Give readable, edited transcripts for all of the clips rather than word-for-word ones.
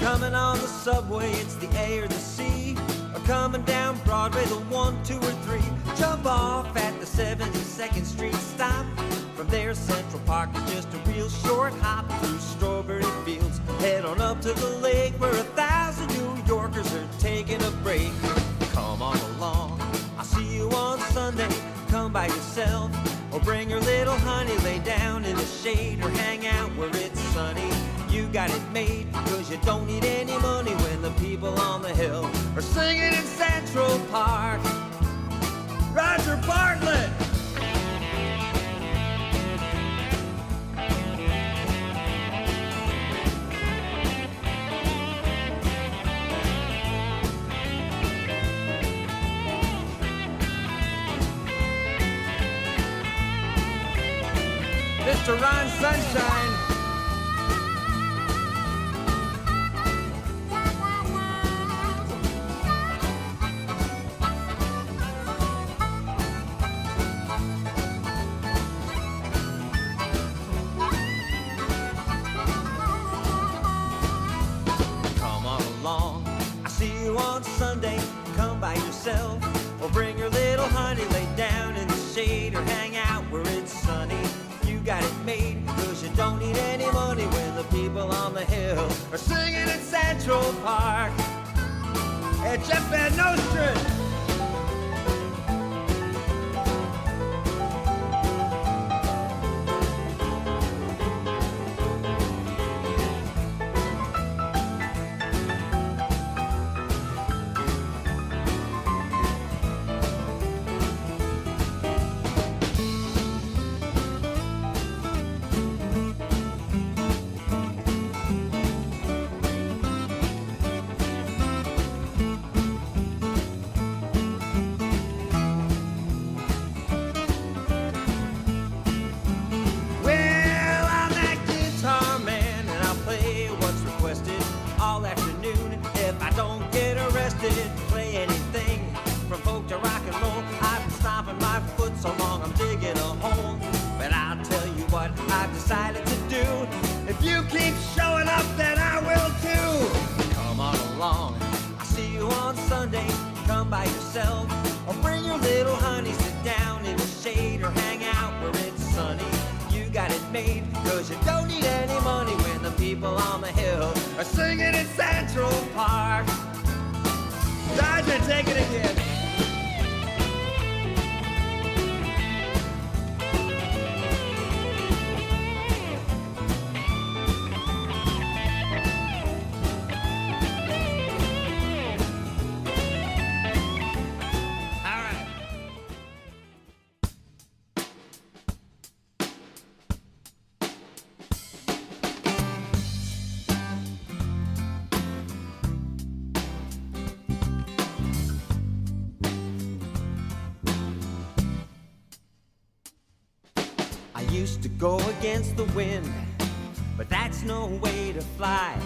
Coming on the subway, it's the A or the C. Or coming down Broadway, the 1, 2, or 3. Jump off at the 72nd Street stop. From there, Central Park is just a real short hop through strawberry fields. Head on up to the lake where 1,000 New Yorkers are taking a break. Come on along, I'll see you on Sunday. Come by yourself or bring your little honey. Lay down in the shade or hang out where it's sunny. You got it made, cause you don't need any money when the people on the hill are singing in Central Park. Roger Bartlett! Mr. Ron Sunshine. Come on along, I see you on Sunday. Come by yourself or bring your little honey. Lay down in the shade or hang out where it's sunny. You got it made, cause you don't need any money when the people on the hill are singing in Central Park. Hey, Jeff Van Nostrand! All afternoon, if I don't get arrested, play anything from folk to rock and roll. I've been stomping my foot so long I'm digging a hole. But I'll tell you what I've decided to do. If you keep showing up, then I will too. Come on along, I'll see you on Sunday. Come by yourself or bring your little honey. Sit down in the shade or hang out where it's sunny. You got it made, cause you don't need any money when the people on the hill are singing in Central Park. Dodger, take it again. I used to go against the wind, but that's no way to fly.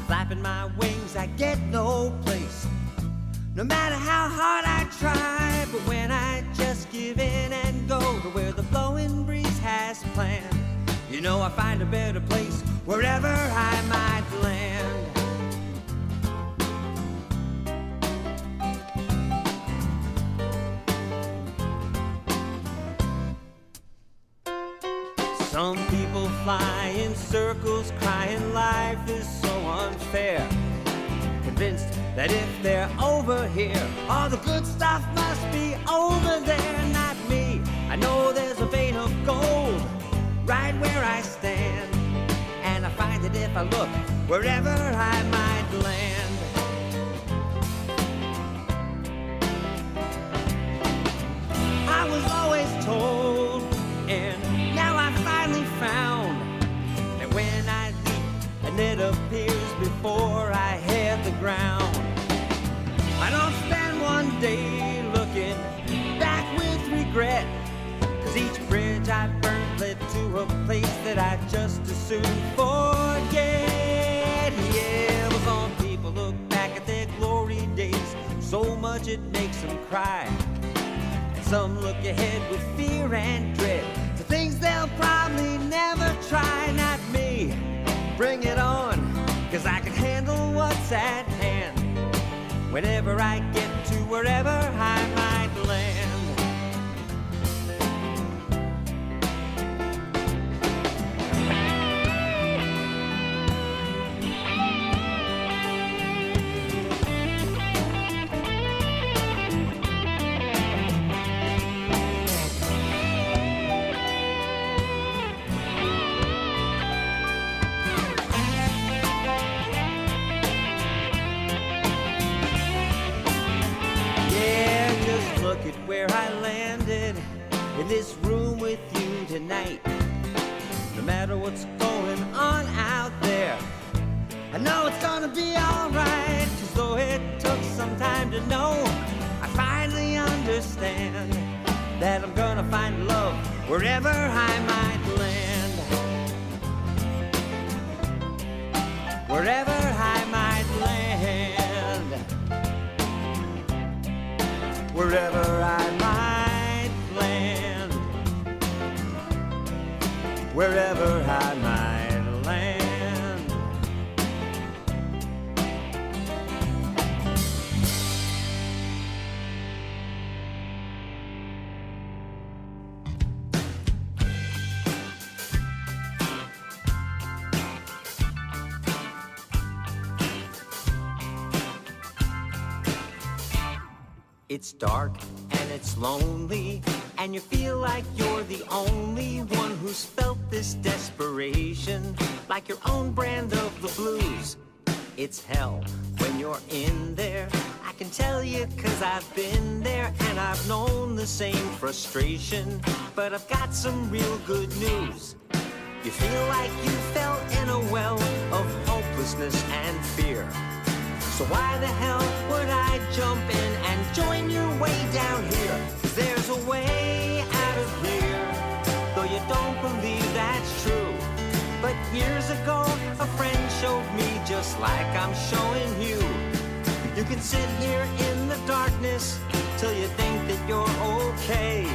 Flapping my wings, I get no place, no matter how hard I try. But when I just give in and go to where the blowing breeze has planned, you know I find a better place wherever I might land. Some people fly in circles, crying life is so unfair. Convinced that if they're over here, all the good stuff must be over there. Not me, I know there's a vein of gold right where I stand, and I find that if I look wherever I might land. I was always told, and now I finally found, that when I leap and it appears before I hit the ground, I don't spend one day looking back with regret, cause each bridge I burned led to a place that I just as soon forget. Yeah, but some people look back at their glory days, so much it makes them cry. Some look ahead with fear and dread to things they'll probably never try. Not me, bring it on, cause I can handle is at hand. Whenever I get to wherever I might land. Look at where I landed in this room with you tonight. No matter what's going on out there, I know it's gonna be alright. 'Cause though it took some time to know, I finally understand that I'm gonna find love wherever I might land. Wherever I might land. Wherever I might land. Wherever I might land. It's dark and it's lonely, and you feel like you're the only one who's felt this desperation, like your own brand of the blues. It's hell when you're in there. I can tell you 'cause I've been there, and I've known the same frustration. But I've got some real good news. You feel like you fell in a well of hopelessness and fear. So why the hell would I jump in and join you way down here? 'Cause there's a way out of here, though you don't believe that's true. But years ago, a friend showed me just like I'm showing you. You can sit here in the darkness till you think that you're okay.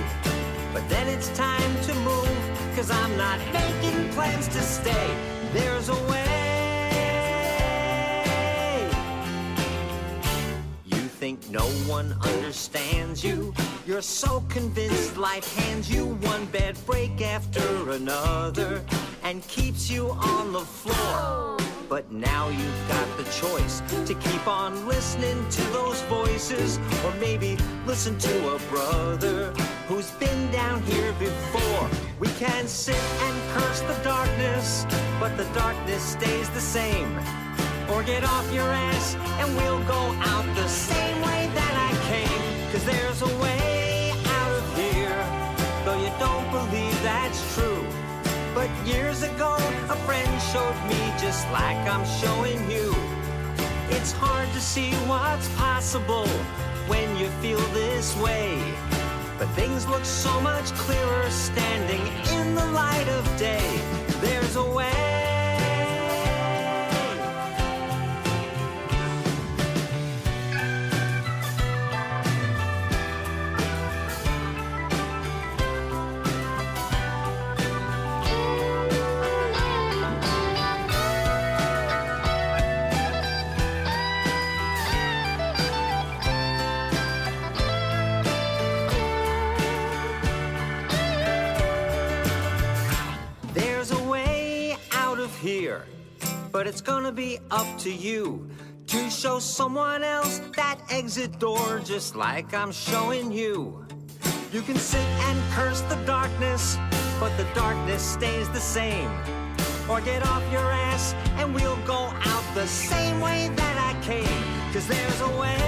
But then it's time to move, 'cause I'm not making plans to stay. There's a way. Think no one understands you. You're so convinced life hands you one bad break after another and keeps you on the floor. But now you've got the choice to keep on listening to those voices, or maybe listen to a brother who's been down here before. We can sit and curse the darkness, but the darkness stays the same. Or get off your ass and we'll go out the same way that I came. 'Cause there's a way out of here, though you don't believe that's true. But years ago, a friend showed me just like I'm showing you. It's hard to see what's possible when you feel this way. But things look so much clearer standing in the light of day. There's a way. Here, but it's gonna be up to you to show someone else that exit door just like I'm showing you. You can sit and curse the darkness, but the darkness stays the same. Or get off your ass and we'll go out the same way that I came. 'Cause there's a way.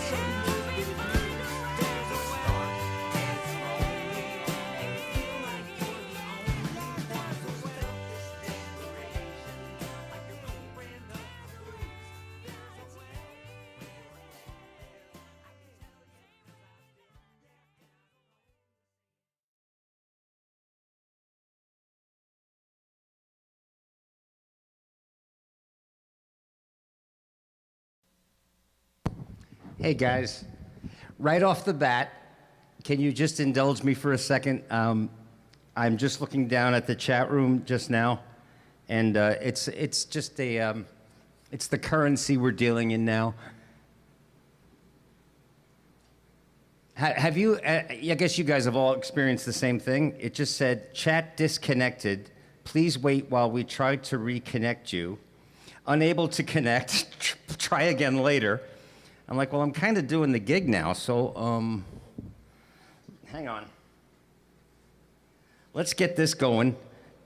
Some Hey guys, right off the bat, can you just indulge me for a second? I'm just looking down at the chat room just now, and it's just a it's the currency we're dealing in now. Have you? I guess you guys have all experienced the same thing. It just said chat disconnected. Please wait while we try to reconnect you. Unable to connect. Try again later. I'm like, well, I'm kind of doing the gig now, so hang on. Let's get this going.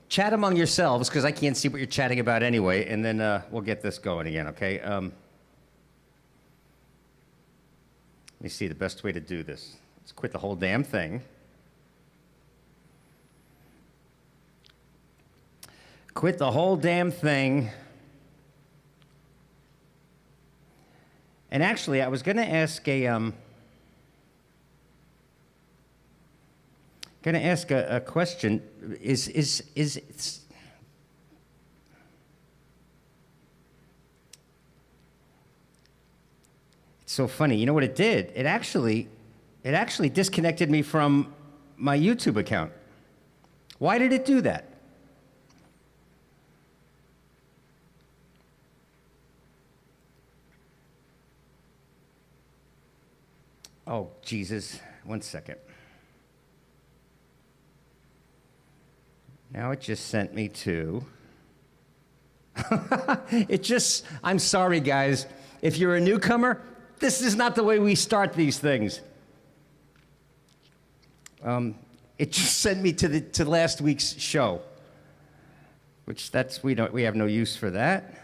Chat among yourselves, because I can't see what you're chatting about anyway, and then we'll get this going again, okay? Let me see the best way to do this. Let's quit the whole damn thing. Quit the whole damn thing. And actually, I was going to ask a question. It's so funny. You know what it did? It actually disconnected me from my YouTube account. Why did it do that? Oh, Jesus. 1 second. Now it just sent me to... I'm sorry, guys. If you're a newcomer, this is not the way we start these things. It just sent me to last week's show, which we have no use for that.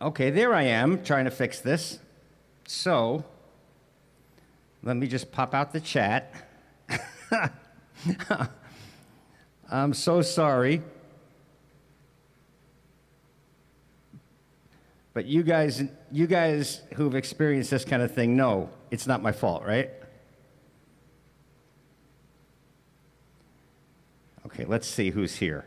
Okay, there I am, trying to fix this. So, let me just pop out the chat. I'm so sorry. But you guys who've experienced this kind of thing know it's not my fault, right? Okay, let's see who's here.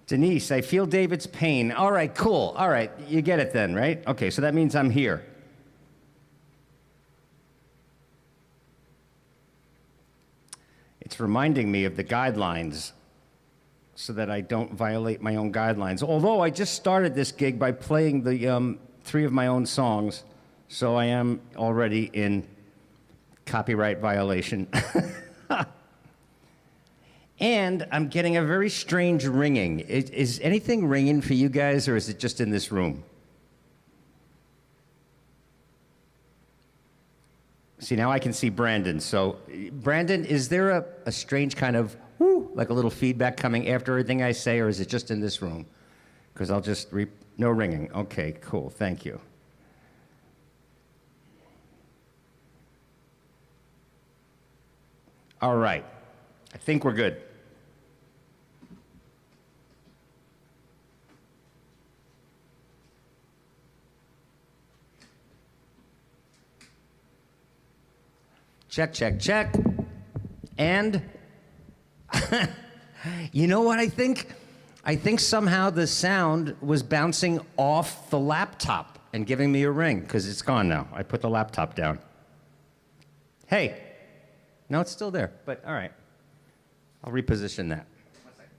Denise, I feel David's pain. All right, cool. All right, you get it then, right? Okay, so that means I'm here. It's reminding me of the guidelines so that I don't violate my own guidelines. Although I just started this gig by playing the 3 of my own songs, so I am already in copyright violation. And I'm getting a very strange ringing. Is anything ringing for you guys, or is it just in this room? See, now I can see Brandon. So, Brandon, is there a strange kind of, whoo, like a little feedback coming after everything I say, or is it just in this room? Because I'll just, no ringing. Okay, cool, thank you. All right, I think we're good. Check, check, check. And you know what I think? I think somehow the sound was bouncing off the laptop and giving me a ring, because it's gone now. I put the laptop down. Hey. No, it's still there, but all right. I'll reposition that. 1 second.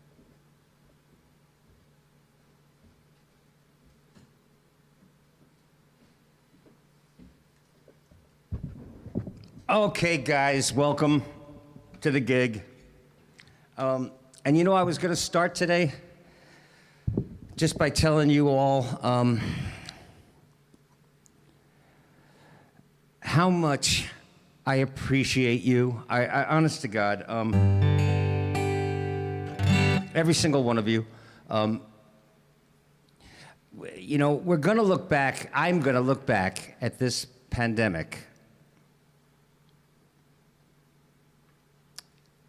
Okay, guys, welcome to the gig. And you know, I was going to start today just by telling you all how much I appreciate you. I honest to God, every single one of you. You know, we're going to look back, I'm going to look back at this pandemic,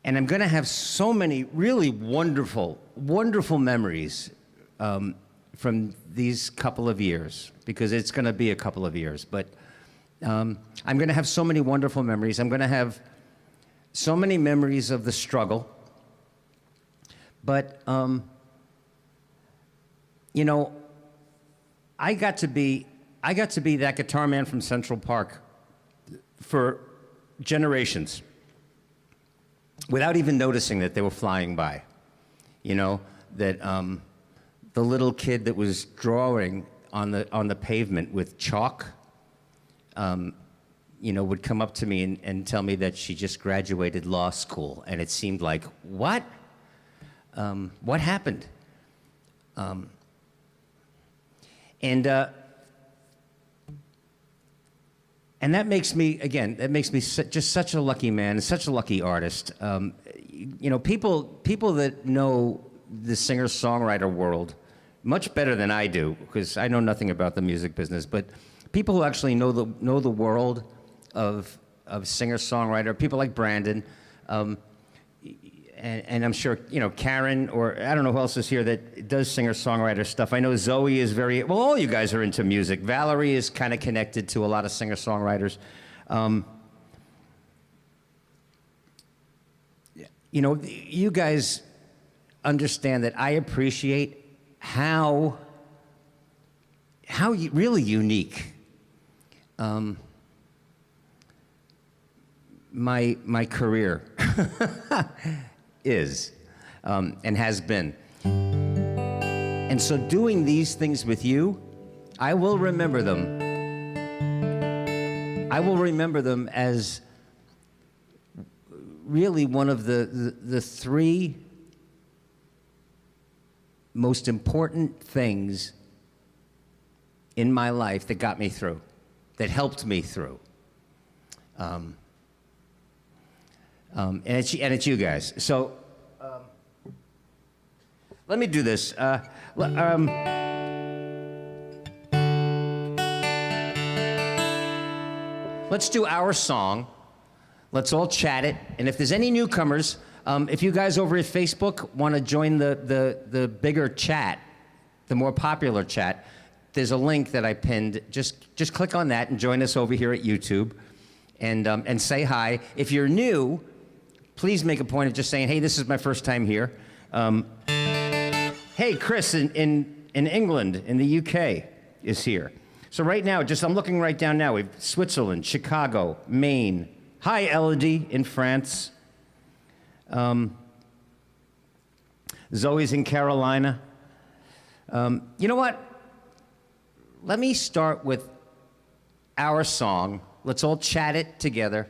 and I'm going to have so many really wonderful, wonderful memories from these couple of years, because it's going to be a couple of years. But I'm going to have so many wonderful memories. I'm going to have so many memories of the struggle. But, you know, I got to be that guitar man from Central Park for generations without even noticing that they were flying by. You know, that the little kid that was drawing on the pavement with chalk, you know, would come up to me and tell me that she just graduated law school. And it seemed like, what? What happened? And that makes me, again, just such a lucky man, such a lucky artist. You know, people that know the singer-songwriter world much better than I do, because I know nothing about the music business, but people who actually know the world of singer-songwriter, people like Brandon, and I'm sure, you know, Karen, or I don't know who else is here that does singer-songwriter stuff. I know Zoe is very, well, all you guys are into music. Valerie is kind of connected to a lot of singer-songwriters. You know, you guys understand that I appreciate how really unique my career is and has been. And so doing these things with you, I will remember them. I will remember them as really one of the three most important things in my life that got me through, that helped me through. And it's you guys. So let me do this. Let's do our song. Let's all chat it. And if there's any newcomers, if you guys over at Facebook want to join the bigger chat, the more popular chat, there's a link that I pinned. Just click on that and join us over here at YouTube, and say hi. If you're new, please make a point of just saying, hey, this is my first time here. Hey, Chris in England, in the UK, is here. So right now, I'm looking right down now. We've Switzerland, Chicago, Maine. Hi, Elodie in France. Zoe's in Carolina. You know what? Let me start with our song. Let's all chat it together.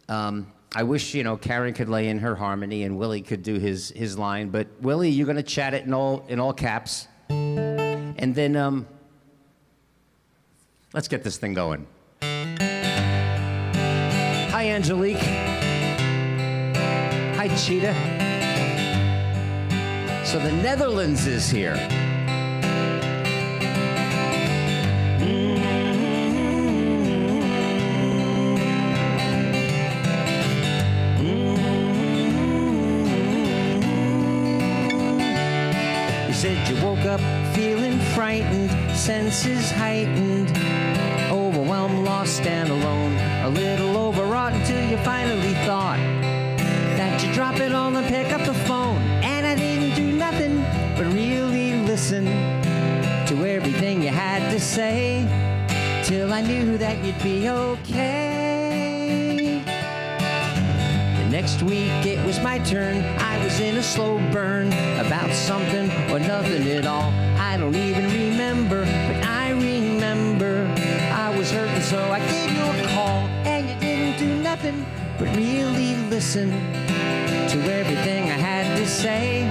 I wish, you know, Karen could lay in her harmony and Willie could do his line, but Willie, you're gonna chat it in all caps. And then let's get this thing going. Hi, Angelique. Hi, Cheetah. So the Netherlands is here. You said you woke up feeling frightened, senses heightened, overwhelmed, lost and alone, a little overwrought until you finally thought that you drop it on and pick up the phone. And I didn't do nothing but really listen to everything you had to say, till I knew that you'd be okay. The next week it was my turn. I was in a slow burn about something or nothing at all. I don't even remember, but I remember I was hurting, so I gave you a call. And you didn't do nothing but really listen to everything I had to say,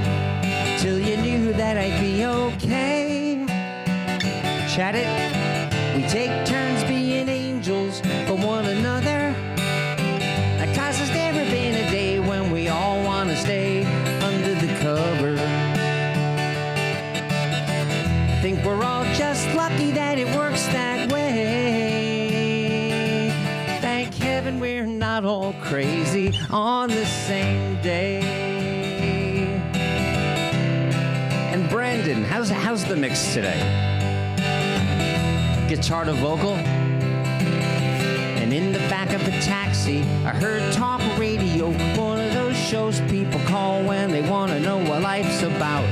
till you knew that I'd be okay. Chat it. We take turns being angels for one another, 'cause there's never been a day when we all want to stay under the cover. I think we're all just lucky that it works that way. Thank heaven we're not all crazy on the same day. And Brandon, how's the mix today? Guitar to vocal? And in the back of a taxi, I heard talk radio, one of those shows people call when they want to know what life's about.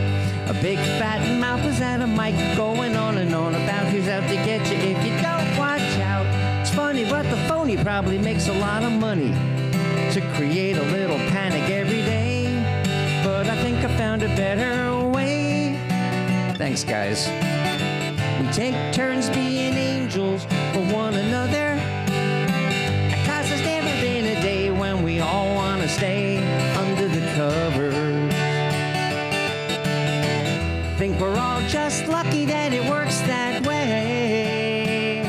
A big fat mouth was at a mic going on and on about who's out to get you if you don't watch out. It's funny, but the phony probably makes a lot of money to create a little panic every day. But I think I found a better way. Thanks, guys. We take turns being angels for one another. 'Cause there's never been a day when we all want to stay under the covers. Think we're all just lucky that it works that way.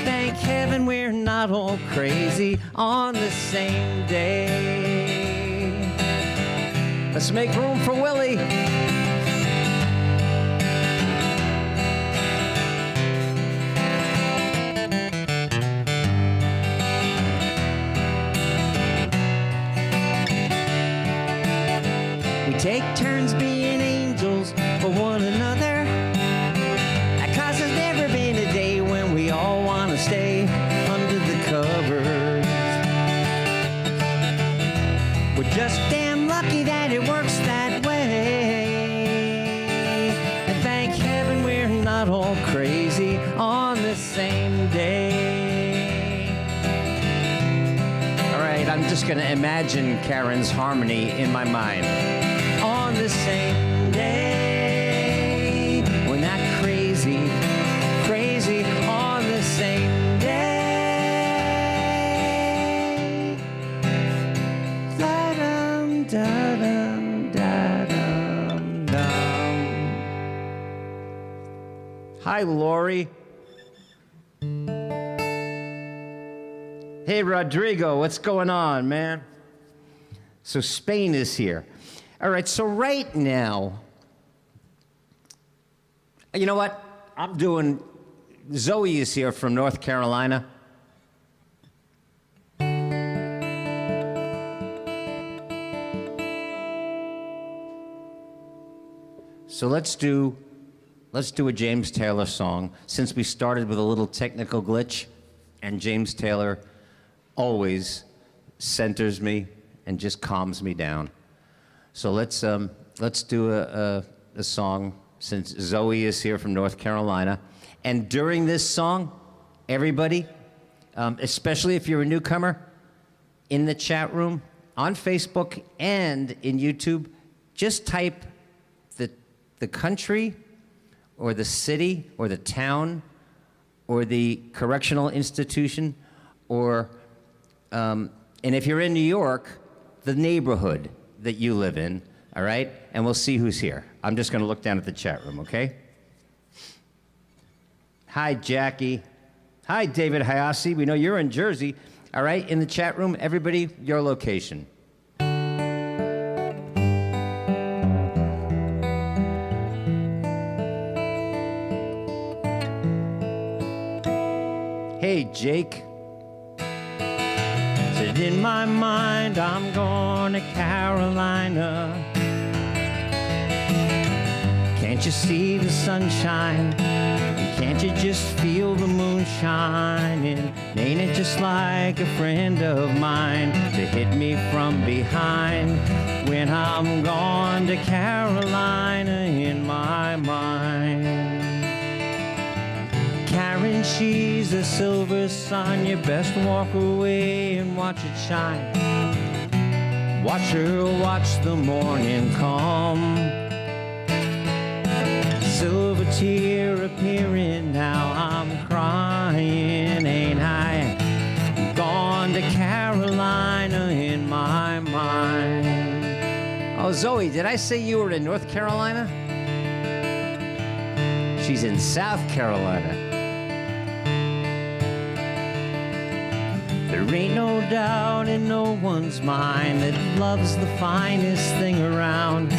Thank heaven we're not all crazy on the same day. Let's make room for Willie. We take turns being angels for one another. 'Cause there's never been a day when we all want to stay under the covers. We're just damn lucky that it works that way. And thank heaven we're not all crazy on the same day. All right, I'm just going to imagine Karen's harmony in my mind. On the same day, we're not crazy, crazy on the same day. Da-dum, da-dum, da-dum, dum. Hi, Lori. Hey, Rodrigo, what's going on, man? So Spain is here. All right, so right now, you know what? Zoe is here from North Carolina. So let's do a James Taylor song, since we started with a little technical glitch, and James Taylor always centers me and just calms me down. So let's do a song, since Zoe is here from North Carolina. And during this song, everybody, especially if you're a newcomer, in the chat room, on Facebook, and in YouTube, just type the country or the city or the town or the correctional institution or, and if you're in New York, the neighborhood that you live in, all right? And we'll see who's here. I'm just gonna look down at the chat room, okay? Hi, Jackie. Hi, David Hayasi. We know you're in Jersey. All right, in the chat room, everybody, your location. Hey, Jake. Said in my mind, I'm going to Carolina. Can't you see the sunshine? Can't you just feel the moon shining? Ain't it just like a friend of mine to hit me from behind when I'm gone to Carolina in my mind? Karen, she's a silver sun. You best walk away and watch it shine. Watch her watch the morning come. Silver tear appearing, now I'm crying, ain't I? Gone to Carolina in my mind. Oh, Zoe, did I say you were in North Carolina? She's in South Carolina. There ain't no doubt in no one's mind that love's the finest thing around.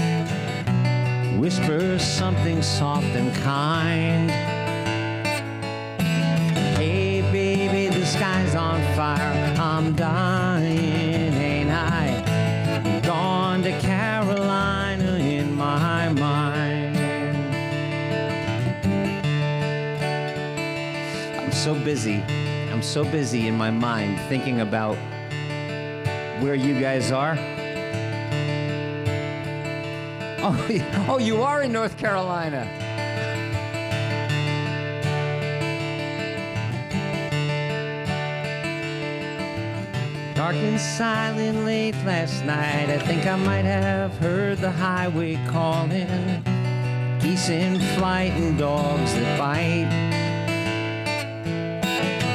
Whisper something soft and kind. Hey, baby, the sky's on fire. I'm dying, ain't I? Gone to Carolina in my mind. I'm so busy. I'm so busy in my mind thinking about where you guys are. Oh, you are in North Carolina. Dark and silent late last night, I think I might have heard the highway calling. Geese in flight and dogs that bite.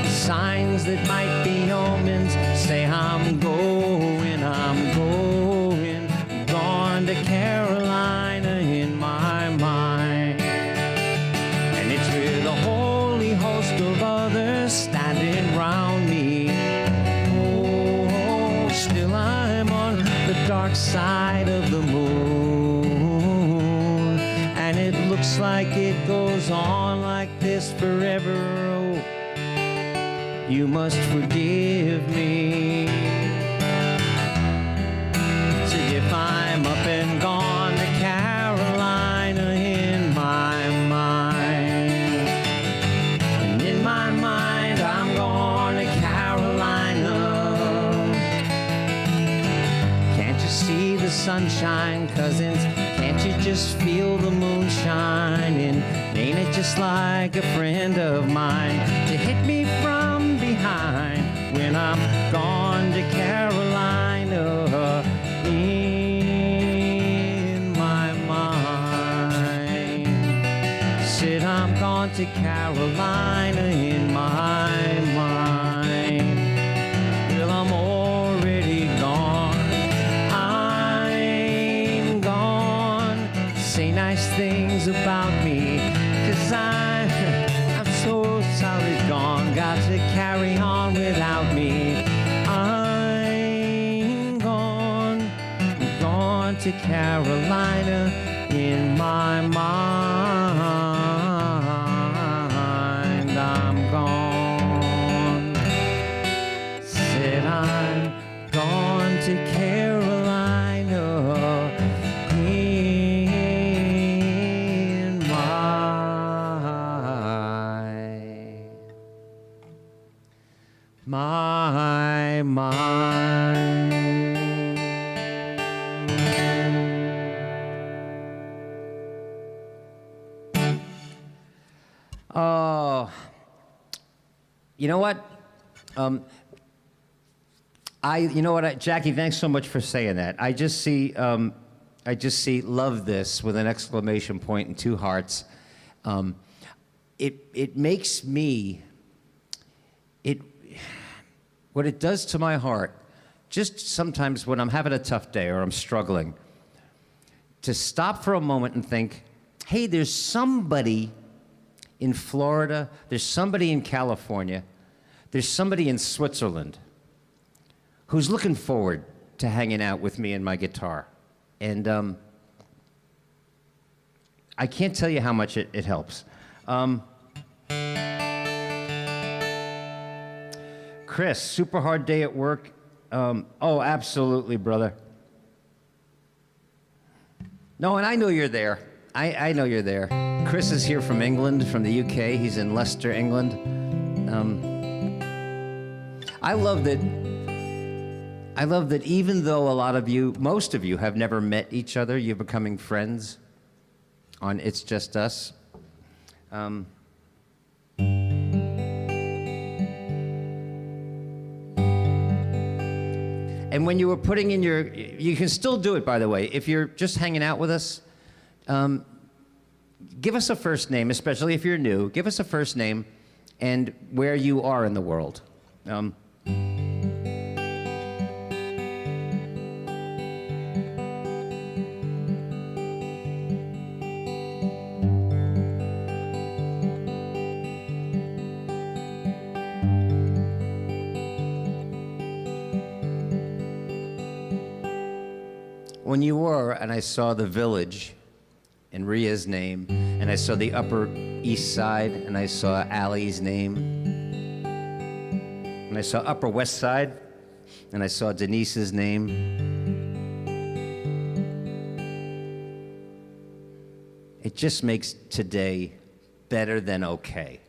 Signs that might be omens say I'm going, gone to Carolina in my mind. And it's with a holy host of others standing round me. Oh, still I'm on the dark side of the moon. And it looks like it goes on like this forever. Oh, you must forgive me. So if I'm up and gone to Carolina in my mind, and in my mind I'm gone to Carolina. Can't you see the sunshine, cousins? Can't you just feel the moon shining? Ain't it just like a friend of mine to hit me from behind when I'm gone to Carolina in my mind? Said I'm gone to Carolina in my mind. Well, I'm already gone. I'm gone. Say nice things about me, 'cause I'm so sorry gone. Got to carry on without me. I'm gone to Carolina in my mind. I'm gone. Said I'm gone to Carolina in my mind. Oh, you know what? Jackie, thanks so much for saying that. I just see love this with an exclamation point and two hearts. It makes me, what it does to my heart, just sometimes when I'm having a tough day or I'm struggling, to stop for a moment and think, hey, there's somebody in Florida, there's somebody in California, there's somebody in Switzerland who's looking forward to hanging out with me and my guitar. And I can't tell you how much it helps. Chris, super hard day at work. Oh, absolutely, brother. No, and I know you're there. I know you're there. Chris is here from England, from the UK. He's in Leicester, England. I love that even though a lot of you, most of you, have never met each other, you're becoming friends on It's Just Us. And when you were putting in you can still do it, by the way. If you're just hanging out with us, give us a first name, especially if you're new. Give us a first name and where you are in the world. When you were, and I saw the Village and Ria's name, and I saw the Upper East Side, and I saw Allie's name, and I saw Upper West Side, and I saw Denise's name. It just makes today better than okay.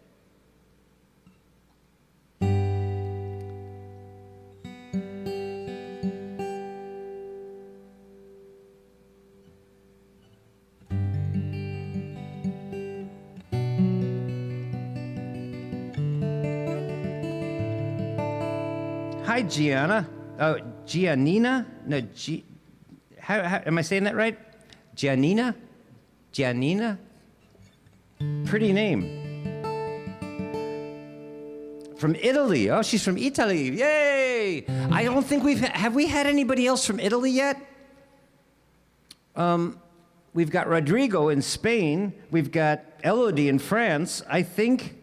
Hi, Gianna. Oh, Giannina? No, how, am I saying that right? Giannina? Giannina? Pretty name. From Italy. Oh, she's from Italy. Yay! I don't think have we had anybody else from Italy yet? We've got Rodrigo in Spain. We've got Elodie in France. I think,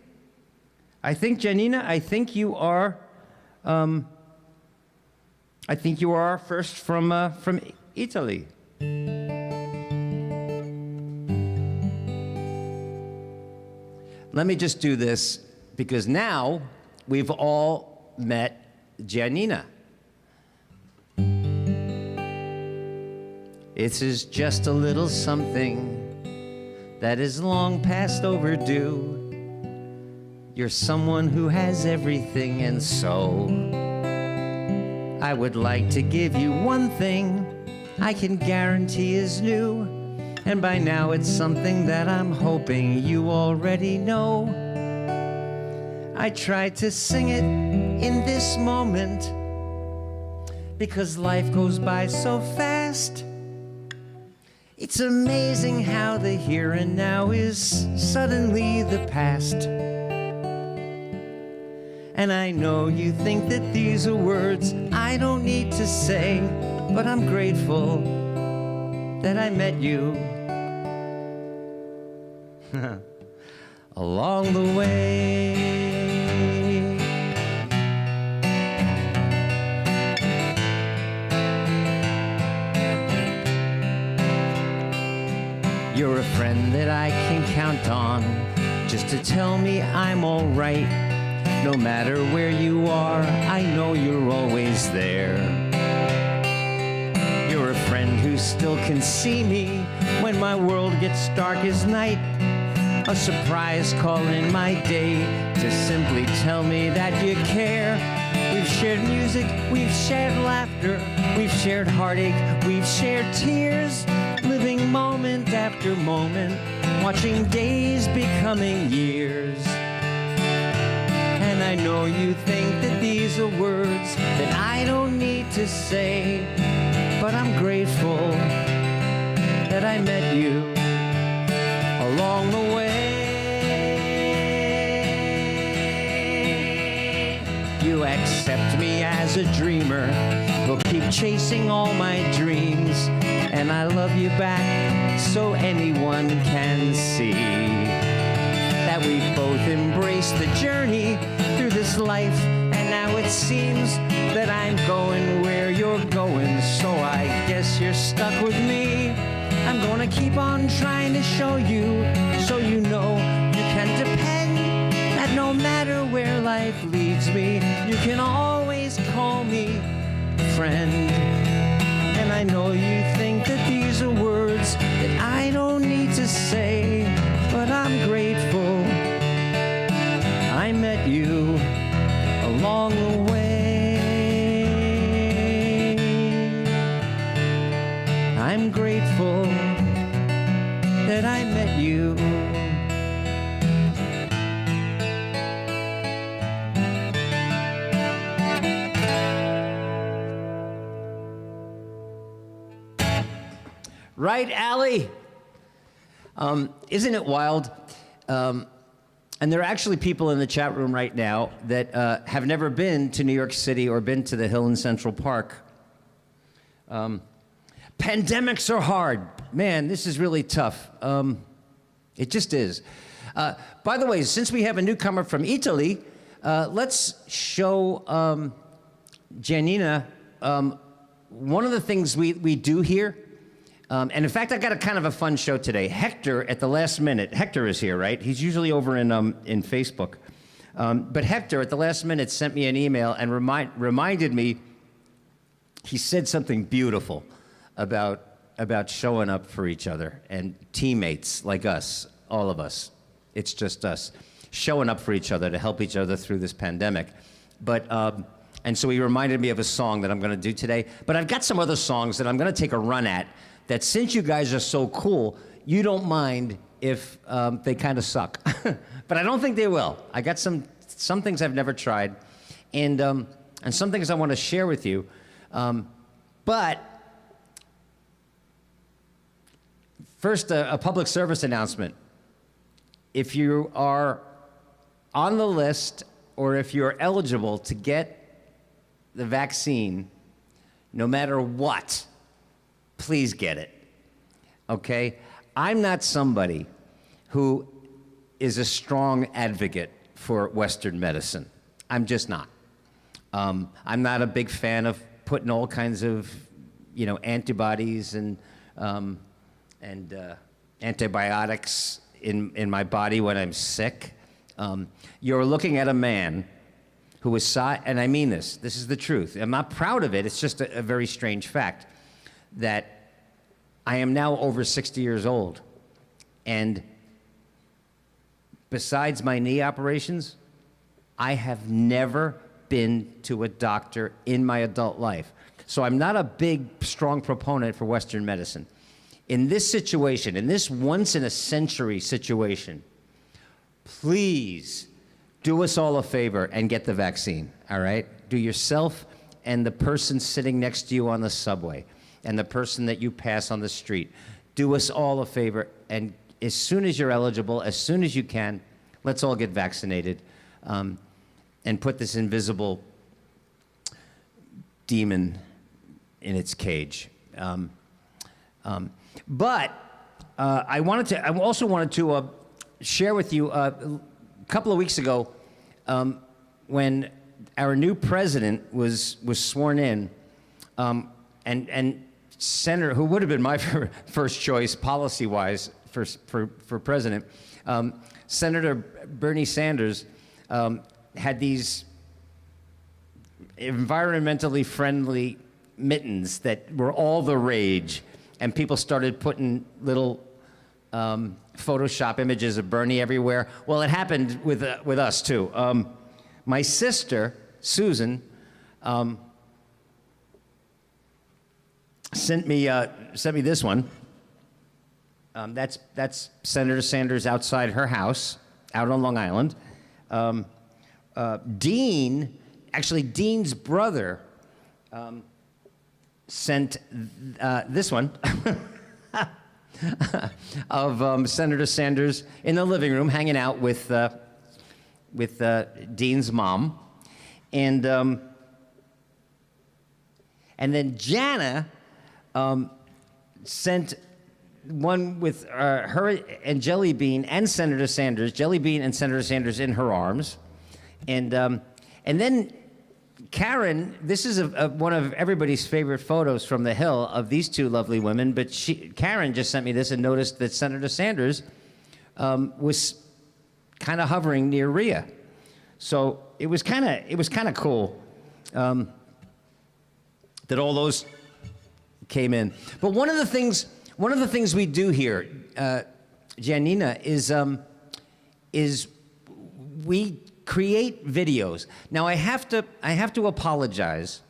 Janina, I think you are first from Italy. Let me just do this, because now we've all met Janina. This is just a little something that is long past overdue. You're someone who has everything, and so I would like to give you one thing I can guarantee is new. And by now it's something that I'm hoping you already know. I tried to sing it in this moment because life goes by so fast. It's amazing how the here and now is suddenly the past. And I know you think that these are words I don't need to say, but I'm grateful that I met you along the way. You're a friend that I can count on, just to tell me I'm all right. No matter where you are, I know you're always there. You're a friend who still can see me when my world gets dark as night. A surprise call in my day to simply tell me that you care. We've shared music, we've shared laughter, we've shared heartache, we've shared tears. Living moment after moment, watching days becoming years. And I know you think that these are words that I don't need to say, but I'm grateful that I met you along the way. You accept me as a dreamer who'll keep chasing all my dreams. And I love you back so anyone can see that we both embrace the journey through this life. And now it seems that I'm going where you're going, so I guess you're stuck with me. I'm gonna keep on trying to show you, so you know you can depend that no matter where life leads me, you can always call me friend. And I know you think that these are words that I don't need to say, but I'm grateful I met you along the way. I'm grateful that I met you. Right, Allie? Isn't it wild? And there are actually people in the chat room right now that have never been to New York City or been to the Hill in Central Park. Pandemics are hard. Man, this is really tough. It just is. By the way, since we have a newcomer from Italy, let's show Janina one of the things we do here. And in fact, I got a kind of a fun show today. Hector, at the last minute, Hector is here, right? He's usually over in Facebook. But Hector, at the last minute, sent me an email and reminded me, he said something beautiful about showing up for each other and teammates like us, all of us. It's just us, showing up for each other to help each other through this pandemic. But, and so he reminded me of a song that I'm gonna do today. But I've got some other songs that I'm gonna take a run at that, since you guys are so cool, you don't mind if they kind of suck. But I don't think they will. I got some things I've never tried. And and some things I want to share with you. But first, a public service announcement. If you are on the list or if you're eligible to get the vaccine, no matter what, please get it, okay? I'm not somebody who is a strong advocate for Western medicine. I'm just not. I'm not a big fan of putting all kinds of, antibodies and antibiotics in my body when I'm sick. You're looking at a man who was, and I mean this is the truth. I'm not proud of it, it's just a very strange fact that I am now over 60 years old, and besides my knee operations, I have never been to a doctor in my adult life. So I'm not a big, strong proponent for Western medicine. In this situation, in this once-in-a-century situation, please do us all a favor and get the vaccine, all right? Do yourself and the person sitting next to you on the subway and the person that you pass on the street, do us all a favor, and as soon as you're eligible, as soon as you can, let's all get vaccinated and put this invisible demon in its cage. But I also wanted to share with you a couple of weeks ago when our new president was sworn in, and Senator, who would have been my first choice policy-wise for president, Senator Bernie Sanders had these environmentally friendly mittens that were all the rage, and people started putting little Photoshop images of Bernie everywhere. Well, it happened with us too. My sister, Susan, sent me this one. That's Senator Sanders outside her house, out on Long Island. Dean's brother, sent this one of Senator Sanders in the living room, hanging out with Dean's mom, and then Jana sent one with her and Jelly Bean and Senator Sanders, Jelly Bean and Senator Sanders in her arms, and then Karen, this is one of everybody's favorite photos from the Hill of these two lovely women, but Karen just sent me this and noticed that Senator Sanders was kind of hovering near Rhea. So it was kind of cool that all those came in. But one of the things we do here, Janina, is we create videos. Now I have to apologize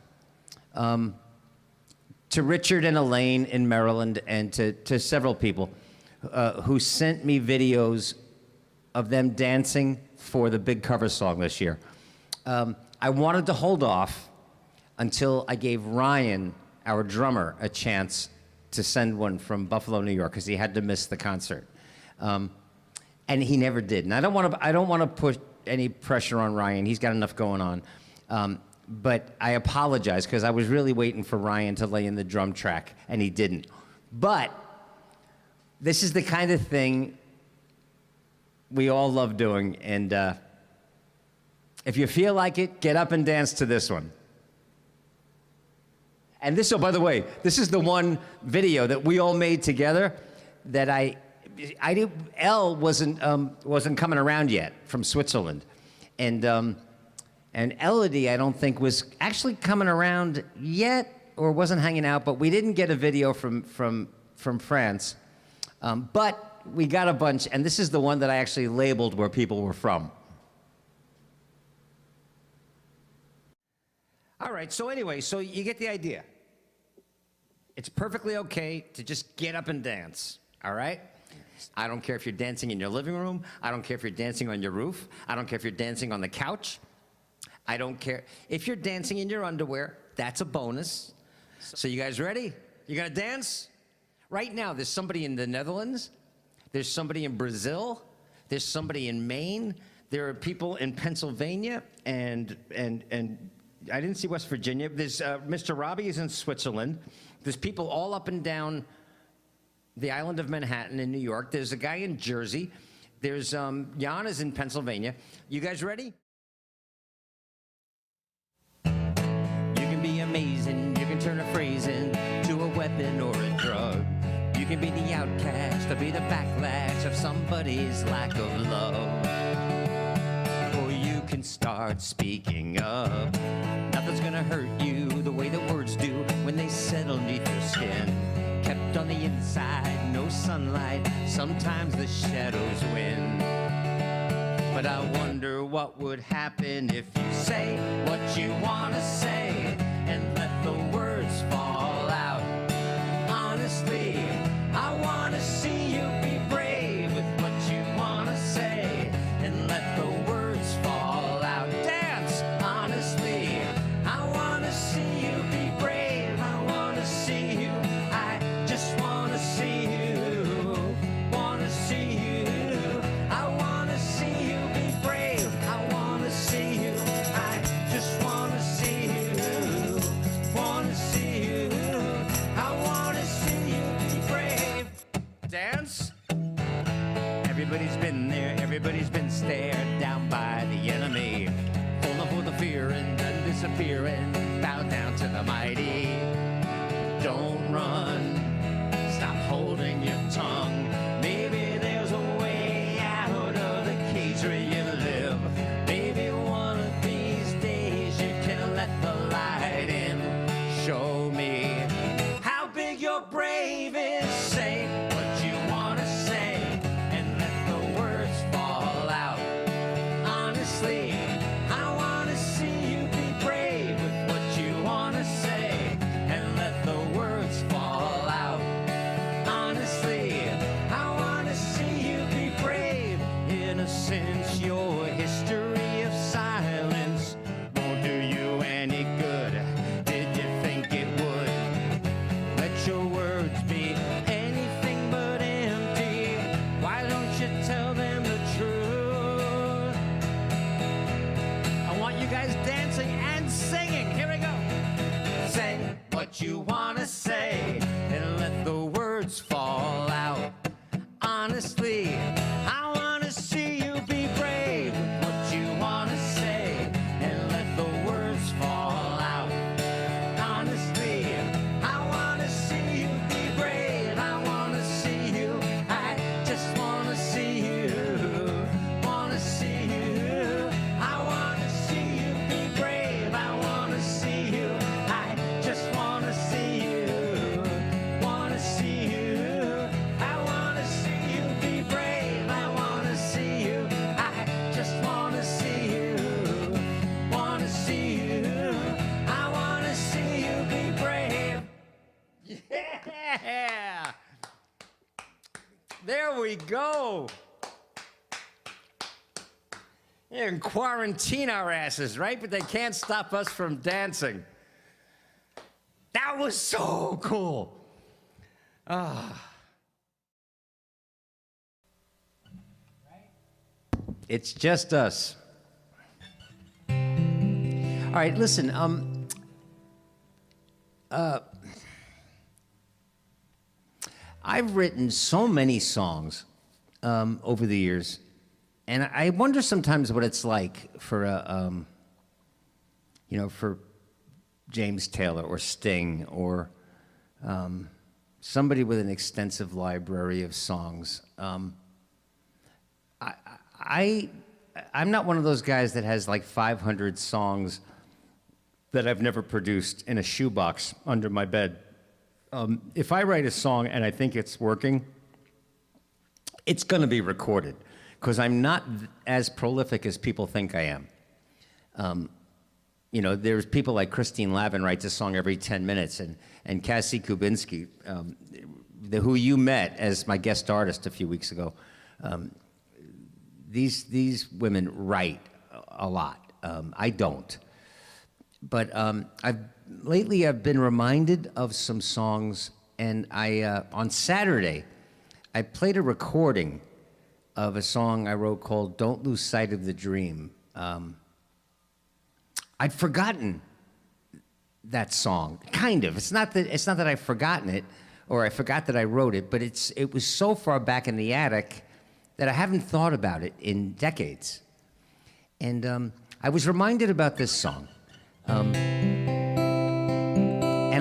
to Richard and Elaine in Maryland and to several people who sent me videos of them dancing for the big cover song this year. I wanted to hold off until I gave Ryan, our drummer, a chance to send one from Buffalo, New York, because he had to miss the concert, and he never did. And I don't want to put any pressure on Ryan. He's got enough going on. But I apologize, because I was really waiting for Ryan to lay in the drum track, and he didn't. But this is the kind of thing we all love doing, and if you feel like it, get up and dance to this one. And this, oh, by the way, this is the one video that we all made together that Elle wasn't coming around yet from Switzerland, and Elodie I don't think was actually coming around yet or wasn't hanging out, but we didn't get a video from France, but we got a bunch, and this is the one that I actually labeled where people were from. All right, so anyway, so you get the idea. It's perfectly okay to just get up and dance, all right? I don't care if you're dancing in your living room. I don't care if you're dancing on your roof. I don't care if you're dancing on the couch. I don't care. If you're dancing in your underwear, that's a bonus. So you guys ready? You gonna dance? Right now, there's somebody in the Netherlands, there's somebody in Brazil, there's somebody in Maine, there are people in Pennsylvania, and I didn't see West Virginia. There's Mr. Robbie is in Switzerland. There's people all up and down the island of Manhattan in New York. There's a guy in Jersey. There's Jan is in Pennsylvania. You guys ready? You can be amazing. You can turn a phrase into a weapon or a drug. You can be the outcast or be the backlash of somebody's lack of love. Or you can start speaking up. Nothing's gonna hurt you the way the words do when they settle neath your skin. Kept on the inside, no sunlight, sometimes the shadows win. But I wonder what would happen if you say what you wanna say and let the words fall out. Honestly, I wanna see you be brave with what you wanna say and let the words fall out. Dance, honestly, I wanna see you be brave. I wanna see you, I just wanna see you, wanna see you. I wanna see you be brave. I wanna see you, I just wanna see you, wanna see you. I wanna see you be brave. Dance. Everybody's been there, everybody's been stared down by the enemy. Full of the fear and then disappearing, bow down to the mighty. Don't run, stop holding your tongue. Maybe there's a way out of the cage where you live. Maybe one of these days you can let the light in. Show me how big your brave is. Say what you wanna say and let the words fall out. Honestly, I wanna see you be brave with what you wanna say and let the words fall out. Honestly, I wanna see you be brave. Innocence, your history of silence won't do you any good. Did you think it would? Let your words be anything but empty. Why don't you tell them the truth? I want you guys dancing and singing. Here we go. Say what you wanna say and let the words fall out. Honestly, I wanna see you be brave with what you wanna say and let the words fall out. Honestly, I wanna see you be brave. I wanna see you. I just wanna see you. Wanna see you. I wanna see you be brave. I wanna see you. I just wanna see you. Wanna see you. I wanna see you be brave. I wanna see you. I just wanna see you. Wanna see you. I wanna see you be brave. Yeah! There we go. They can quarantine our asses, right? But they can't stop us from dancing. That was so cool. It's just us. All right, listen. I've written so many songs over the years, and I wonder sometimes what it's like for for James Taylor or Sting or somebody with an extensive library of songs. I'm not one of those guys that has like 500 songs that I've never produced in a shoebox under my bed. If I write a song and I think it's working, it's going to be recorded because I'm not as prolific as people think I am. There's people like Christine Lavin writes a song every 10 minutes, and Cassie Kubinski, who you met as my guest artist a few weeks ago, these women write a lot. I don't. But lately I've been reminded of some songs, and on Saturday, I played a recording of a song I wrote called "Don't Lose Sight of the Dream." I'd forgotten that song, kind of. It's not that I've forgotten it, or I forgot that I wrote it, but it was so far back in the attic that I haven't thought about it in decades. And I was reminded about this song. And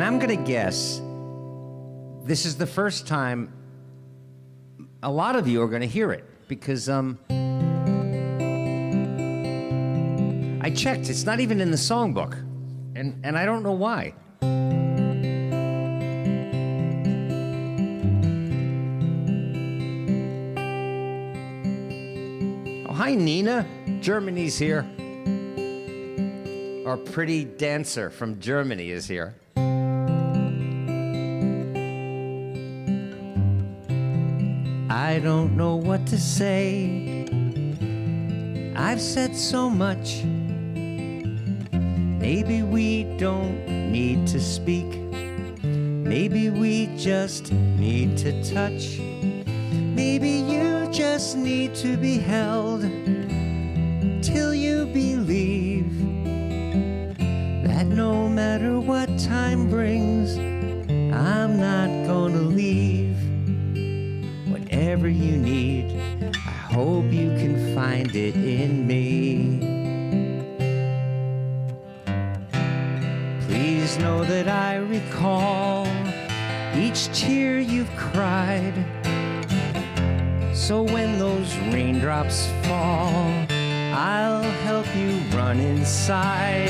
I'm gonna guess this is the first time a lot of you are gonna hear it, because I checked, it's not even in the songbook, and I don't know why. Oh, hi, Nina. Germany's here. Our pretty dancer from Germany is here. I don't know what to say. I've said so much. Maybe we don't need to speak. Maybe we just need to touch. Maybe you just need to be held till you believe that no matter what time brings, I'm not gonna leave. Whatever you need, I hope you can find it in me. Please know that I recall each tear you've cried. So when those raindrops fall, I'll help you run inside.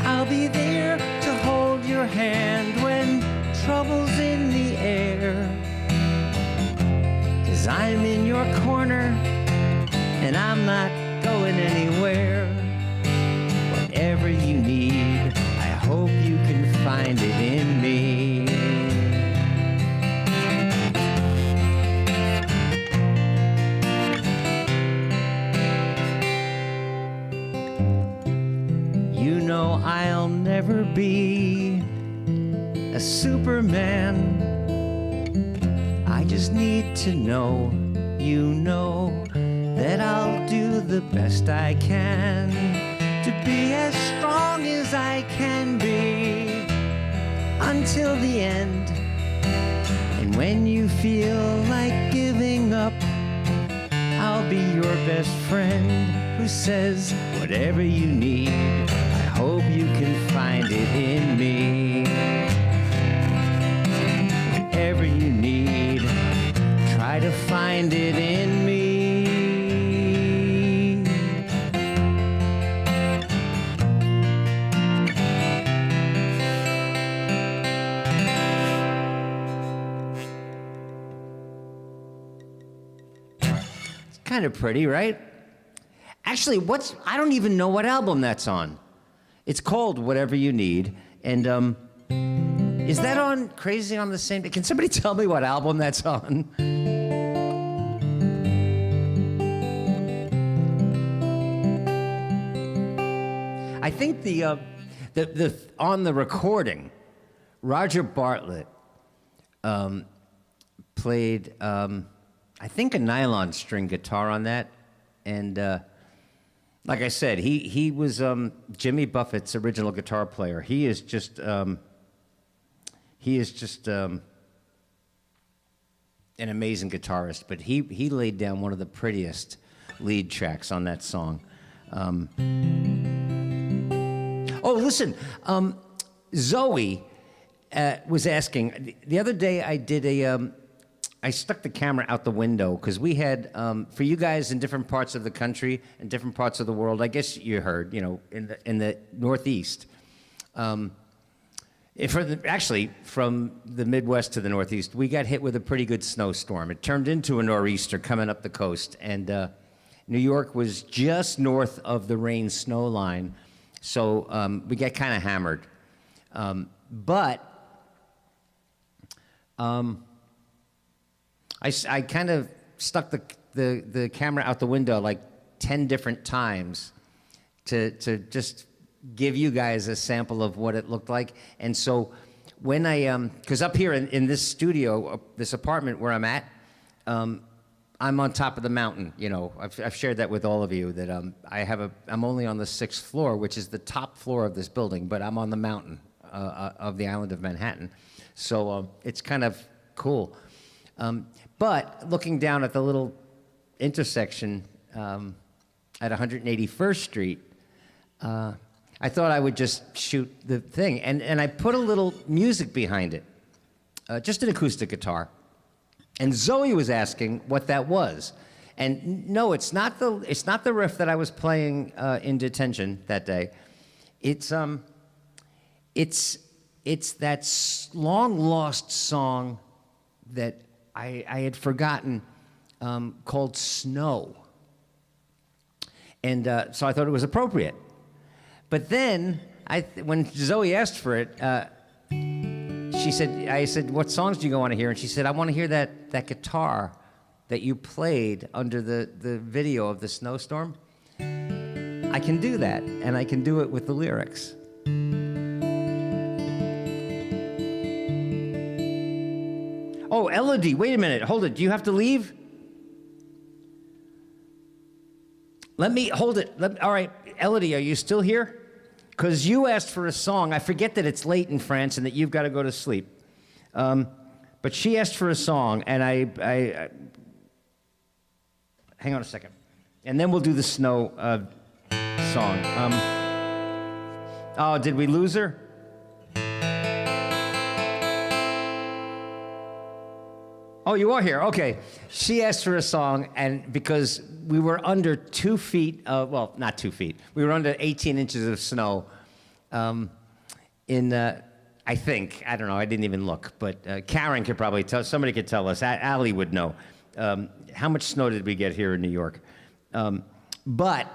I'll be there to hold your hand when trouble's in the air. 'Cause I'm in your corner and I'm not going anywhere. Whatever you need, I hope you can find it in me. You know I'll never be a Superman. I just need to know, you know, that I'll do the best I can to be as strong as I can be until the end. And when you feel like giving up, I'll be your best friend who says, whatever you need, I hope you can find it in me. Whatever you need, try to find it in me. It's kind of pretty, right? Actually, I don't even know what album that's on. It's called Whatever You Need, and is that on Crazy on the Same Day? Can somebody tell me what album that's on? I think the on the recording, Roger Bartlett played, I think, a nylon string guitar on that, and like I said, he was Jimmy Buffett's original guitar player. He is just an amazing guitarist, but he laid down one of the prettiest lead tracks on that song. Oh, listen, Zoe was asking, the other day I did I stuck the camera out the window because we had, for you guys in different parts of the country and different parts of the world, I guess you heard, in the Northeast. Actually, from the Midwest to the Northeast, we got hit with a pretty good snowstorm. It turned into a nor'easter coming up the coast, and New York was just north of the rain-snow line, so we got kind of hammered. I kind of stuck the camera out the window like 10 different times, to just give you guys a sample of what it looked like. And so when because up here in this studio, this apartment where I'm at, I'm on top of the mountain. You know, I've shared that with all of you that I'm only on the 6th floor, which is the top floor of this building, but I'm on the mountain of the island of Manhattan. So it's kind of cool. But looking down at the little intersection at 181st Street, I thought I would just shoot the thing. And I put a little music behind it, just an acoustic guitar. And Zoe was asking what that was. And no, it's not the riff that I was playing in detention that day. It's that long lost song that I had forgotten called Snow. And so I thought it was appropriate. But then when Zoe asked for it, I said, what songs do you want to hear? And she said, I want to hear that guitar that you played under the video of the snowstorm. I can do that, and I can do it with the lyrics. Oh, Elodie, wait a minute, hold it. Do you have to leave? Hold it. All right, Elodie, are you still here? Because you asked for a song. I forget that it's late in France and that you've got to go to sleep. But she asked for a song, and I hang on a second. And then we'll do the snow song. Oh, did we lose her? Oh, you are here. Okay. She asked for a song, and because we were under 2 feet, well, not 2 feet. We were under 18 inches of snow I think, I don't know, I didn't even look, but Karen could probably tell, somebody could tell us, Allie would know. How much snow did we get here in New York? But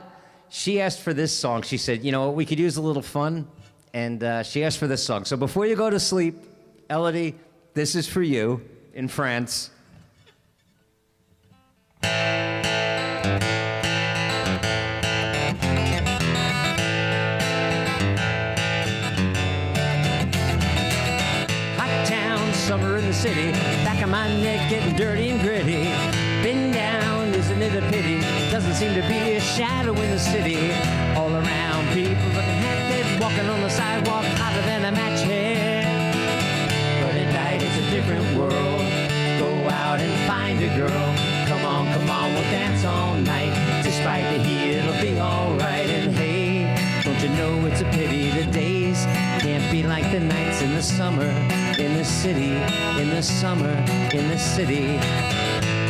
she asked for this song. She said, you know, we could use a little fun, and she asked for this song. So before you go to sleep, Elodie, this is for you. In France. Hot town, summer in the city, back of my neck getting dirty and gritty. Been down, isn't it a pity? Doesn't seem to be a shadow in the city. All around, people looking half-dead, walking on the sidewalk, hotter than a match head. But at night, it's a different world. Go out and find a girl. Come on, we'll dance all night. Despite the heat, it'll be alright. And hey, don't you know it's a pity the days can't be like the nights in the summer, in the city, in the summer, in the city.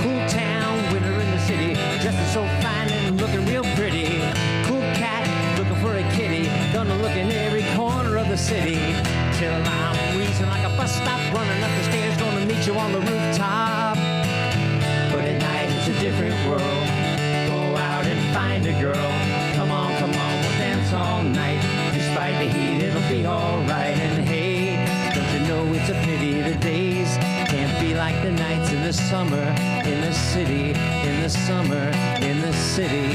Cool town, winter in the city, dressing so fine and looking real pretty. Cool cat, looking for a kitty, gonna look in every corner of the city. Till I'm wheezing like a bus stop, running up the stairs, gonna meet you on the rooftop. But at night it's a different world. Go out and find a girl. Come on, we'll dance all night. Despite the heat, it'll be alright. And hey, don't you know it's a pity the days can't be like the nights in the summer, in the city, in the summer, in the city.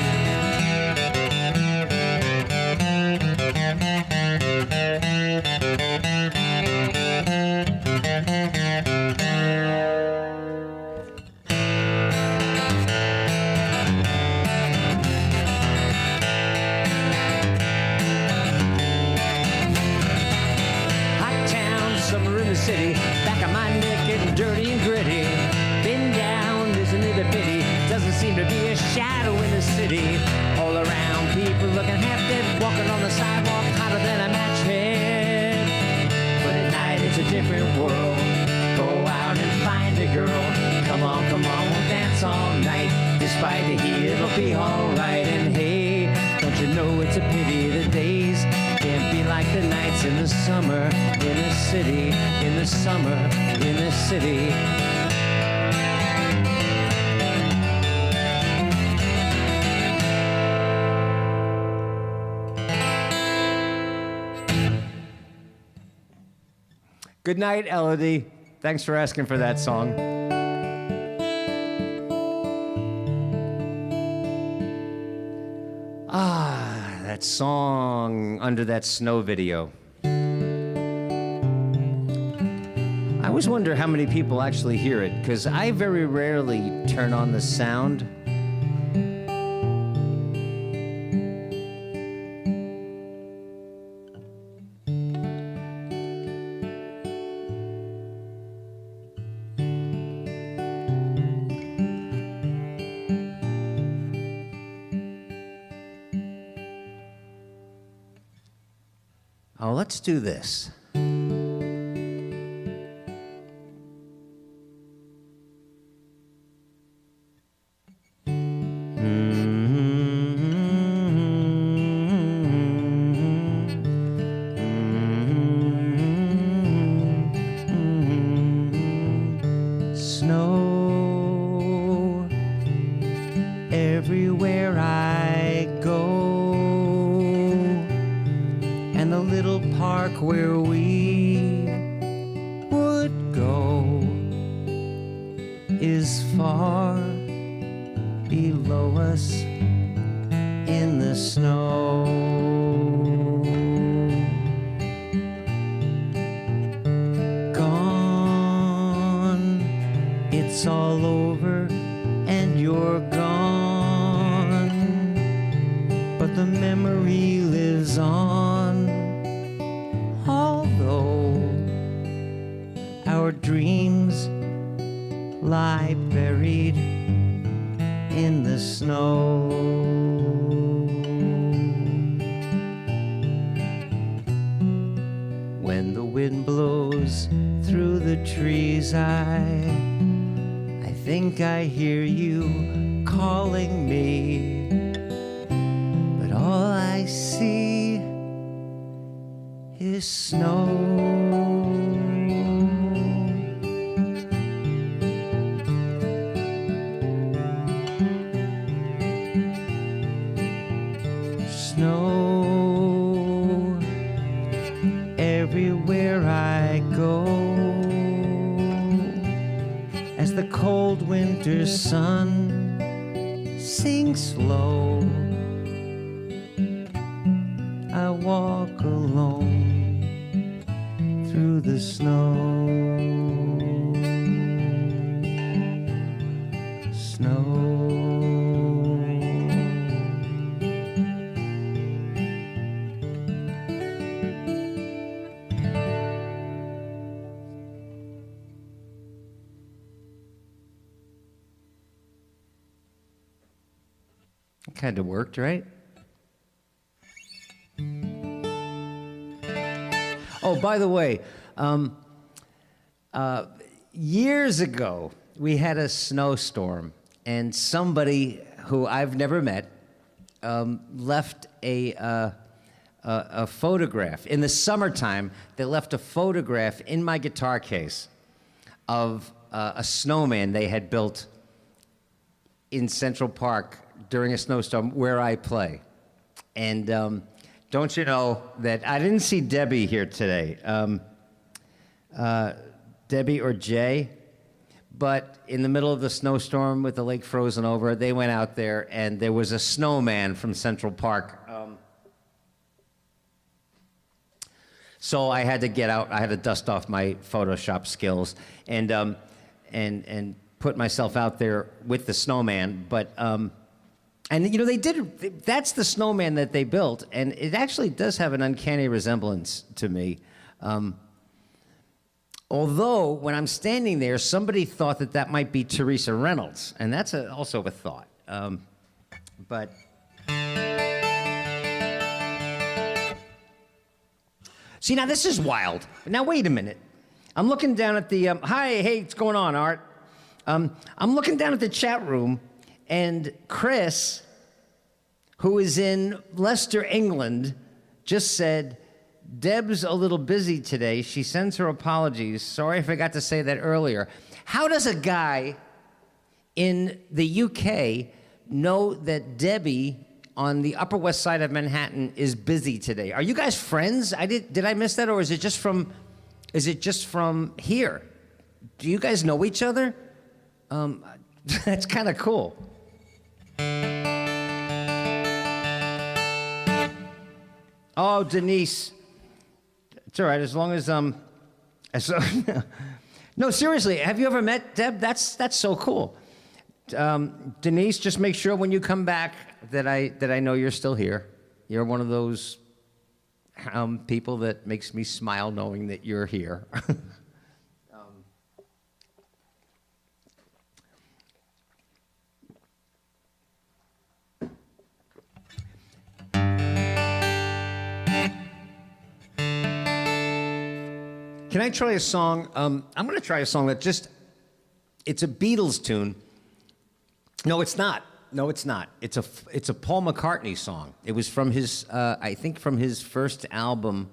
City, back of my neck getting dirty and gritty. Been down, isn't it a pity? Doesn't seem to be a shadow in the city. All around, people looking half dead, walking on the sidewalk, hotter than a match head. But at night it's a different world. Go out and find a girl. Come on, we'll dance all night. Despite the heat, it'll be alright. And hey, don't you know it's a pity the days can't be like the nights in the summer, in the city, in the summer, in the city. Good night, Elodie. Thanks for asking for that song. that song Under That Snow video. I always wonder how many people actually hear it, because I very rarely turn on the sound. Oh, let's do this. Snow everywhere I go, and the little park where we would go is far below us in the snow. Gone, it's all over and you're gone, but the memory lives on, although our dreams lie buried in the snow. When the wind blows through the trees, I think I hear you calling me, but all I see is snow. Snow everywhere I go, as the cold winter sun sinks low. I walk alone through the snow. Snow. Kind of worked, right? Oh, by the way, years ago, we had a snowstorm, and somebody who I've never met left a photograph. In the summertime, they left a photograph in my guitar case of a snowman they had built in Central Park during a snowstorm where I play. And don't you know that I didn't see Debbie here today, Debbie or Jay, but in the middle of the snowstorm with the lake frozen over, they went out there and there was a snowman from Central Park. So I had to get out, I had to dust off my Photoshop skills and put myself out there with the snowman, but and, you know, that's the snowman that they built, and it actually does have an uncanny resemblance to me. Although, when I'm standing there, somebody thought that might be Teresa Reynolds, and that's also a thought. But see, now this is wild. Now, wait a minute. I'm looking down at the, hey, what's going on, Art? I'm looking down at the chat room, and Chris, who is in Leicester, England, just said, Deb's a little busy today. She sends her apologies. Sorry I forgot to say that earlier. How does a guy in the UK know that Debbie on the Upper West Side of Manhattan is busy today? Are you guys friends? Did I miss that, or is it just from here? Do you guys know each other? That's kind of cool. Oh, Denise. It's all right, as long as no, seriously, have you ever met Deb? That's so cool. Denise, just make sure when you come back that I know you're still here. You're one of those people that makes me smile knowing that you're here. Can I try a song? I'm going to try a song that it's a Beatles tune. No, it's not. No, it's not. It's a Paul McCartney song. It was from his, I think from his first album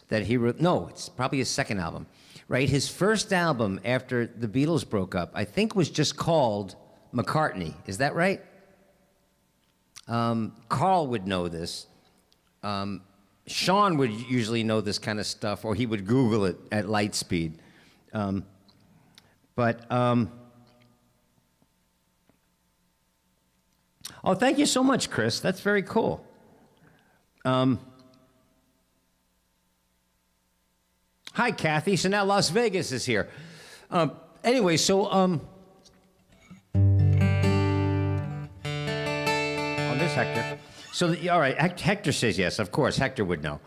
that he wrote. No, it's probably his second album, right? His first album after the Beatles broke up, I think was just called McCartney. Is that right? Carl would know this. Sean would usually know this kind of stuff, or he would Google it at light speed. Oh, thank you so much, Chris. That's very cool. Hi, Kathy. So now Las Vegas is here. Anyway, so oh, there's Hector. So, all right, Hector says yes, of course, Hector would know.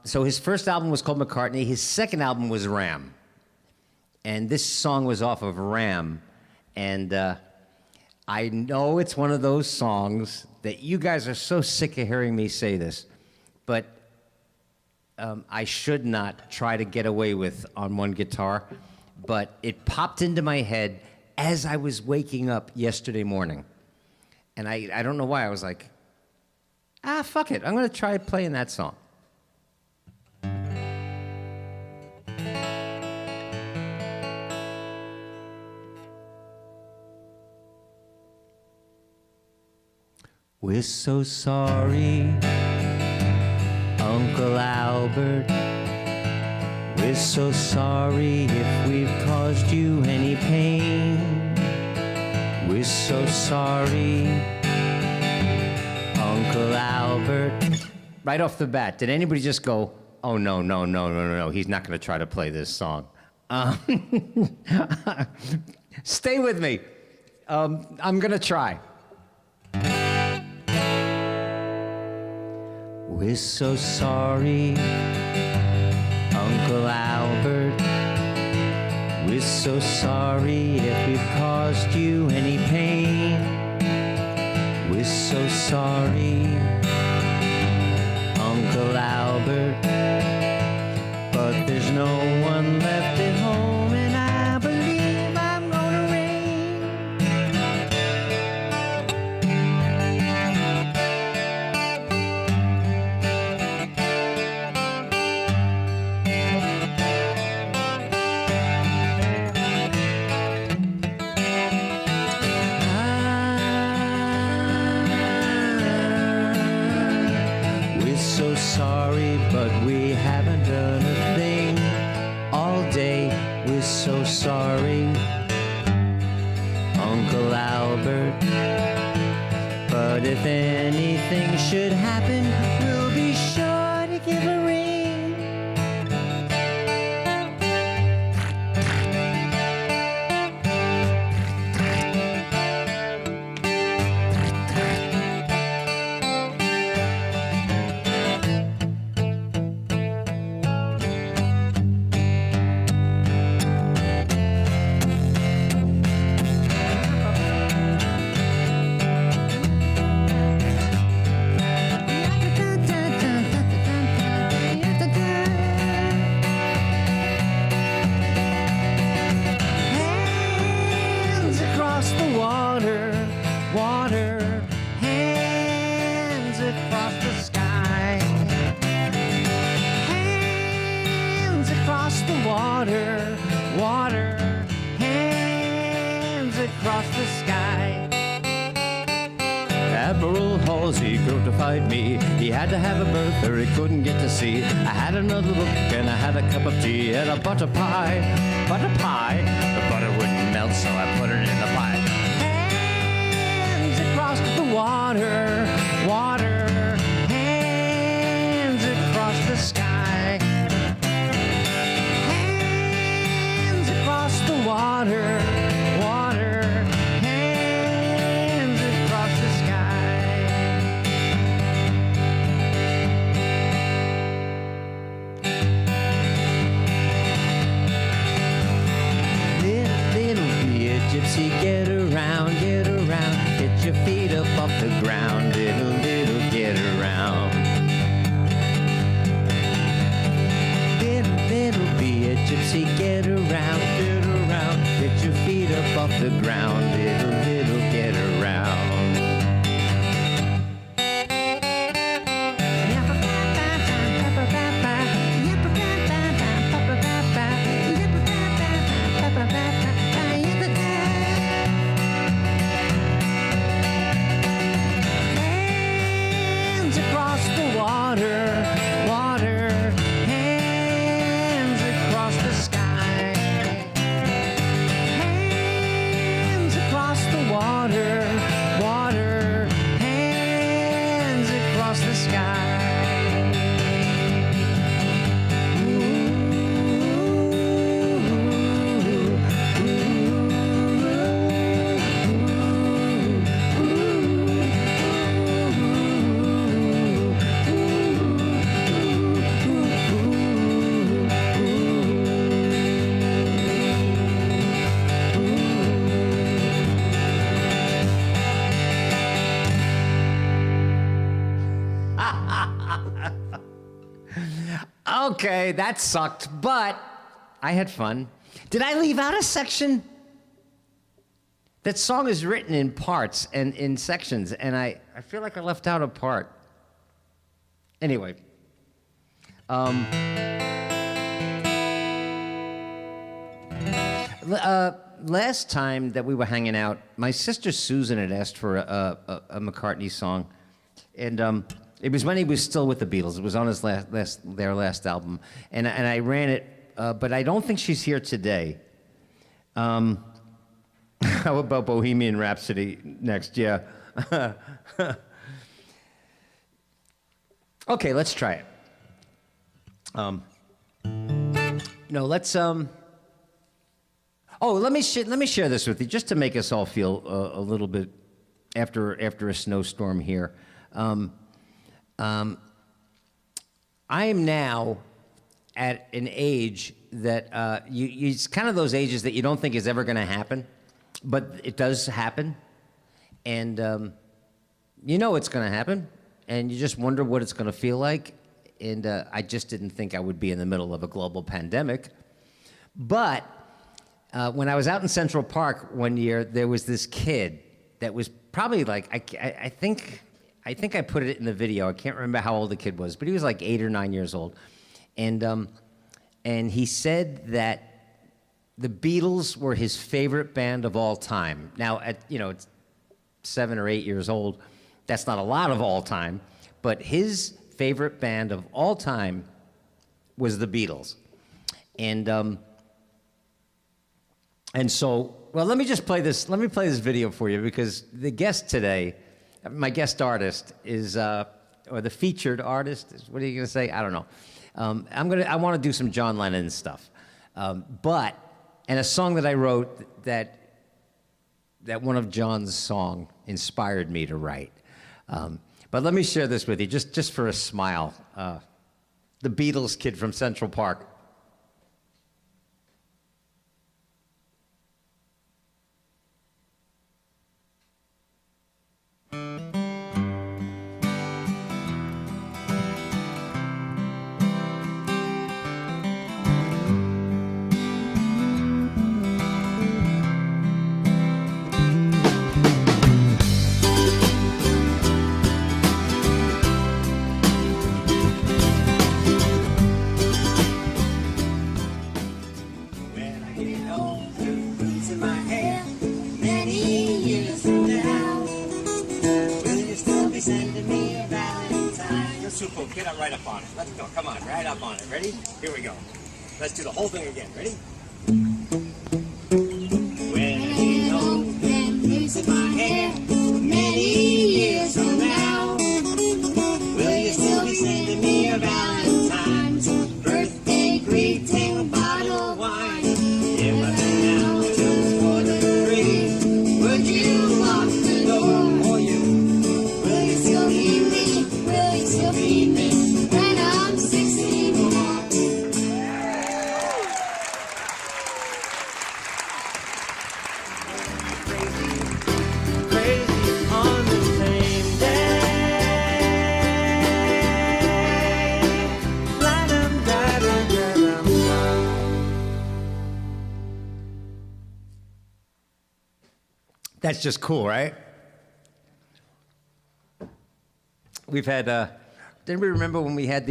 So his first album was called McCartney. His second album was Ram. And this song was off of Ram. And I know it's one of those songs that you guys are so sick of hearing me say this, but I should not try to get away with on one guitar. But it popped into my head as I was waking up yesterday morning. And I don't know why. I was like, fuck it. I'm going to try playing that song. We're so sorry, Uncle Albert. We're so sorry if we've caused you any pain. We're so sorry, Uncle Albert. Right off the bat, did anybody just go, oh, no, he's not going to try to play this song? Stay with me. I'm going to try. We're so sorry, Uncle Albert. We're so sorry if we've caused you any pain. We're so sorry, Uncle Albert. But there's no one left at home, and I believe I'm gonna rain. We're so sorry, but we haven't done a thing all day. We're so sorry, Uncle Albert. But if anything should happen, we'll be sure to give a ring. Hands across the water, water, hands across the sky. Hands across the water, water, hands across the sky. Admiral Halsey notified me he had to have a berth or he couldn't get to sea. I had another look and I had a cup of tea and a butter pie. Butter pie? The butter wouldn't melt, so I put it in the pie. Hands across the water, water, hands across the sky. Hands across the water, water. Hands across the sky. Little be a gypsy, get around, get around. Get your feet up off the ground, little get around. Little be a gypsy, get around, get around. Get your feet up off the ground, little get around. Hands across the water, water. Hands across the sky. Hands across the water, water. Hands across the sky. Okay, that sucked, but I had fun. Did I leave out a section? That song is written in parts and in sections, and I feel like I left out a part. Anyway. Last time that we were hanging out, my sister Susan had asked for a McCartney song, and it was when he was still with the Beatles. It was on his their last album, and I ran it, but I don't think she's here today. How about Bohemian Rhapsody next? Yeah. Okay, let's try it. No, let's Oh, let me share this with you, just to make us all feel a little bit after a snowstorm here. I am now at an age that it's kind of those ages that you don't think is ever going to happen, but it does happen, and you know it's going to happen, and you just wonder what it's going to feel like. And I just didn't think I would be in the middle of a global pandemic, but when I was out in Central Park one year, there was this kid that was probably like I think I put it in the video. I can't remember how old the kid was, but he was like 8 or 9 years old. And he said that the Beatles were his favorite band of all time. Now, it's 7 or 8 years old. That's not a lot of all time, but his favorite band of all time was the Beatles. And so, well, let me play this video for you, because the guest today, my guest artist is, or the featured artist is, what are you going to say? I don't know. I want to do some John Lennon stuff. And a song that I wrote that one of John's song inspired me to write. But let me share this with you, just for a smile. The Beatles kid from Central Park. Get up right up on it. Let's go. Come on, right up on it. Ready? Here we go. Let's do the whole thing again. Ready? When I get old and losing my hair many years from now, will you still be sending me a Valentine? That's just cool, right? We've had, did we remember when we had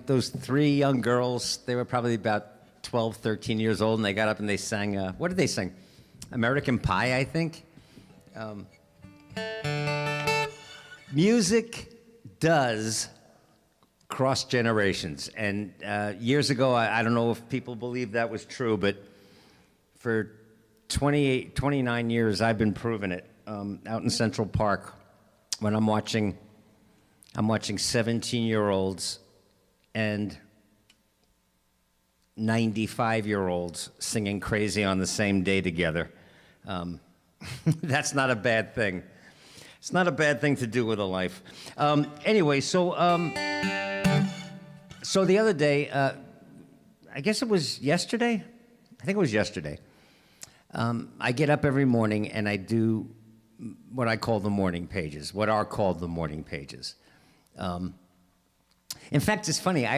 those 3 young girls? They were probably about 12, 13 years old, and they got up and they sang, what did they sing? American Pie, I think. Music does cross generations. And years ago, I don't know if people believe that was true, but for 29 years, I've been proving it out in Central Park when I'm watching 17-year-olds and 95-year-olds singing Crazy on the Same Day together. That's not a bad thing. It's not a bad thing to do with a life. Anyway, so the other day, I guess it was yesterday? I think it was yesterday. I get up every morning and I do what I call the morning pages, what are called the morning pages. In fact, it's funny, I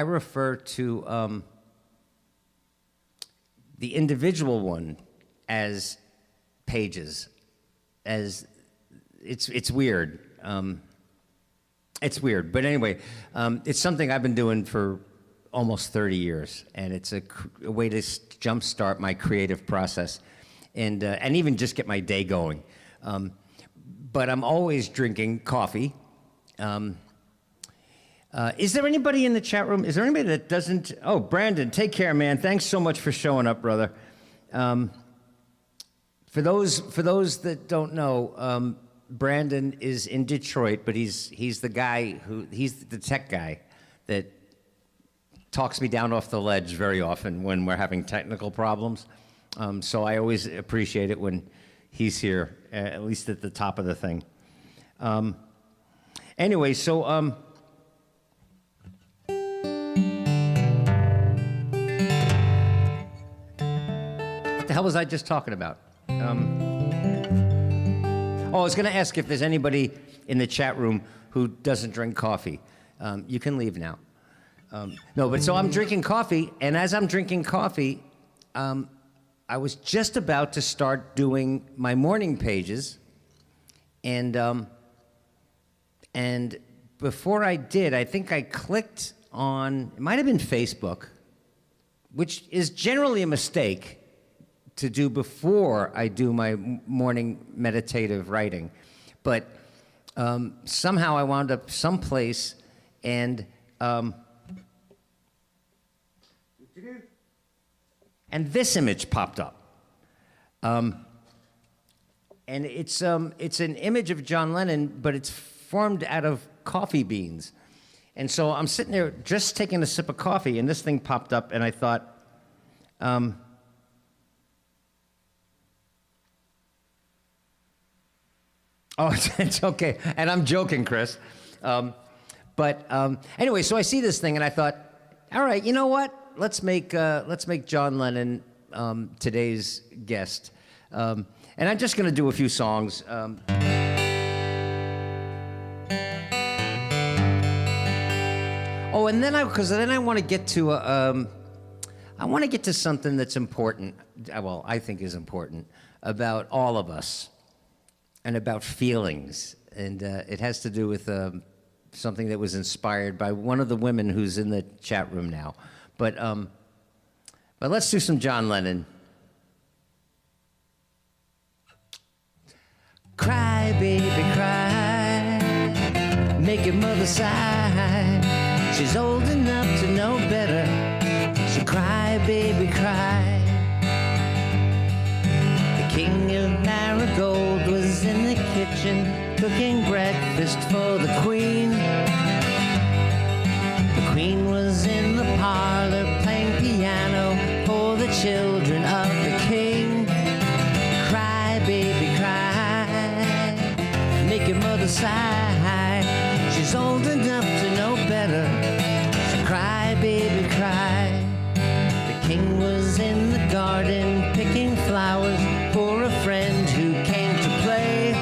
refer to the individual one as pages, as it's weird. It's weird, but anyway, it's something I've been doing for almost 30 years, and it's a way to jumpstart my creative process, and even just get my day going. But I'm always drinking coffee. Is there anybody in the chat room? Is there anybody that doesn't? Oh, Brandon, take care, man. Thanks so much for showing up, brother. For those that don't know, Brandon is in Detroit, but he's the guy he's the tech guy that talks me down off the ledge very often when we're having technical problems. So I always appreciate it when he's here, at least at the top of the thing. Anyway, so what the hell was I just talking about? I was going to ask if there's anybody in the chat room who doesn't drink coffee. You can leave now. No, but so I'm drinking coffee, and as I'm drinking coffee, I was just about to start doing my morning pages, and before I did, I think I clicked on, it might have been Facebook, which is generally a mistake to do before I do my morning meditative writing. But somehow I wound up someplace, and this image popped up. And it's an image of John Lennon, but it's formed out of coffee beans. And so I'm sitting there just taking a sip of coffee, and this thing popped up, and I thought, oh, it's okay. And I'm joking, Chris. Anyway, so I see this thing, and I thought, all right, you know what? Let's make John Lennon today's guest. And I'm just going to do a few songs. And then I want to get to something that's important. Well, I think is important about all of us and about feelings, and it has to do with something that was inspired by one of the women who's in the chat room now. But let's do some John Lennon. Cry, baby, cry. Make your mother sigh. She's old enough to know better. So cry, baby, cry. The king of Marigold was in the kitchen cooking breakfast for the queen. The queen was in the parlor playing piano for the children of the king. Cry, baby, cry. Make your mother sigh. She's old enough to know better. So cry, baby, cry. The king was in the garden picking flowers for a friend who came to play.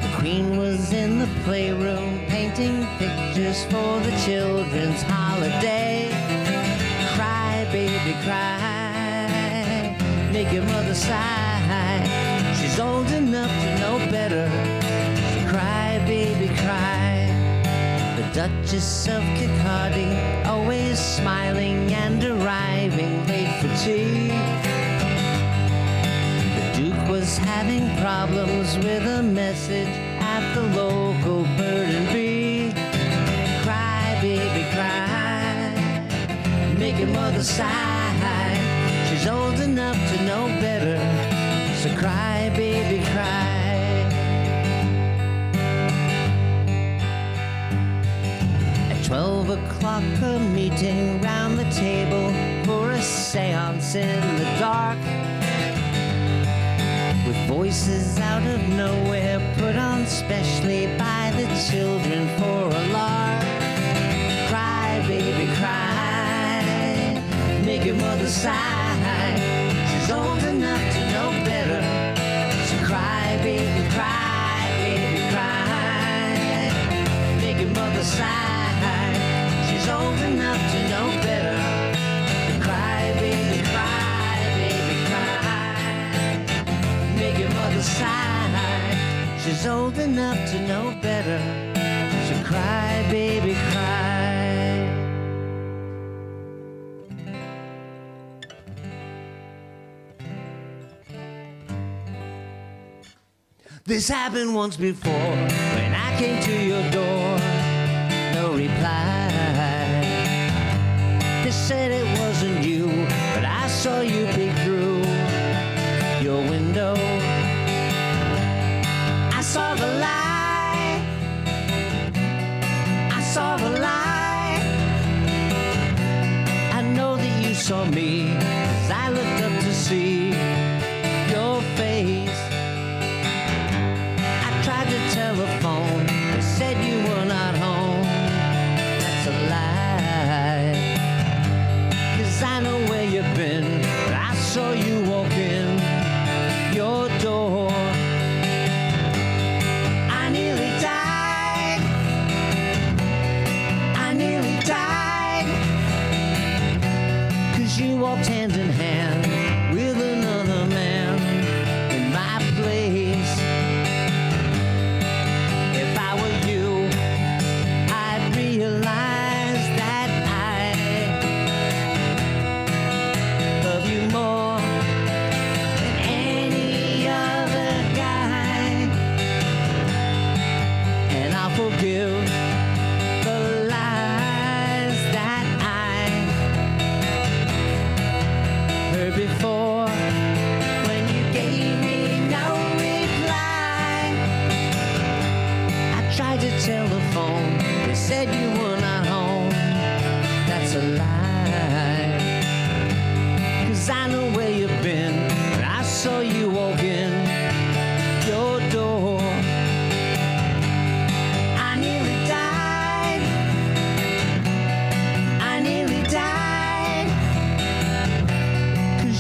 The queen was in the playroom painting pictures for the children's holiday. Cry, baby, cry. Make your mother sigh. She's old enough to know better. So cry, baby, cry. The Duchess of Kirkcaldy, always smiling and arriving late for tea. The Duke was having problems with a message at the local bird and bee. Cry, baby, cry. Make your mother sigh. She's old enough to know better. So cry, baby, cry. At 12 o'clock, a meeting round the table for a seance in the dark, with voices out of nowhere put on specially by the children for a lark. Cry, baby, cry. Make your mother sigh. She's old enough to know better. So cry, baby, cry, baby, cry. Make your mother sigh. She's old enough to know better. Cry, baby, cry, baby, cry. Make your mother sigh. She's old enough to know better. So cry, baby, cry. This happened once before when I came to your door. No reply. They said it wasn't you, but I saw you peek through your window. I saw the light. I saw the light. I know that you saw me as I looked up to see your face. Tried to telephone, they said you were not home. That's a lie, 'cause I know where you've been. I saw you walk in your door. I nearly died. I nearly died, 'cause you walked hand in hand with another man in my place. Forgive the lies that I heard before when you gave me no reply. I tried to telephone, they said you were not home. That's a lie, 'cause I know where you've been. I saw you walk in your door.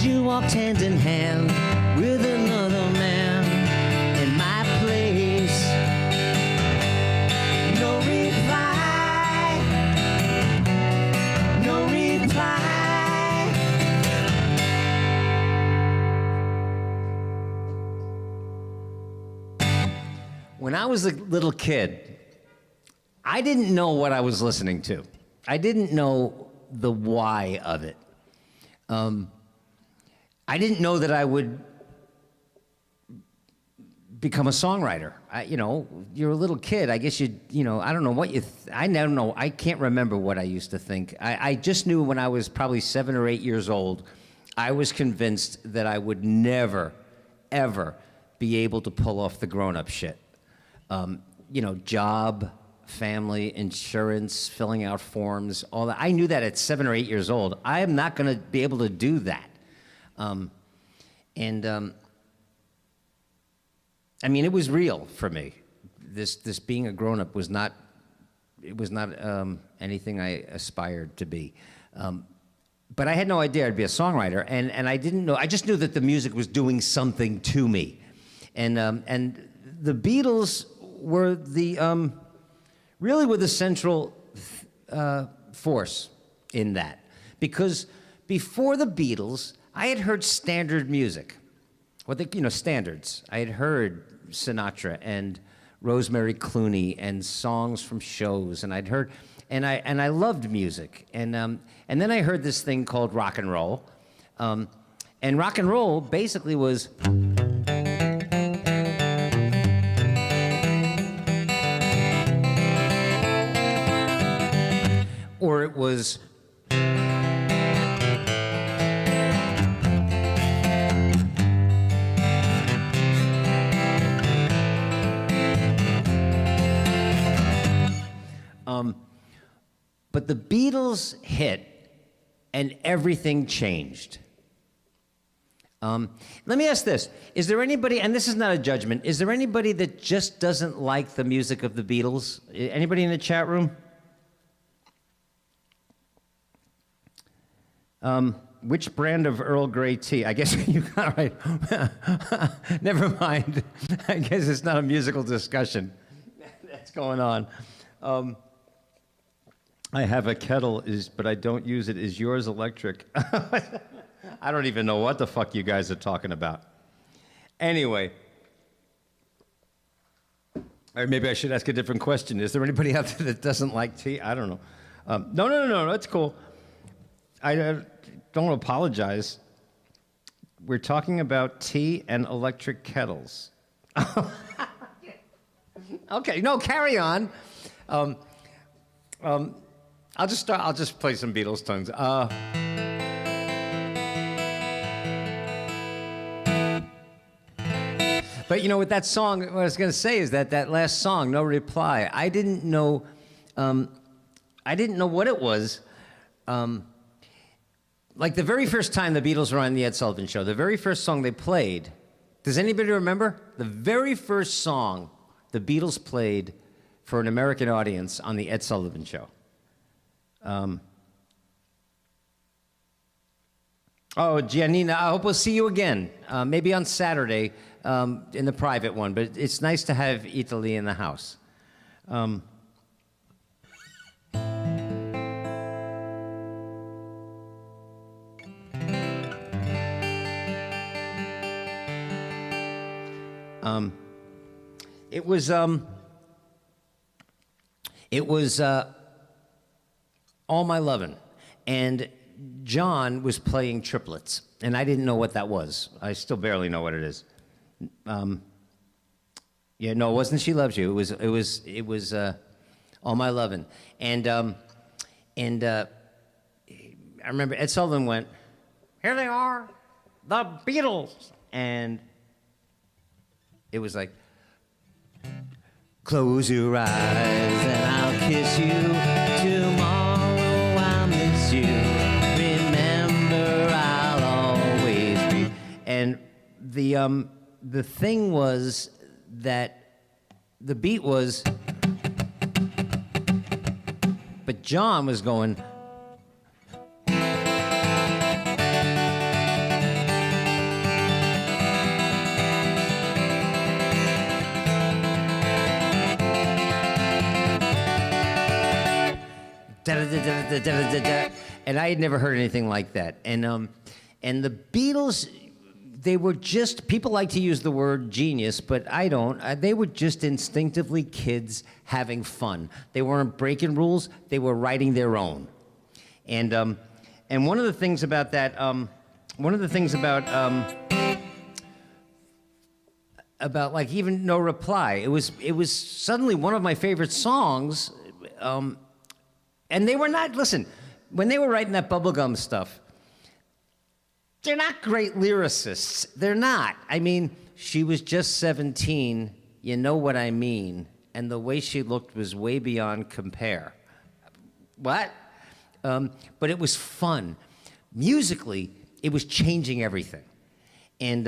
You walked hand in hand with another man in my place. No reply. No reply. When I was a little kid, I didn't know what I was listening to. I didn't know the why of it. I didn't know that I would become a songwriter. You're a little kid. I guess I don't know what I never know. I can't remember what I used to think. I just knew when I was probably 7 or 8 years old, I was convinced that I would never, ever be able to pull off the grown-up shit. Job, family, insurance, filling out forms, all that. I knew that at 7 or 8 years old. I am not going to be able to do that. It was real for me. This being a grown-up was not anything I aspired to be. But I had no idea I'd be a songwriter, and I didn't know. I just knew that the music was doing something to me, and the Beatles were really were the central force in that, because before the Beatles, I had heard standard music. standards. I had heard Sinatra and Rosemary Clooney and songs from shows, and I'd heard, and I loved music, and then I heard this thing called rock and roll, and rock and roll basically was. Or it was. But the Beatles hit, and everything changed. Let me ask this. Is there anybody, and this is not a judgment, is there anybody that just doesn't like the music of the Beatles? Anybody in the chat room? Which brand of Earl Grey tea? I guess you got right. Never mind. I guess it's not a musical discussion that's going on. I have a kettle, but I don't use it. Is yours electric? I don't even know what the fuck you guys are talking about. Anyway. Or maybe I should ask a different question. Is there anybody out there that doesn't like tea? I don't know. No, that's cool. I don't apologize. We're talking about tea and electric kettles. Okay, no, carry on. I'll just play some Beatles tunes. But with that song, what I was going to say is that last song, No Reply, I didn't know what it was. Like the very first time the Beatles were on the Ed Sullivan Show, the very first song they played, does anybody remember? The very first song the Beatles played for an American audience on the Ed Sullivan Show. Giannina, I hope we'll see you again, maybe on Saturday in the private one, but it's nice to have Italy in the house. It was All My Lovin', and John was playing triplets, and I didn't know what that was. I still barely know what it is. It wasn't She Loves You. It was All My Lovin', and I remember Ed Sullivan went, "Here they are, the Beatles," and it was like, "Close your eyes and I'll kiss you. Tomorrow I'll miss you. Remember I'll always be." And the thing was that the beat was, but John was going. And I had never heard anything like that. And the Beatles, they were just, people like to use the word genius, but I don't. They were just instinctively kids having fun. They weren't breaking rules. They were writing their own. And one of the things about that, about like even No Reply, it was suddenly one of my favorite songs. And they were not, listen, when they were writing that bubblegum stuff, they're not great lyricists. They're not. I mean, she was just 17, you know what I mean, and the way she looked was way beyond compare. What? But it was fun. Musically, it was changing everything. And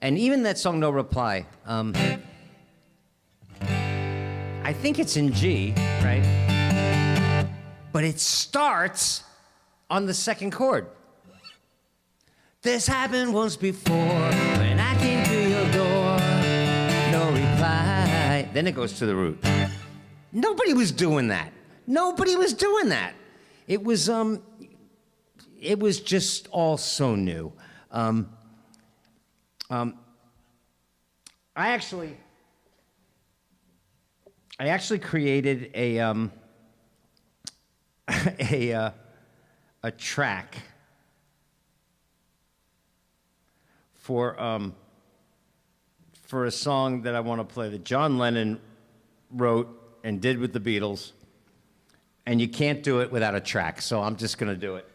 even that song, No Reply, I think it's in G, right? But it starts on the second chord. This happened once before when I came to your door. No reply. Then it goes to the root. Nobody was doing that. Nobody was doing that. It was just all so new. I actually created a a track for a song that I want to play that John Lennon wrote and did with the Beatles, and you can't do it without a track, so I'm just going to do it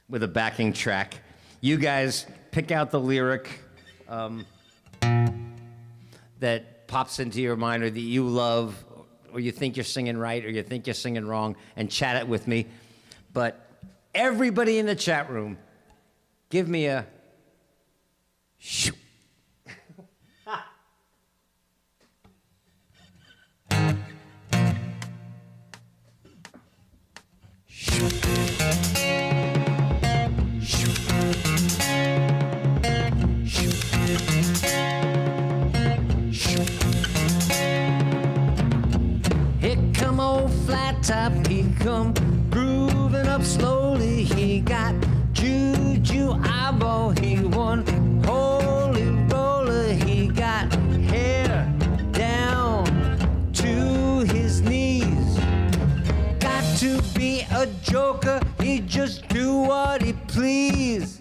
with a backing track. You guys pick out the lyric that pops into your mind or that you love, or you think you're singing right, or you think you're singing wrong, and chat it with me. But everybody in the chat room, give me a shoo. Here come old flat top, he come grooving up slowly. He got juju eyeball, he won holy roller. He got hair down to his knees. Got to be a joker, he just do what he please.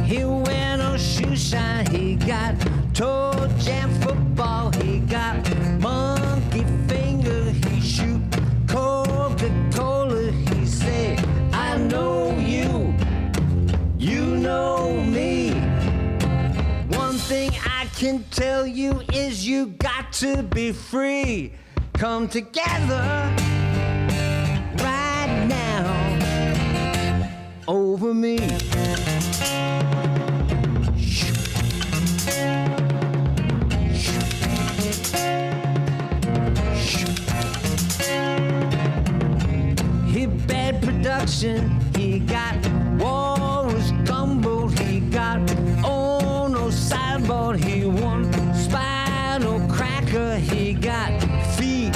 He wear no shoe shine, he got toe jam football, he got monkey finger, he shoot Coca-Cola, he say, I know you, you know me. One thing I can tell you is you got to be free. Come together right now over me. He bad production, he got walrus gumbo, he got no sideboard, he won spinal cracker, he got feet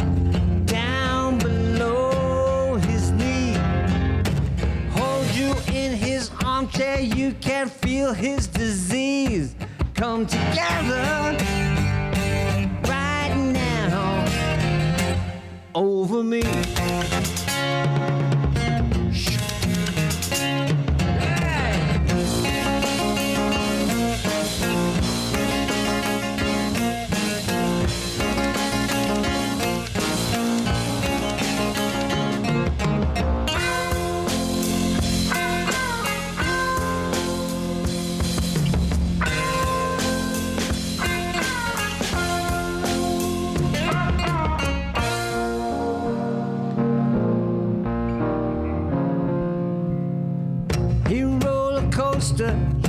down below his knee. Hold you in his armchair, you can feel his disease. Come together right now over me.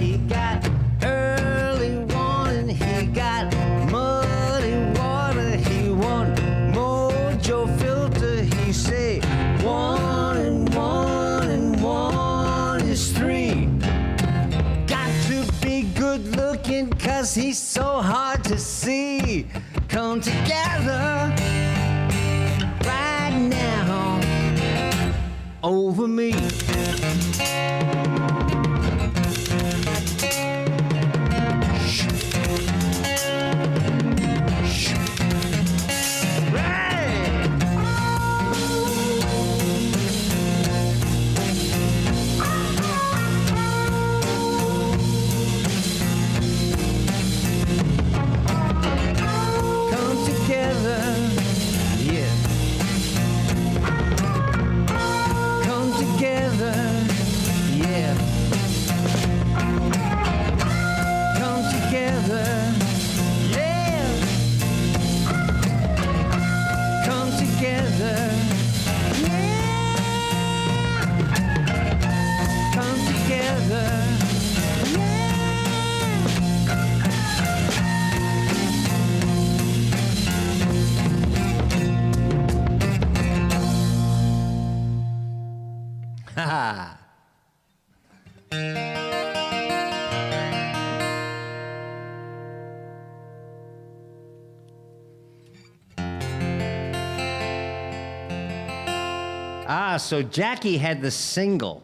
He got early warning, he got muddy water, he won mojo filter, he say 1 and 1 and 1 is 3. Got to be good looking cause he's so hard to see. Come together right now over me. Yeah. So Jackie had the single.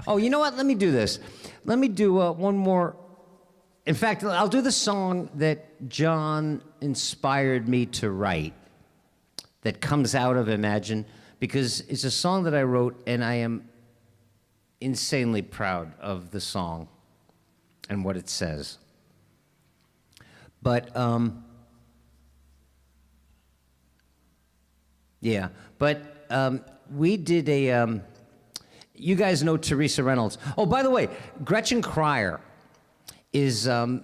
Oh, you know what? Let me do this. Let me do one more. In fact, I'll do the song that John inspired me to write that comes out of Imagine, because it's a song that I wrote, and I am insanely proud of the song and what it says. But, yeah, but we did a, you guys know Teresa Reynolds. Oh, by the way, Gretchen Cryer is a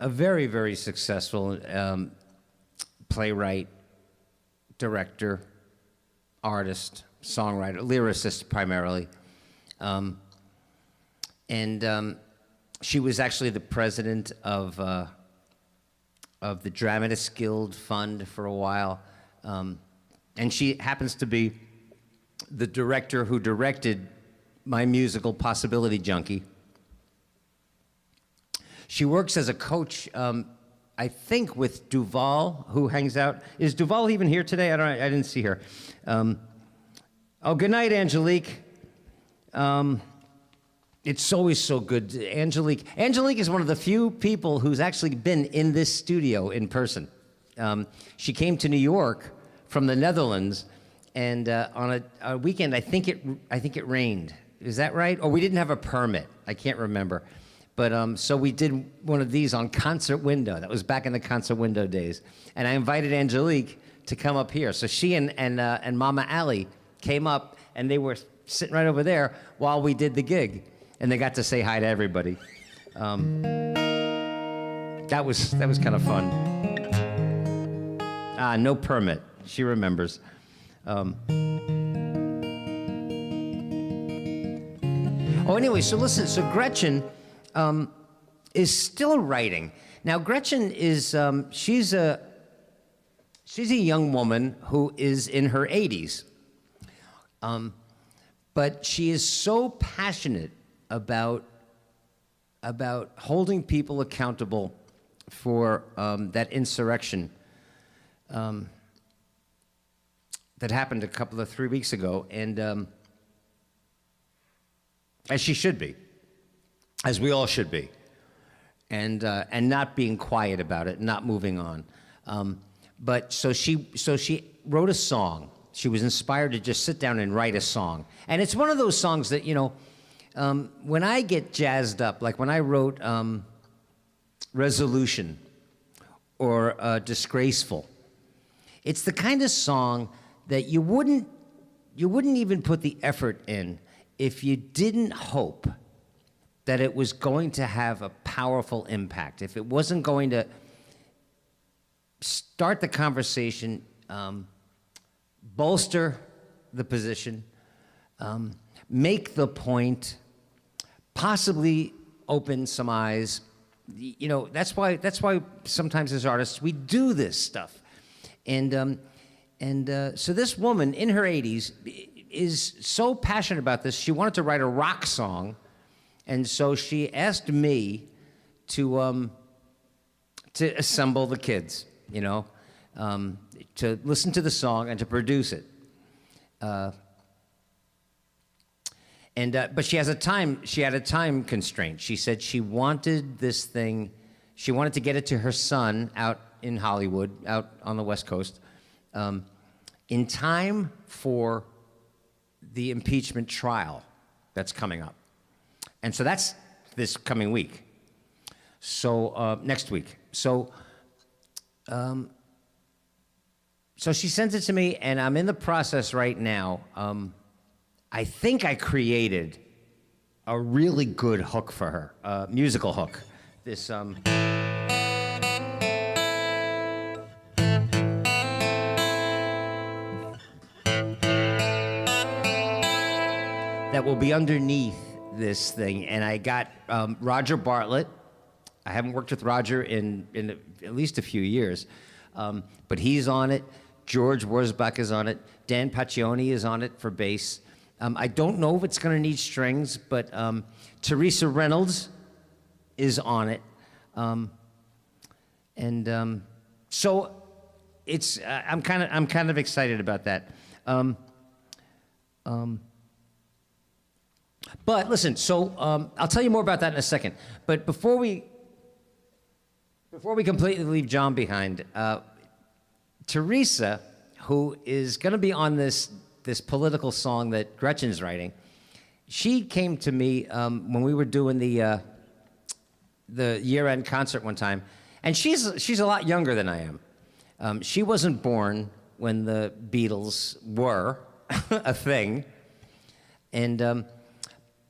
very, very successful playwright, director, artist, songwriter, lyricist primarily. She was actually the president of the Dramatists Guild Fund for a while. And she happens to be the director who directed my musical Possibility Junkie. She works as a coach, I think, with Duval, who hangs out. Is Duval even here today? I didn't see her. Oh, good night, Angelique. It's always so good. Angelique is one of the few people who's actually been in this studio in person. She came to New York from the Netherlands, and on a weekend, I think it rained. Is that right? Or we didn't have a permit. I can't remember. But so we did one of these on Concert Window. That was back in the Concert Window days. And I invited Angelique to come up here. So she and Mama Allie came up, and they were sitting right over there while we did the gig. And they got to say hi to everybody. That was kind of fun. No permit. She remembers. Oh, anyway, so listen. So Gretchen is still writing. Now, Gretchen is she's a young woman who is in her 80s. But she is so passionate about holding people accountable for that insurrection that happened 3 weeks ago, and as she should be, as we all should be, and not being quiet about it, not moving on. But so she wrote a song. She was inspired to just sit down and write a song, and it's one of those songs that, you know, when I get jazzed up, like when I wrote Resolution or Disgraceful, it's the kind of song that you wouldn't even put the effort in if you didn't hope that it was going to have a powerful impact, if it wasn't going to start the conversation, bolster the position, make the point, possibly open some eyes. You know, that's why sometimes as artists we do this stuff. So this woman in her 80s is so passionate about this. She wanted to write a rock song, and so she asked me to assemble the kids, you know, to listen to the song and to produce it. But she had a time constraint. She said she wanted this thing, she wanted to get it to her son out in Hollywood, out on the West Coast, in time for the impeachment trial that's coming up. And so that's this coming week. So next week. So she sent it to me, and I'm in the process right now. I think I created a really good hook for her, a musical hook. This that will be underneath this thing, and I got Roger Bartlett. I haven't worked with Roger in at least a few years, but he's on it. George Wurzbach is on it. Dan Paccioni is on it for bass. I don't know if it's going to need strings, but Teresa Reynolds is on it. So it's I'm kind of excited about that. But listen, so I'll tell you more about that in a second. But before we completely leave John behind, Teresa, who is going to be on this political song that Gretchen's writing, she came to me when we were doing the year-end concert one time, and she's a lot younger than I am. She wasn't born when the Beatles were a thing, and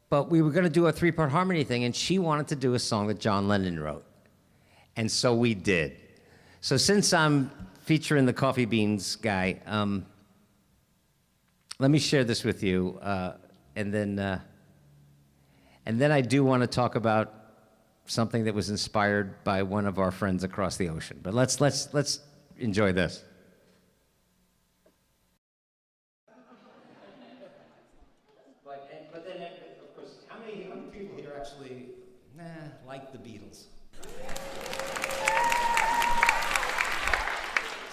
but we were going to do a three-part harmony thing, and she wanted to do a song that John Lennon wrote, and so we did. So since I'm featuring the Coffee Beans guy, let me share this with you, and then I do want to talk about something that was inspired by one of our friends across the ocean. But let's enjoy this. But then, of course, how many people here actually like the Beatles?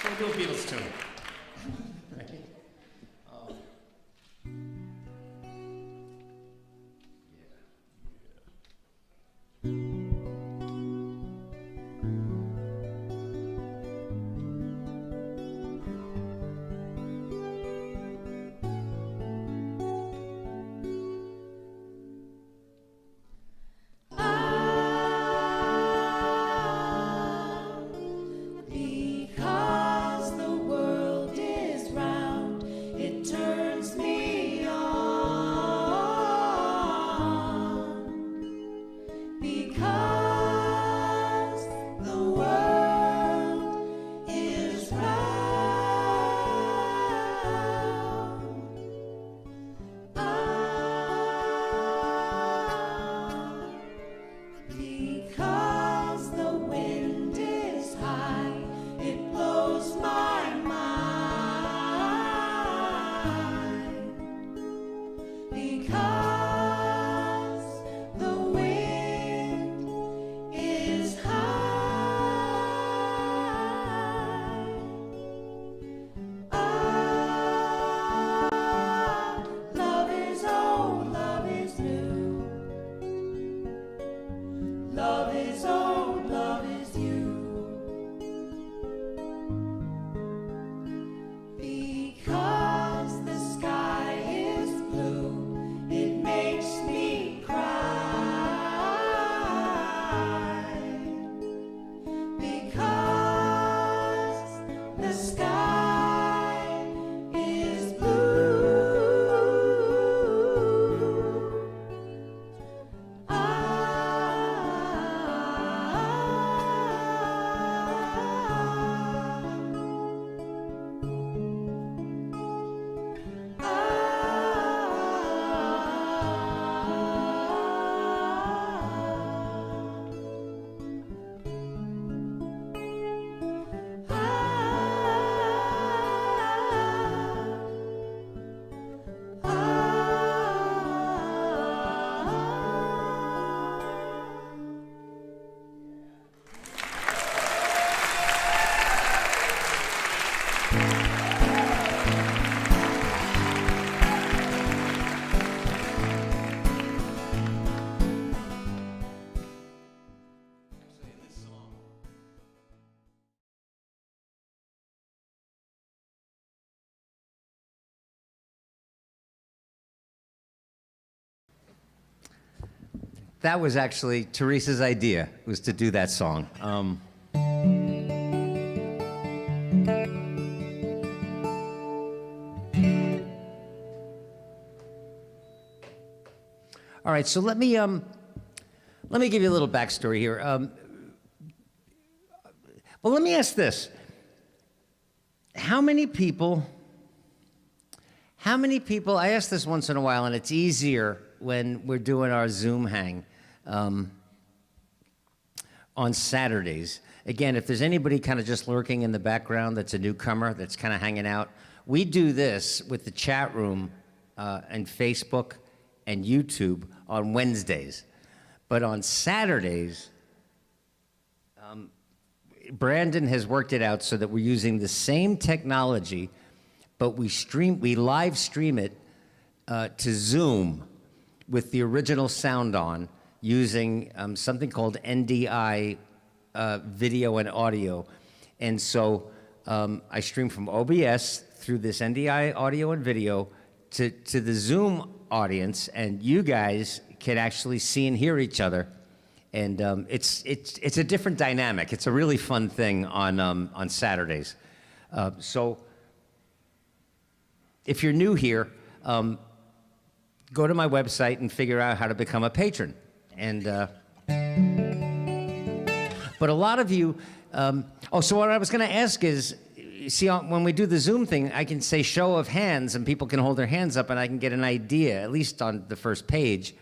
So we'll do a Beatles tune. That was actually Teresa's idea, was to do that song. All right, so let me give you a little backstory here. Well, let me ask this: how many people? I ask this once in a while, and it's easier when we're doing our Zoom hang. on Saturdays. Again, if there's anybody kind of just lurking in the background that's a newcomer, that's kind of hanging out, we do this with the chat room and Facebook and YouTube on Wednesdays. But on Saturdays, Brandon has worked it out so that we're using the same technology, but we live stream it to Zoom with the original sound on, using something called NDI video and audio. And so I stream from OBS through this NDI audio and video to the Zoom audience, and you guys can actually see and hear each other. And it's a different dynamic. It's a really fun thing on Saturdays. So if you're new here, go to my website and figure out how to become a patron. And but a lot of you, so what I was going to ask is, see, when we do the Zoom thing, I can say show of hands, and people can hold their hands up, and I can get an idea, at least on the first page,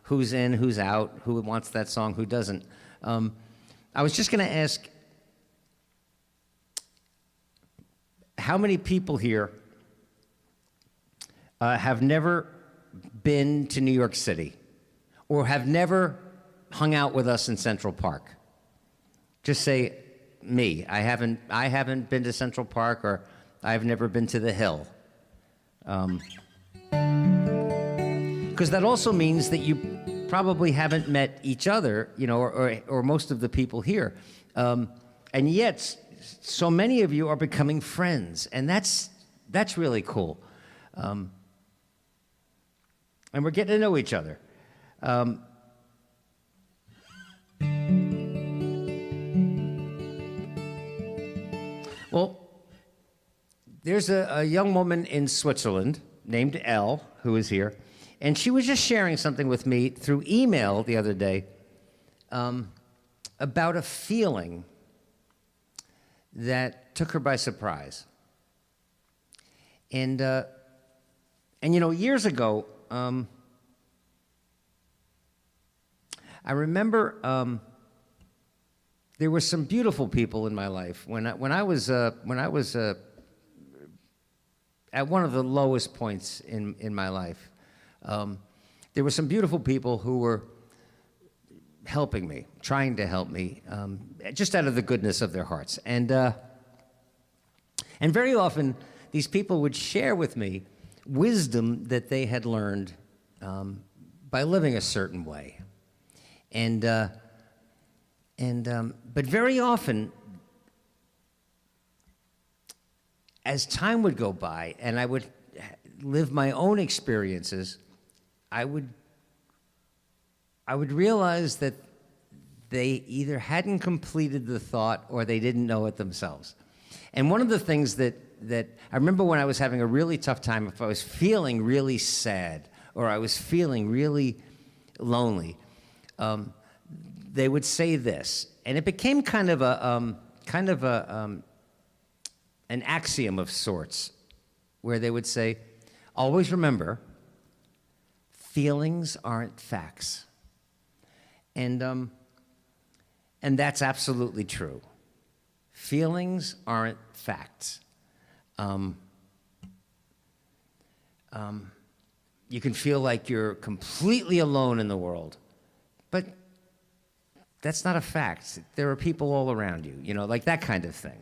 who's in, who's out, who wants that song, who doesn't. I was just going to ask, how many people here have never been to New York City, or have never hung out with us in Central Park? Just say me. I haven't been to Central Park, or I've never been to the Hill. Because that also means that you probably haven't met each other, you know, or most of the people here. And yet, so many of you are becoming friends, and that's really cool. And we're getting to know each other. Well, there's a young woman in Switzerland named Elle who is here, and she was just sharing something with me through email the other day about a feeling that took her by surprise. And you know, years ago, I remember there were some beautiful people in my life when I was at one of the lowest points in my life. There were some beautiful people who were helping me, trying to help me, just out of the goodness of their hearts. And very often, these people would share with me wisdom that they had learned by living a certain way. But very often, as time would go by and I would live my own experiences, I would realize that they either hadn't completed the thought or they didn't know it themselves. And one of the things that I remember when I was having a really tough time, if I was feeling really sad or I was feeling really lonely, they would say this, and it became kind of an axiom of sorts, where they would say, always remember, feelings aren't facts. And that's absolutely true. Feelings aren't facts. You can feel like you're completely alone in the world, but that's not a fact. There are people all around you, you know, like that kind of thing.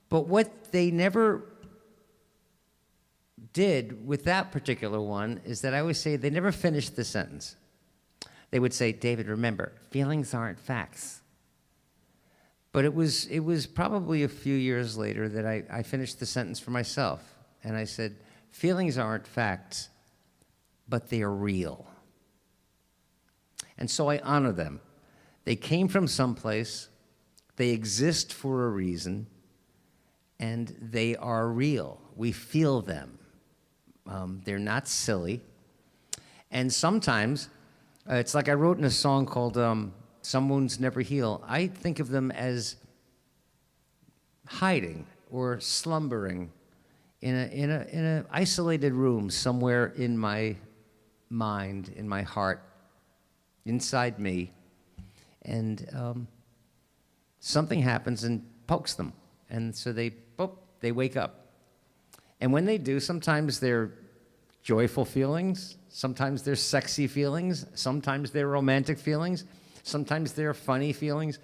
But what they never did with that particular one is that I always say they never finished the sentence. They would say, David, remember, feelings aren't facts. But it was probably a few years later that I finished the sentence for myself. And I said, feelings aren't facts, but they are real. And so I honor them. They came from someplace, they exist for a reason, and they are real. We feel them. They're not silly. And sometimes, it's like I wrote in a song called Some Wounds Never Heal. I think of them as hiding or slumbering in an isolated room somewhere in my mind, in my heart, inside me, and something happens and pokes them, and so they wake up. And when they do, sometimes they're joyful feelings, sometimes they're sexy feelings, sometimes they're romantic feelings, sometimes they're funny feelings,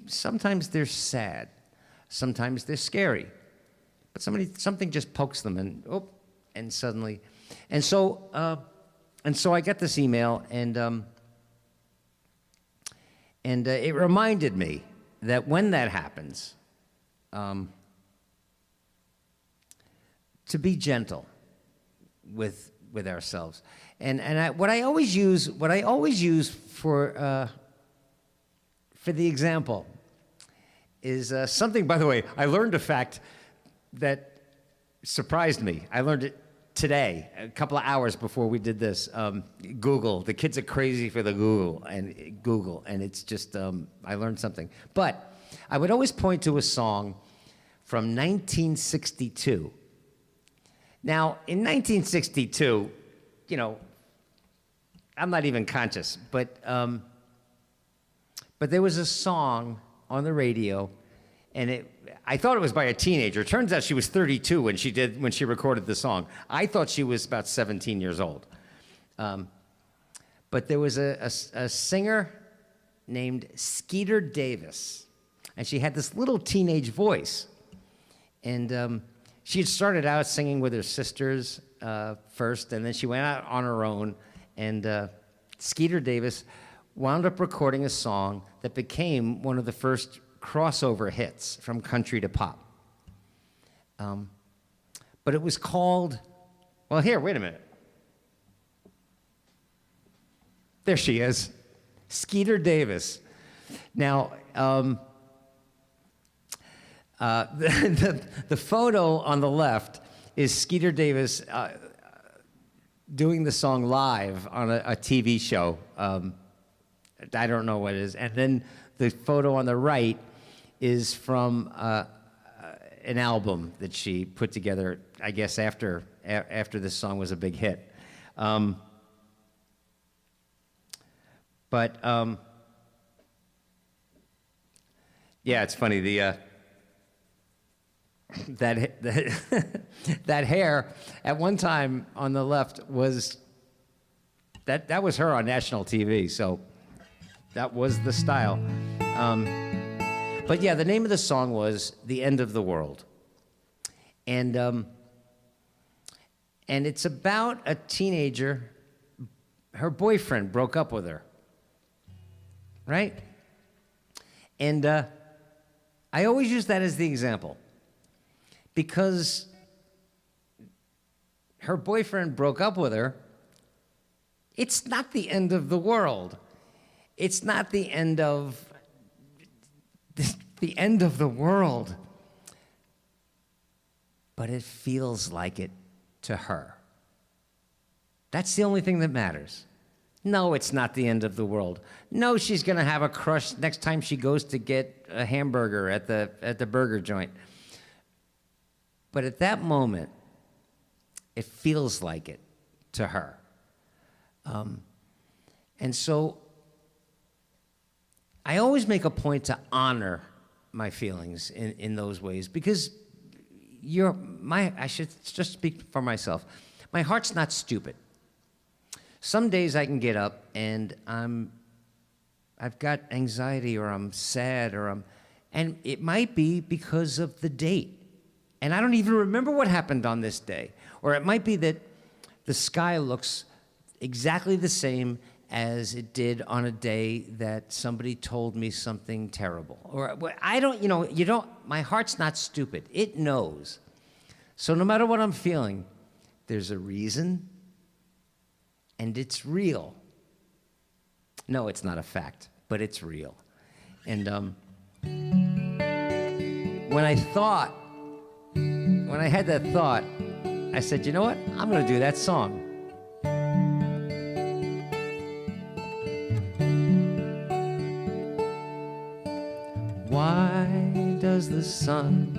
sometimes they're sad, sometimes they're scary. But something just pokes them, and suddenly, and so I got this email, and it reminded me that when that happens, to be gentle with ourselves, and what I always use for the example is something. By the way, I learned a fact that surprised me. I learned it today, a couple of hours before we did this. Google. The kids are crazy for the Google, and it's just I learned something. But I would always point to a song from 1962. Now, in 1962, I'm not even conscious, but there was a song on the radio, and I thought it was by a teenager. It turns out she was 32 when she recorded the song. I thought she was about 17 years old. But there was a singer named Skeeter Davis, and she had this little teenage voice. And she had started out singing with her sisters first, and then she went out on her own. And Skeeter Davis wound up recording a song that became one of the first crossover hits from country to pop. But it was called, well, here, wait a minute. There she is, Skeeter Davis. Now, the photo on the left is Skeeter Davis doing the song live on a TV show. I don't know what it is. And then the photo on the right is from an album that she put together, I guess, after this song was a big hit. Yeah, it's funny. That hair at one time on the left was that was her on national TV, so that was the style. But yeah, the name of the song was "The End of the World," and it's about a teenager. Her boyfriend broke up with her, right? And I always use that as the example, because her boyfriend broke up with her. It's not the end of the world. It's not the end of the world. But it feels like it to her. That's the only thing that matters. No, it's not the end of the world. No, she's going to have a crush next time she goes to get a hamburger at the burger joint. But at that moment, it feels like it to her. And so I always make a point to honor my feelings in those ways, because I should just speak for myself. My heart's not stupid. Some days I can get up and I've got anxiety, or I'm sad, and it might be because of the date. And I don't even remember what happened on this day. Or it might be that the sky looks exactly the same as it did on a day that somebody told me something terrible. Or I don't, my heart's not stupid. It knows. So no matter what I'm feeling, there's a reason, and it's real. No, it's not a fact, but it's real. And when I had that thought, I said, you know what? I'm going to do that song. Why does the sun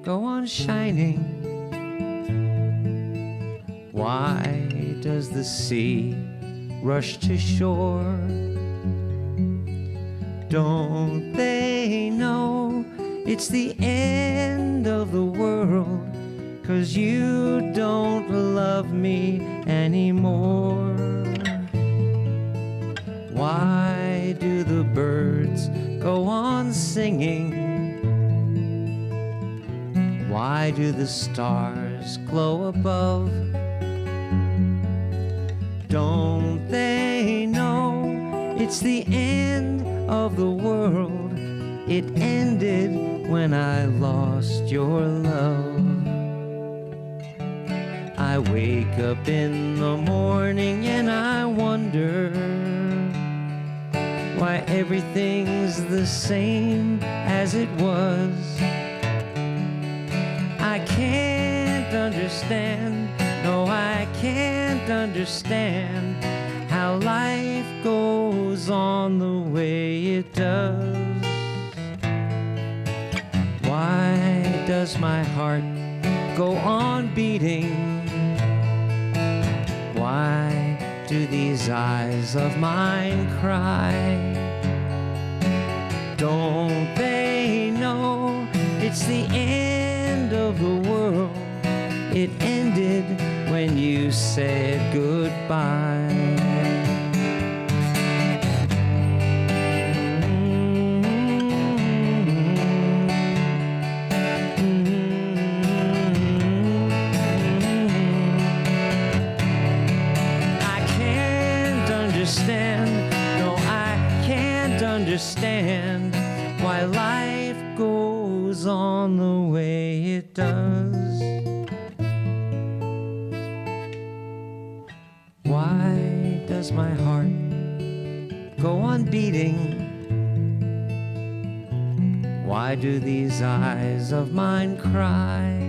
go on shining? Why does the sea rush to shore? Don't they know it's the end of the world, 'cause you don't love me anymore? Why do the birds go on singing? Why do the stars glow above? Don't they know it's the end of the world? It ended when I lost your love. I wake up in the morning and I wonder why everything's the same as it was. I can't understand, no, I can't understand how life goes on the way it does. Why does my heart go on beating? Why do these eyes of mine cry? Don't they know it's the end of the world? It ended when you said goodbye. Understand why life goes on the way it does. Why does my heart go on beating? Why do these eyes of mine cry?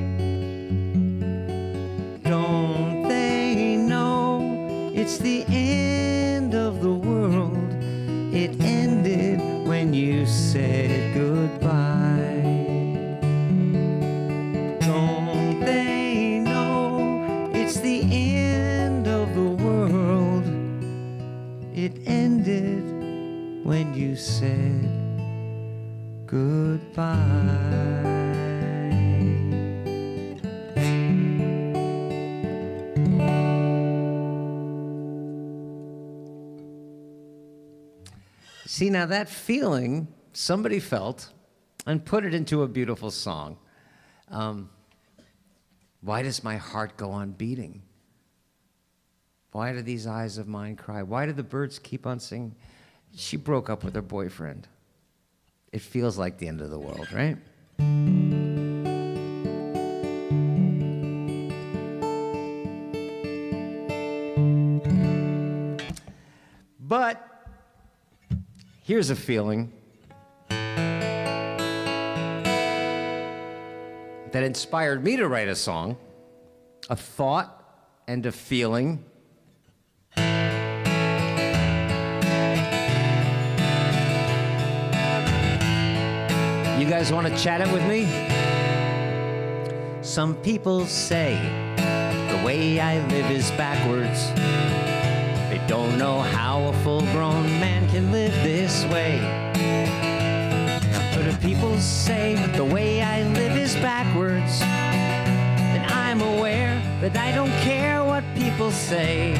Don't they know it's the end of the world? It ended when you said goodbye. Don't they know it's the end of the world? It ended when you said goodbye. See, now that feeling somebody felt and put it into a beautiful song. Why does my heart go on beating? Why do these eyes of mine cry? Why do the birds keep on singing? She broke up with her boyfriend. It feels like the end of the world, right? But here's a feeling that inspired me to write a song, a thought and a feeling. You guys want to chat it with me? Some people say the way I live is backwards. They don't know how a full-grown man can live this way. But if people say the way I live is backwards, then I'm aware that I don't care what people say.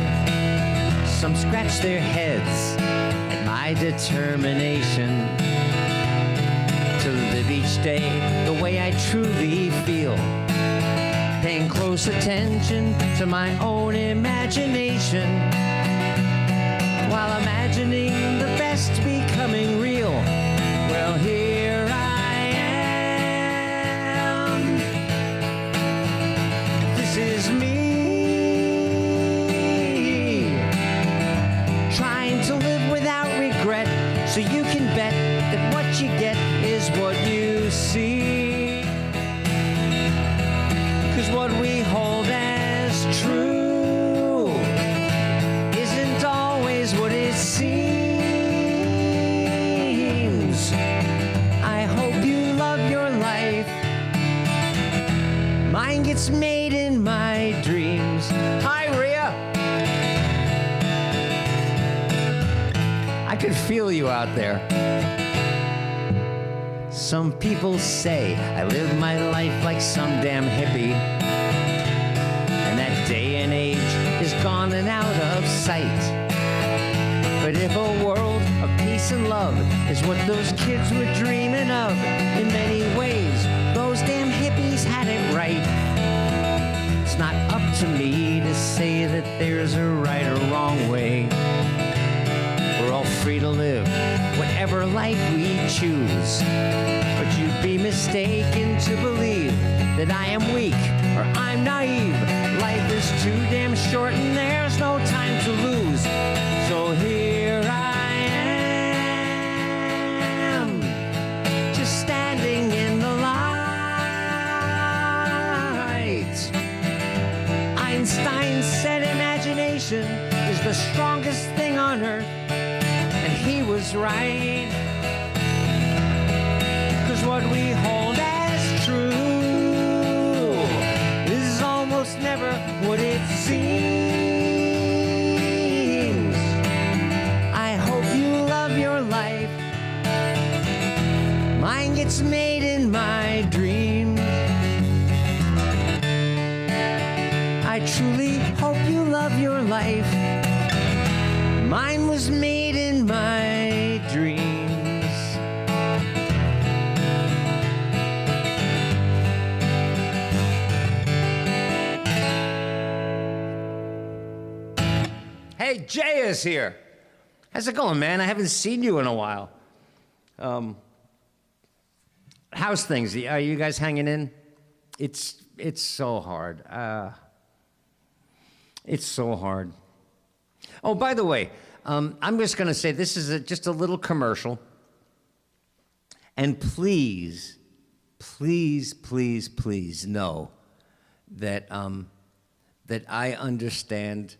Some scratch their heads at my determination to live each day the way I truly feel, paying close attention to my own imagination, while imagining the best becoming real. Well, here I am. This is me, trying to live without regret, so you can bet that what you get is what you see. 'Cause what we hold as true isn't always what it seems. I hope you love your life. Mine gets made in my dreams. Hi, Rhea. I could feel you out there. Some people say I live my life like some damn hippie, and that day and age is gone and out of sight. But if a world of peace and love is what those kids were dreaming of, in many ways, those damn hippies had it right. It's not up to me to say that there's a right or wrong way. We're all free to live whatever life we choose. But you'd be mistaken to believe that I am weak or I'm naive. Life is too damn short and there's no time to lose. So here I am, just standing in the light. Einstein said imagination is the strongest thing on earth, and he was right. 'Cause what we hold as true is almost never what it seems. I hope you love your life. Mine gets made in my dreams. I truly hope you love your life. Mine was made in my dreams. Hey, Jay is here. How's it going, man? I haven't seen you in a while. How's things? Are you guys hanging in? It's so hard. It's so hard. Oh, by the way, I'm just going to say this is just a little commercial. And please, please, please, please know that, that I understand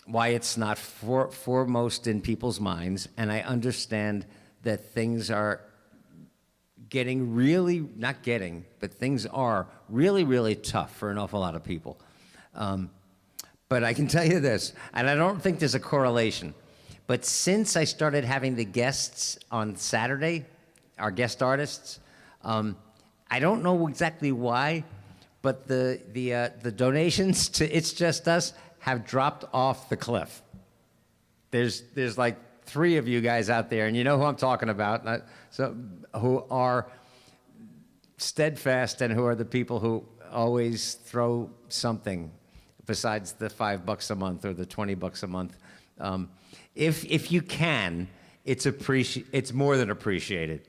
why it's not foremost in people's minds, and I understand that things are getting really, not getting, but things are really, really tough for an awful lot of people. But I can tell you this, and I don't think there's a correlation, but since I started having the guests on Saturday, our guest artists, I don't know exactly why, but the donations to It's Just Us have dropped off the cliff. There's like 3 of you guys out there, and you know who I'm talking about, who are steadfast and who are the people who always throw something besides the $5 a month or the $20 a month. If you can, it's more than appreciated.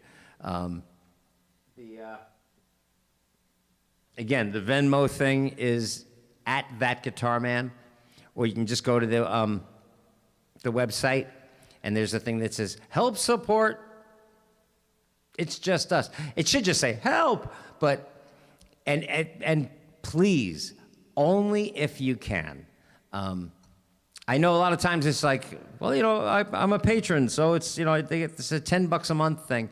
Again, the Venmo thing is at That Guitar Man, or you can just go to the website, and there's a thing that says help support It's Just Us. It should just say help, but and please, only if you can. I know a lot of times it's like, well, you know, I'm a patron, so it's, you know, it's a $10 a month thing.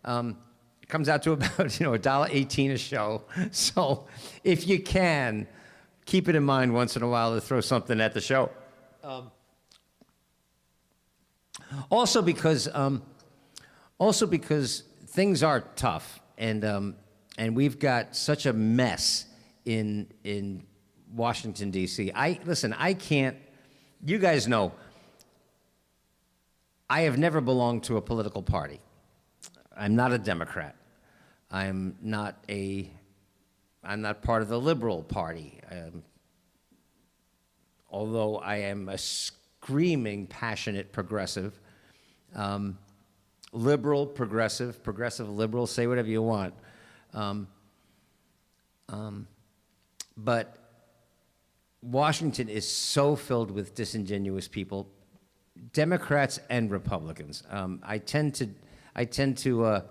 It comes out to about, you know, $1.18 a show. So if you can, keep it in mind once in a while to throw something at the show. Also because things are tough, and we've got such a mess in Washington, D.C. I can't. You guys know, I have never belonged to a political party. I'm not a Democrat. I'm not part of the Liberal Party. Although I am a screaming, passionate progressive. Liberal, progressive, liberal, say whatever you want. But Washington is so filled with disingenuous people, Democrats and Republicans. I tend to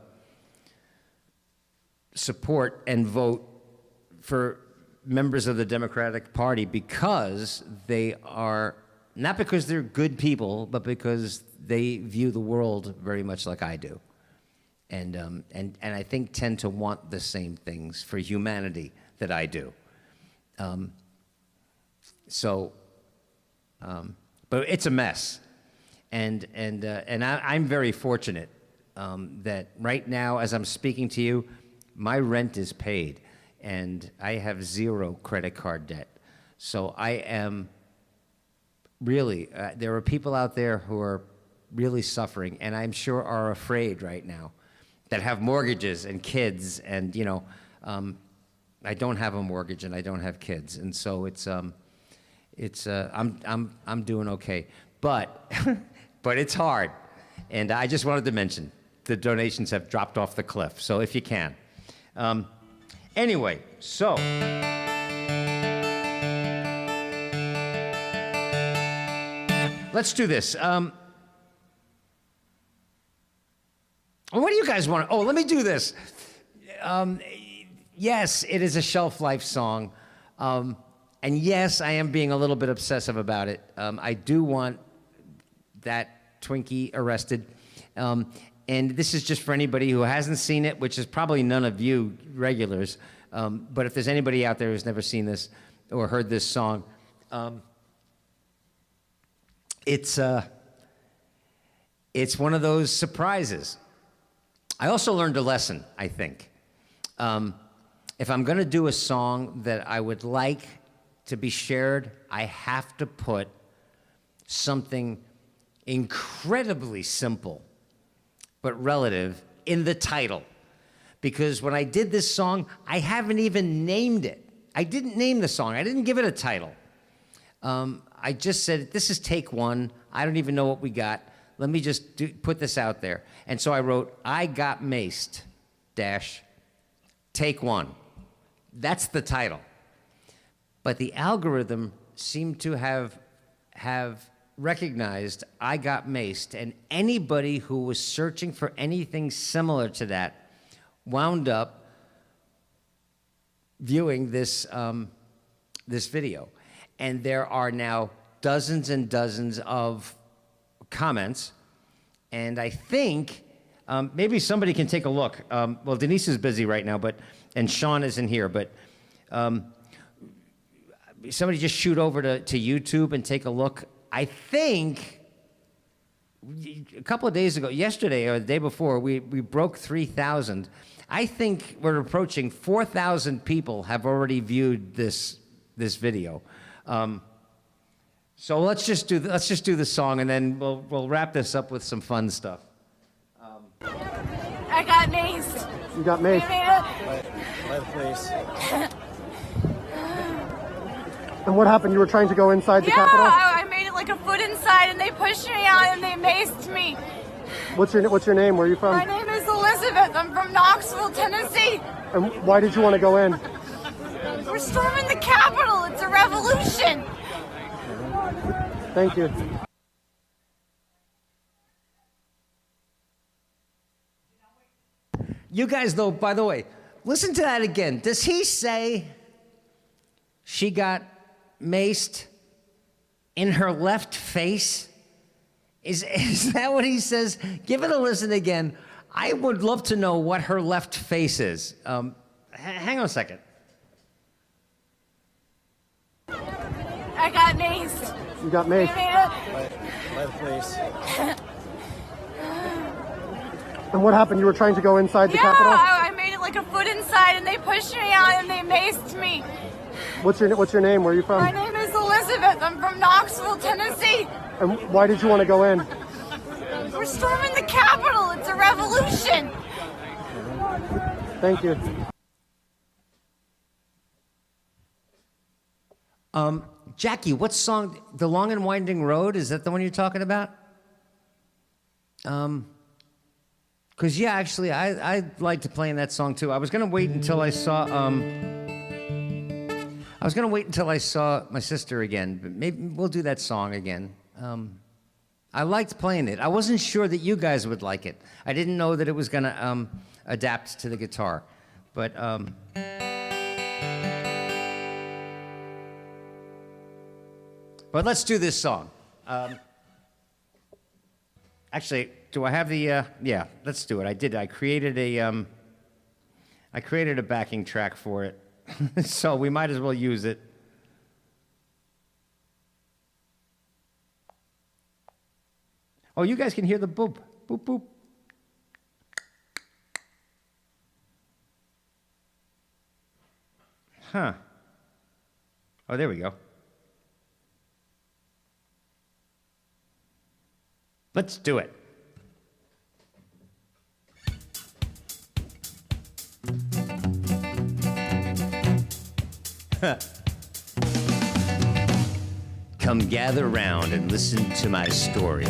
support and vote for members of the Democratic Party because they are, not because they're good people, but because they view the world very much like I do. And I think tend to want the same things for humanity that I do. But it's a mess, and I'm very fortunate that right now, as I'm speaking to you, my rent is paid, and I have 0 credit card debt. So I am really, there are people out there who are really suffering, and I'm sure are afraid right now, that have mortgages and kids, and I don't have a mortgage and I don't have kids, and so I'm doing okay, but but it's hard, and I just wanted to mention the donations have dropped off the cliff. So if you can, anyway, so. Let's do this. What do you guys want? Oh, let me do this. Yes, it is a shelf life song. And yes, I am being a little bit obsessive about it. I do want that Twinkie arrested. And this is just for anybody who hasn't seen it, which is probably none of you regulars. But if there's anybody out there who's never seen this or heard this song, it's one of those surprises. I also learned a lesson, I think. If I'm going to do a song that I would like to be shared, I have to put something incredibly simple but relative in the title. Because when I did this song, I haven't even named it. I didn't name the song. I didn't give it a title. I just said, this is take one. I don't even know what we got. Let me just put this out there. And so I wrote, I got maced, take one. That's the title. But the algorithm seemed to have recognized I got maced, and anybody who was searching for anything similar to that wound up viewing this, this video. And there are now dozens and dozens of comments, and I think maybe somebody can take a look. Well, Denise is busy right now, and Sean isn't here, but somebody just shoot over to YouTube and take a look. I think a couple of days ago, yesterday or the day before, we broke 3,000. I think we're approaching 4,000 people have already viewed this video. So let's just do the song, and then we'll wrap this up with some fun stuff. I got maced. You got maced. By the police. And what happened? You were trying to go inside the Capitol? I made it like a foot inside, and they pushed me out, and they maced me. What's your name? Where are you from? My name is Elizabeth. I'm from Knoxville, Tennessee. And why did you want to go in? We're storming the Capitol. It's a revolution. Thank you. You guys, though, by the way, listen to that again. Does he say she got maced in her left face? Is that what he says? Give it a listen again. I would love to know what her left face is. Hang on a second. I got maced. You got maced. By the police. And what happened? You were trying to go inside the Capitol? I made it like a foot inside, and they pushed me out, and they maced me. What's your name? Where are you from? My name is Elizabeth. I'm from Knoxville, Tennessee. And why did you want to go in? We're storming the Capitol. It's a revolution. Thank you. Jackie, what song? The Long and Winding Road? Is that the one you're talking about? Because, yeah, actually, I liked playing that song, too. I was going to wait until I saw... I was going to wait until I saw my sister again, but maybe we'll do that song again. I liked playing it. I wasn't sure that you guys would like it. I didn't know that it was going to adapt to the guitar. But let's do this song. Actually, do I have the? Yeah, let's do it. I did. I created a backing track for it, so we might as well use it. Oh, you guys can hear the boop, boop, boop. Huh. Oh, there we go. Let's do it. Come gather round and listen to my story.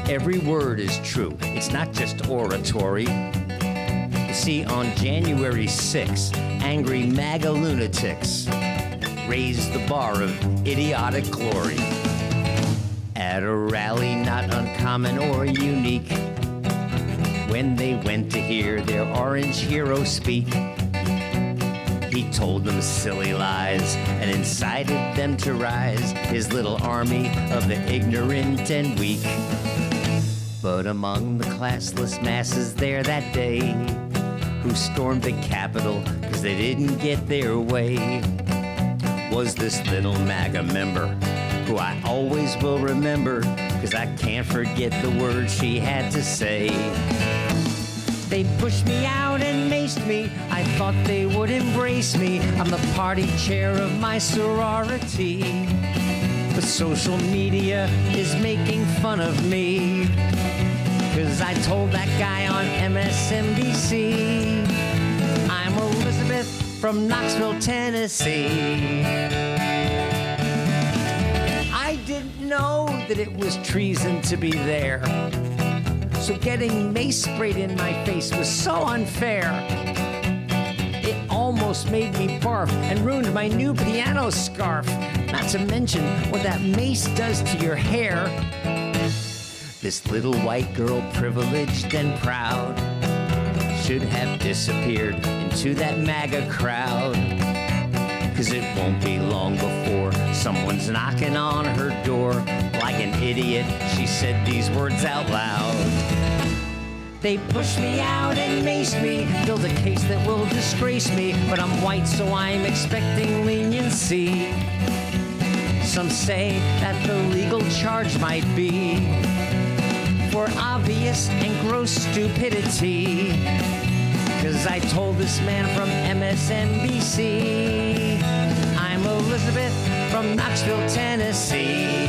Every word is true. It's not just oratory. You see, on January 6, angry MAGA lunatics raised the bar of idiotic glory. At a rally not uncommon or unique, when they went to hear their orange hero speak, he told them silly lies and incited them to rise, his little army of the ignorant and weak. But among the classless masses there that day, who stormed the Capitol because they didn't get their way, was this little MAGA member who I always will remember, because I can't forget the words she had to say. They pushed me out and maced me. I thought they would embrace me. I'm the party chair of my sorority. But social media is making fun of me, because I told that guy on MSNBC, I'm Elizabeth from Knoxville, Tennessee. I didn't know that it was treason to be there. So getting mace sprayed in my face was so unfair. It almost made me barf and ruined my new piano scarf. Not to mention what that mace does to your hair. This little white girl, privileged and proud, should have disappeared into that MAGA crowd. 'Cause it won't be long before someone's knocking on her door. Like an idiot, she said these words out loud. They pushed me out and maced me, build a case that will disgrace me. But I'm white, so I'm expecting leniency. Some say that the legal charge might be for obvious and gross stupidity. 'Cause I told this man from MSNBC, I'm Elizabeth from Knoxville, Tennessee.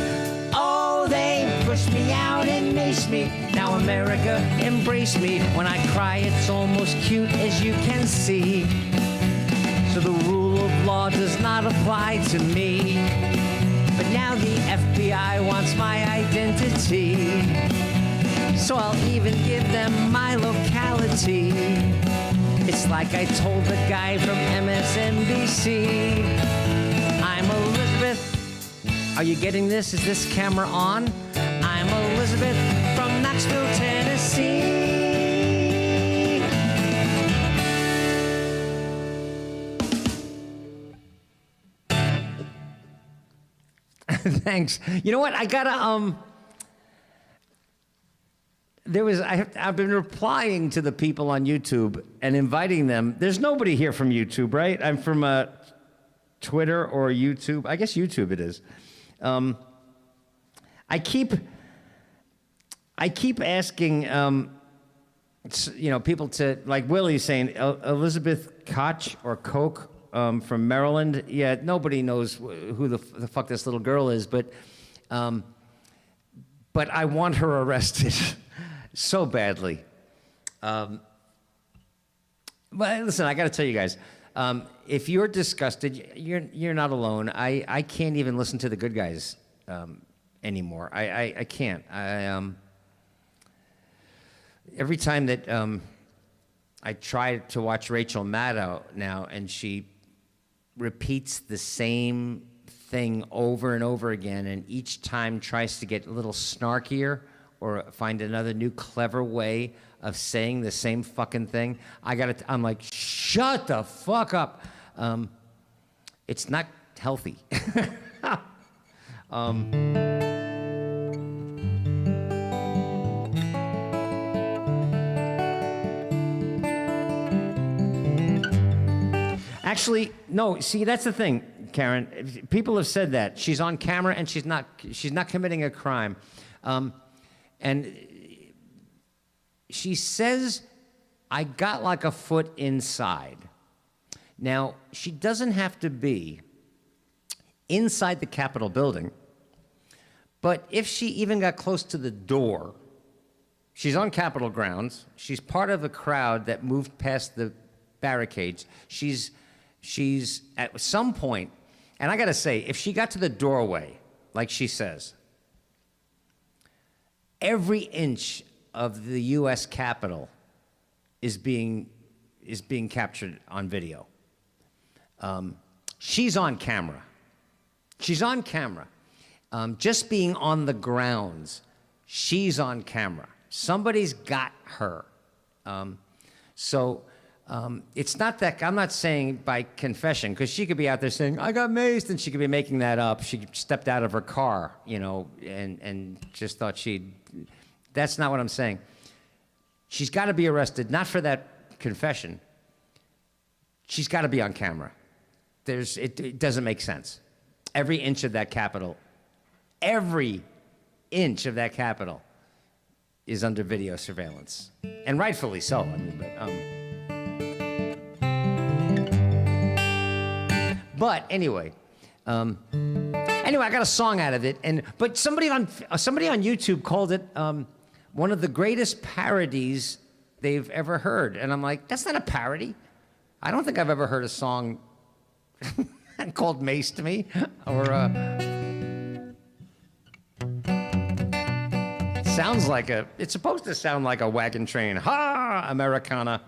Oh, they pushed me out and maced me. Now America, embrace me. When I cry, it's almost cute, as you can see. So the rule of law does not apply to me. But now the FBI wants my identity. So I'll even give them my locality. It's like I told the guy from MSNBC, I'm Elizabeth. Are you getting this? Is this camera on? I'm Elizabeth from Knoxville, Tennessee. Thanks. You know what? I gotta, I've been replying to the people on YouTube and inviting them. There's nobody here from YouTube, right? I'm from Twitter or YouTube. I guess YouTube it is. I keep asking, people to, like Willie's saying, Elizabeth Koch or Koch from Maryland. Yeah, nobody knows who the fuck this little girl is, but I want her arrested so badly. But listen, I got to tell you guys, if you're disgusted, you're not alone. I can't even listen to the good guys anymore. I can't. Every time that I try to watch Rachel Maddow now, and she repeats the same thing over and over again, and each time tries to get a little snarkier or find another new clever way of saying the same fucking thing, I'm like, shut the fuck up. It's not healthy. Actually, no, see, that's the thing, Karen. People have said that. She's on camera and she's not committing a crime. And she says, I got like a foot inside. Now, she doesn't have to be inside the Capitol building, but if she even got close to the door, she's on Capitol grounds, she's part of a crowd that moved past the barricades, she's at some point, and I gotta say, if she got to the doorway, like she says, every inch of the U.S. Capitol is being captured on video. She's on camera. She's on camera. Just being on the grounds, she's on camera. Somebody's got her. It's not that, I'm not saying by confession, because she could be out there saying, I got maced, and she could be making that up. She stepped out of her car, and just thought that's not what I'm saying. She's got to be arrested, not for that confession. She's got to be on camera. It doesn't make sense. Every inch of that Capitol is under video surveillance. And rightfully so, I mean, but anyway, I got a song out of it, but somebody on YouTube called it one of the greatest parodies they've ever heard, and I'm like, that's not a parody. I don't think I've ever heard a song called "Maced Me" or sounds like it's supposed to sound like a wagon train. Ha! Americana.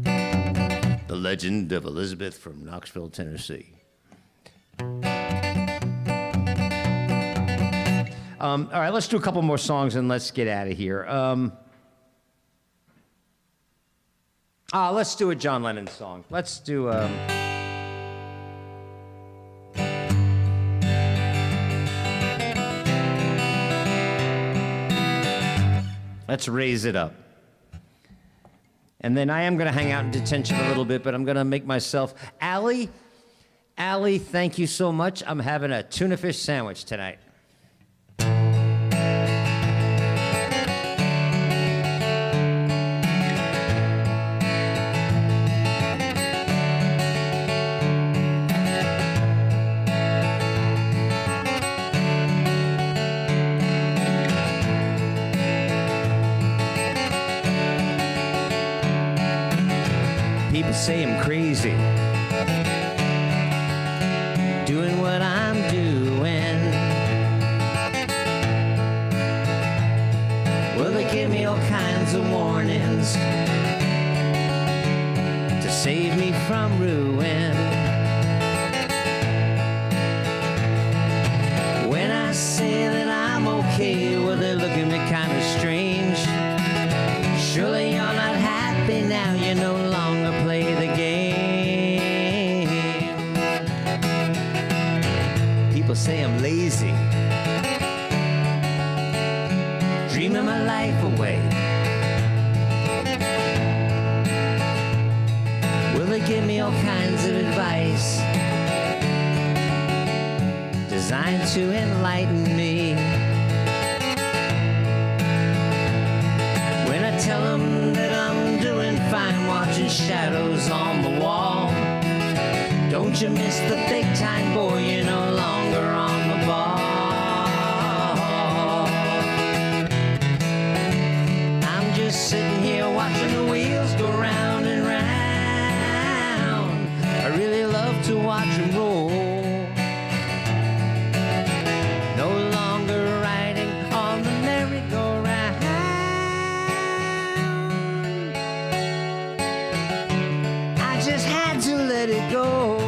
The legend of Elizabeth from Knoxville, Tennessee. All right, let's do a couple more songs and let's get out of here. Let's do a John Lennon song. Let's do. Let's Raise It Up. And then I am going to hang out in detention a little bit, but I'm going to make myself. Allie, thank you so much. I'm having a tuna fish sandwich tonight. People say I'm crazy, doing what I'm doing. Well, they give me all kinds of warnings to save me from ruin. When I say that I'm okay, well, they look at me kind of strange. Surely you're not happy now, you no longer play the game. People say I'm lazy, dreaming my life away. Well, they give me all kinds of advice designed to enlighten me. When I tell them that I'm doing fine, watching shadows on the wall, don't you miss the big time, boy, you're no longer on the ball. I'm just sitting here watching the wheels go round and round. I really love to watch them roll. No longer riding on the merry-go-round. I just had to let it go.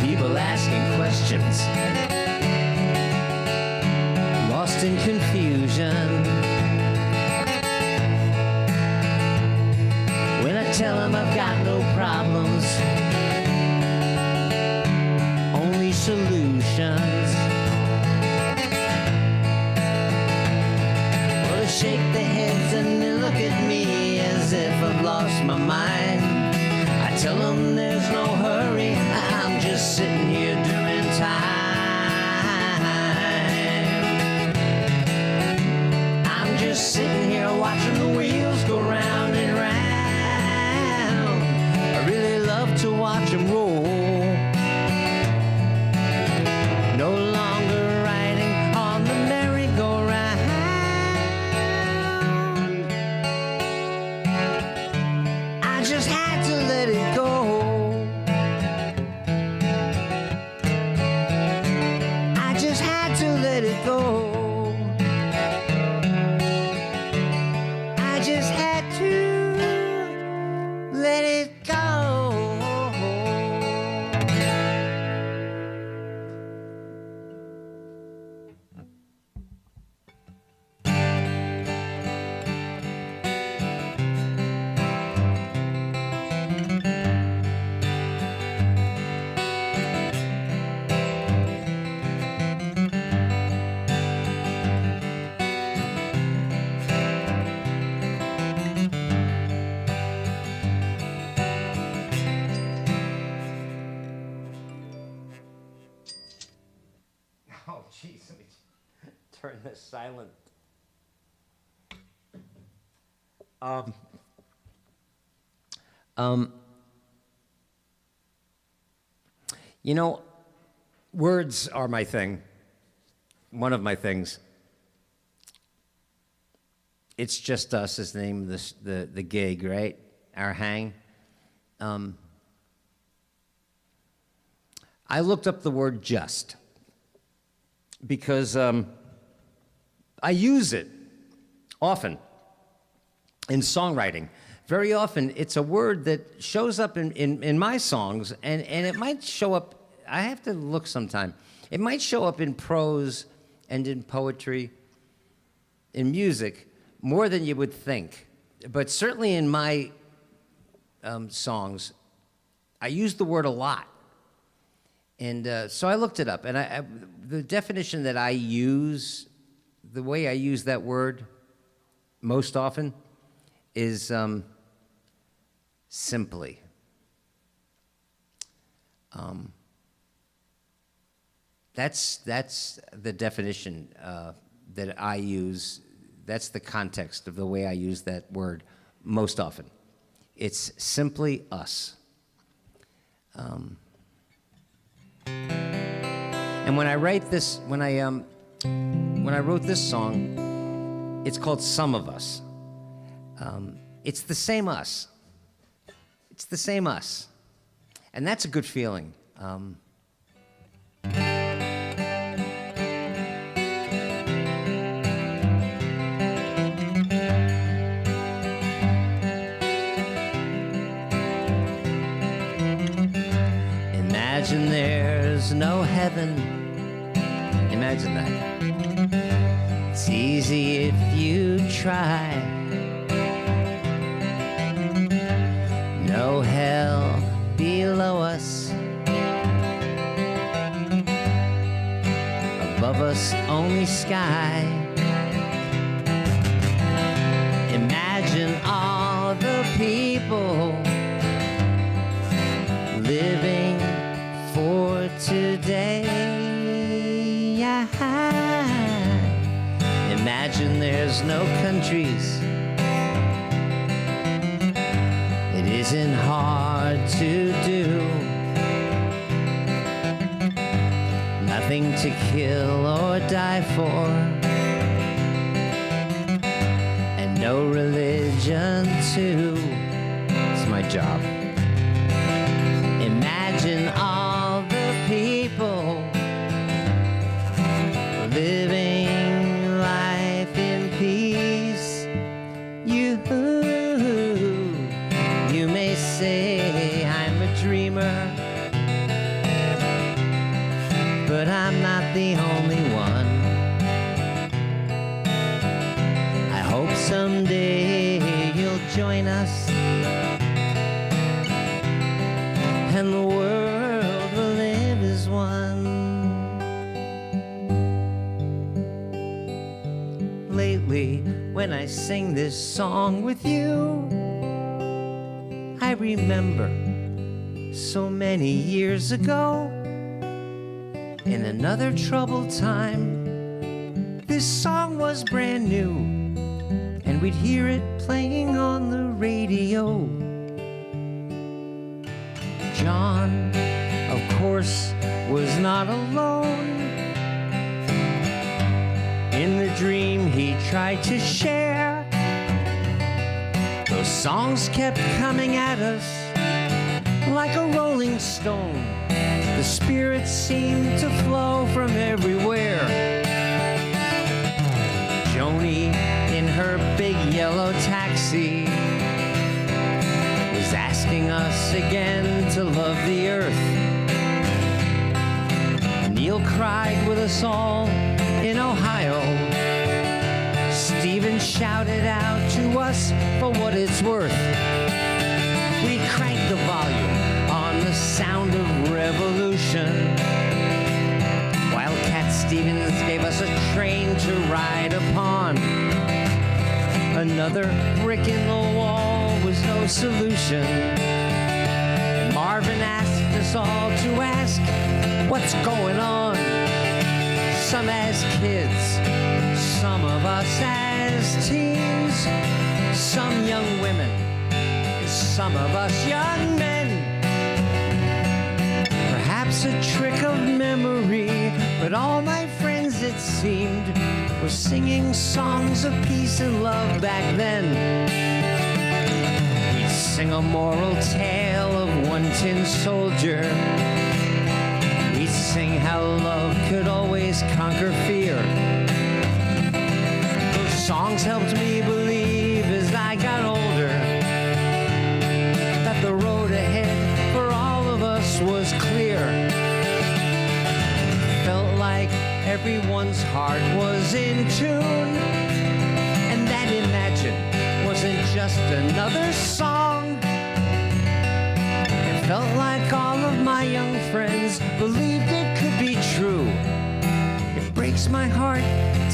People asking questions, lost in confusion. When I tell them I've got no problems, only solutions. Well, they shake their heads and they look at me as if I've lost my mind. I tell them there's no hurry, I'm just sitting here doing time. turn this silent. You know, words are my thing. One of my things. It's Just Us is the name of this, the gig, right? Our hang. I looked up the word just because I use it often in songwriting. Very often, it's a word that shows up in my songs, and it might show up, I have to look sometime. It might show up in prose and in poetry, in music, more than you would think. But certainly in my songs, I use the word a lot. And so I looked it up, and the definition that I use, the way I use that word most often is simply. That's the definition that I use. That's the context of the way I use that word most often. It's simply us. And when I write this, when I wrote this song, it's called Some of Us. It's the same us. It's the same us. And that's a good feeling. Imagine there's no heaven. Imagine that. It's easy if you try. No hell below us. Above us only sky. Imagine all the people living for today. Imagine there's no countries. It isn't hard to do. Nothing to kill or die for. And no religion too. It's my job. Imagine all the people living life in peace. You may say I'm a dreamer, but I'm not the only one. I hope someday you'll join us, and the world will live as one. Lately, when I sing this song with you, I remember so many years ago, in another troubled time, this song was brand new, and we'd hear it playing on the radio. John, of course, was not alone in the dream he tried to share. Those songs kept coming at us like a rolling stone. The spirit seemed to flow from everywhere. Joni, in her big yellow taxi, was asking us again to love the earth. Neil cried with us all in Ohio. Stephen shouted out to us for what it's worth. We cranked the volume on the sound of revolution. Wildcat Stevens gave us a train to ride upon. Another brick in the wall was no solution. And Marvin asked us all to ask, what's going on? Some as kids, Some of us as teens, some young women, some of us young men. Perhaps a trick of memory, but all my friends, it seemed, were singing songs of peace and love back then. We'd sing a moral tale of one tin soldier. We'd sing how love could always conquer fear. Those songs helped me believe as I got older that the road ahead for all of us was clear. Felt like everyone's heart was in tune, and that Imagine wasn't just another song. It felt like all of my young friends believed it could be true. It breaks my heart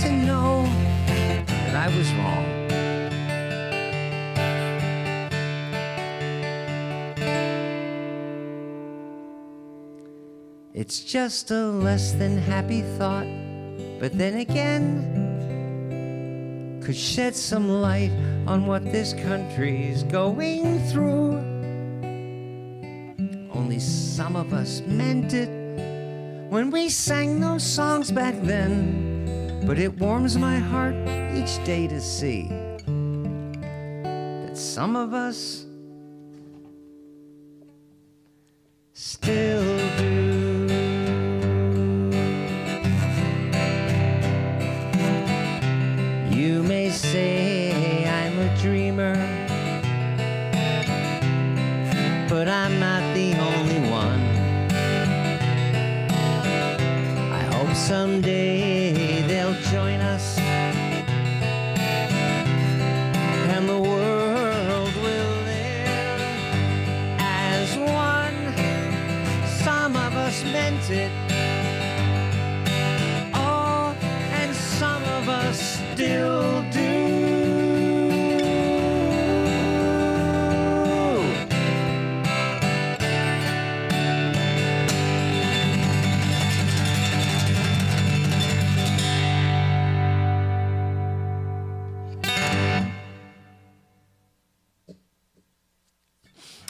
to know that I was wrong. It's just a less than happy thought, but then again, could shed some light on what this country's going through. Only some of us meant it when we sang those songs back then, but it warms my heart each day to see that some of us still do. You may say I'm a dreamer, but I'm not the only one. I hope someday they'll join us, and the world will live as one. Some of us meant it, oh, and some of us still do.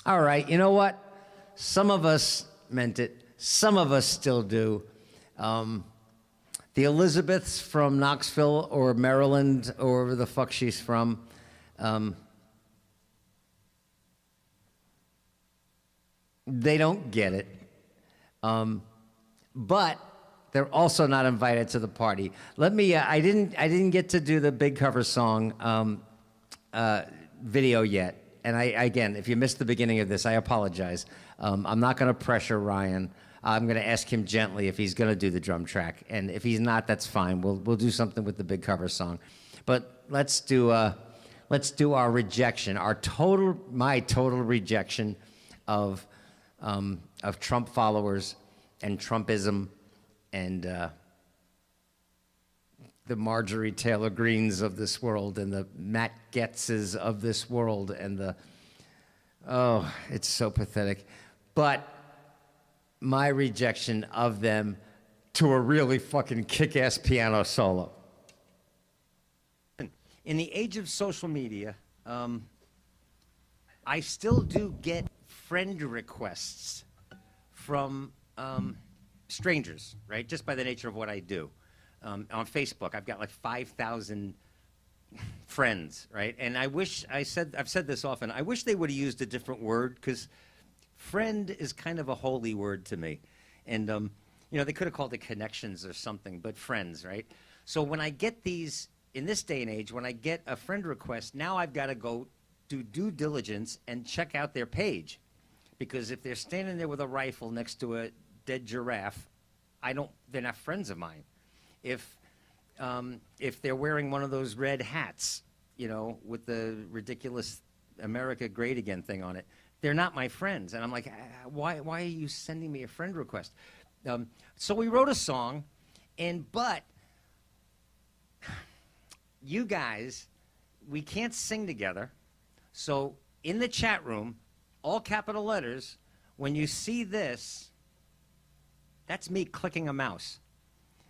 All right, you know what? Some of us meant it. Some of us still do. The Elizabeths from Knoxville or Maryland or wherever the fuck she's from, they don't get it. But they're also not invited to the party. Let me, I didn't get to do the Big Cover song video yet. And again, if you missed the beginning of this, I apologize. I'm not going to pressure Ryan. I'm going to ask him gently if he's going to do the drum track, and if he's not, that's fine. We'll do something with the Big Cover song. But let's do our rejection, my total rejection of Trump followers and Trumpism and the Marjorie Taylor Greens of this world and the Matt Getzes of this world and it's so pathetic. But my rejection of them to a really fucking kick-ass piano solo. In the age of social media, I still do get friend requests from strangers, right? Just by the nature of what I do. On Facebook, I've got like 5,000 friends, right? And I've said this often, I wish they would have used a different word, because friend is kind of a holy word to me. And, they could have called it connections or something, but friends, right? So when I get these, in this day and age, when I get a friend request, now I've got to go do due diligence and check out their page. Because if they're standing there with a rifle next to a dead giraffe, they're not friends of mine. If they're wearing one of those red hats, with the ridiculous America Great Again thing on it, they're not my friends. And I'm like, why are you sending me a friend request? So we wrote a song, but you guys, we can't sing together. So in the chat room, all capital letters, when you see this, that's me clicking a mouse.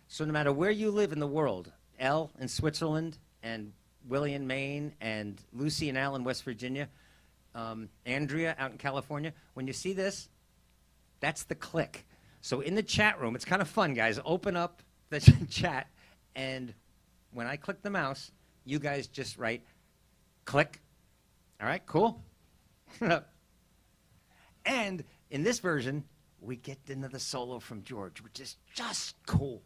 So no matter where you live in the world, Elle in Switzerland, and Willie in Maine, and Lucy and Al in West Virginia, Andrea out in California. When you see this, that's the click. So in the chat room, it's kind of fun, guys. Open up the chat, and when I click the mouse, you guys just write click. All right, cool? And in this version, we get another solo from George, which is just cool.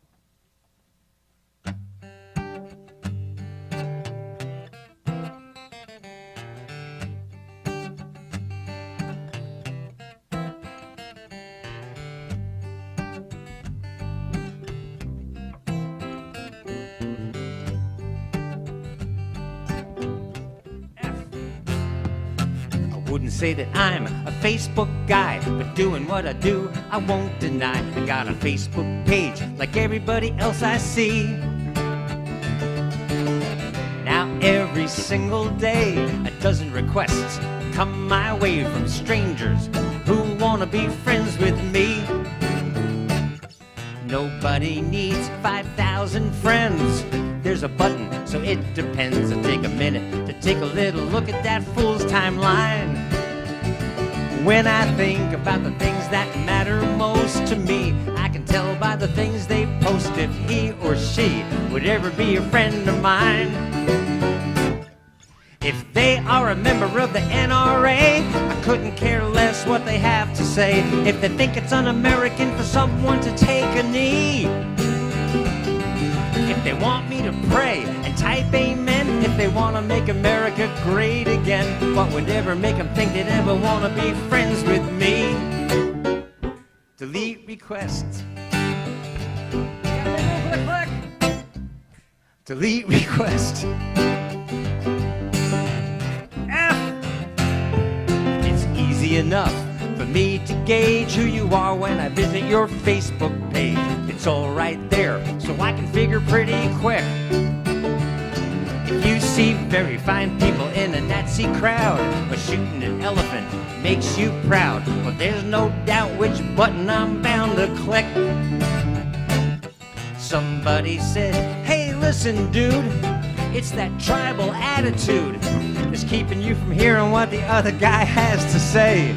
Wouldn't say that I'm a Facebook guy, but doing what I do, I won't deny. I got a Facebook page like everybody else I see. Now every single day, a dozen requests come my way from strangers who want to be friends with me. Nobody needs 5,000 friends. There's a button, so it depends. I take a minute to take a little look at that fool's timeline. When I think about the things that matter most to me, I can tell by the things they post if he or she would ever be a friend of mine. If they are a member of the NRA, I couldn't care less what they have to say. If they think it's un-American for someone to take a knee, if they want me to pray and type amen, if they want to make America great again, what would ever make them think they'd ever want to be friends with me? Delete requests. Delete request. It's easy enough for me to gauge who you are when I visit your Facebook page. It's all right there, so I can figure pretty quick. If you see very fine people in a Nazi crowd, or shooting an elephant makes you proud, well, there's no doubt which button I'm bound to click. Somebody said, hey, listen, dude, it's that tribal attitude that's keeping you from hearing what the other guy has to say.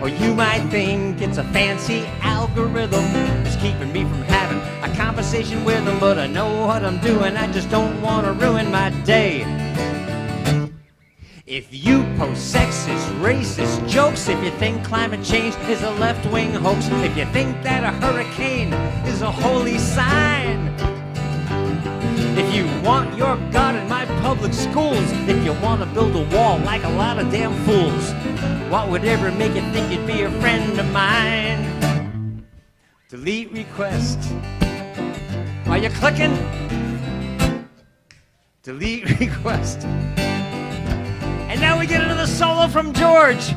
Or you might think it's a fancy algorithm that's keeping me from having a conversation with them, but I know what I'm doing, I just don't want to ruin my day. If you post sexist, racist jokes, if you think climate change is a left-wing hoax, if you think that a hurricane is a holy sign, if you want your God in my public schools, if you want to build a wall like a lot of damn fools, what would ever make you think you'd be a friend of mine? Delete request. Are you clicking? Delete request. And now we get another solo from George.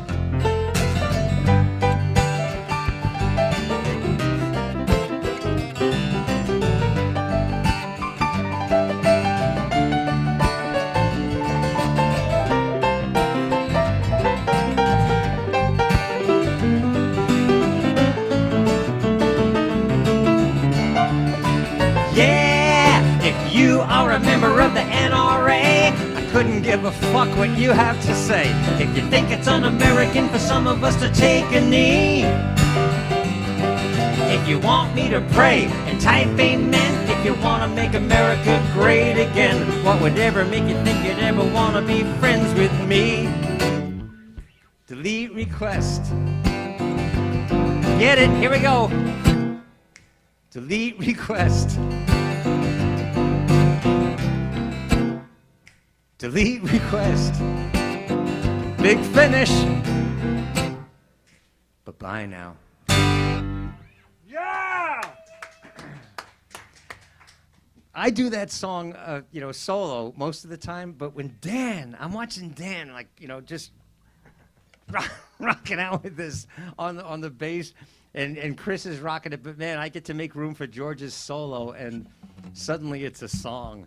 You are a member of the NRA, I couldn't give a fuck what you have to say. If you think it's un-American for some of us to take a knee, if you want me to pray and type amen, if you want to make America great again, what would ever make you think you'd ever want to be friends with me? Delete request. Get it? Here we go. Delete request. Delete request. Big finish. Bye-bye now. Yeah! I do that song, solo most of the time, but when I'm watching Dan, just rocking out with this on the bass, and Chris is rocking it, but man, I get to make room for George's solo, and suddenly it's a song.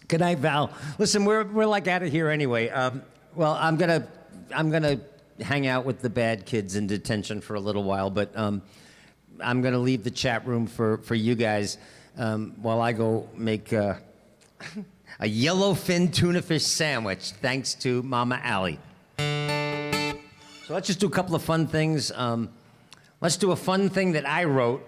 Good night, Val. Listen, we're like out of here anyway. Well, I'm gonna hang out with the bad kids in detention for a little while, but I'm going to leave the chat room for you guys while I go make a yellowfin tuna fish sandwich, thanks to Mama Allie. So let's just do a couple of fun things. Let's do a fun thing that I wrote.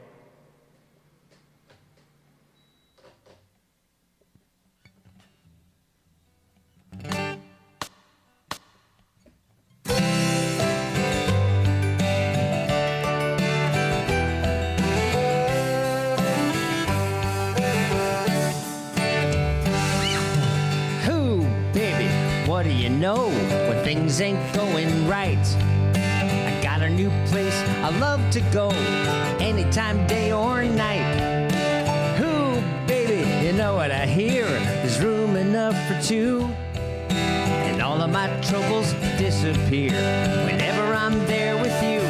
What do you know when things ain't going right? I got a new place I love to go, anytime, day or night. Ooh, baby, you know what I hear? There's room enough for two, and all of my troubles disappear whenever I'm there with you.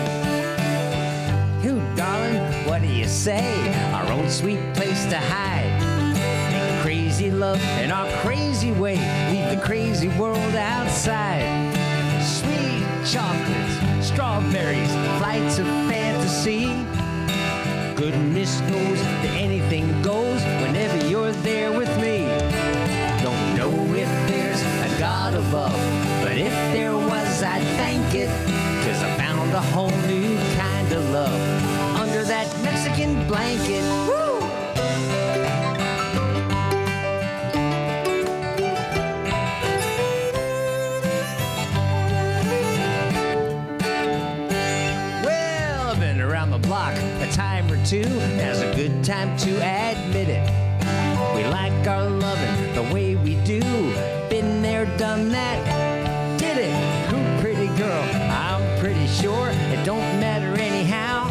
Ooh, darling, what do you say? Our own sweet place to hide. Crazy love in our crazy way, leave the crazy world outside. Sweet chocolates, strawberries, flights of fantasy. Goodness knows that anything goes whenever you're there with me. Don't know if there's a God above, but if there was, I'd thank it, 'cause I found a whole new kind of love under that Mexican blanket. Woo! Block a time or two, now's a good time to admit it. We like our loving the way we do, been there, done that, did it. Who pretty girl, I'm pretty sure it don't matter anyhow.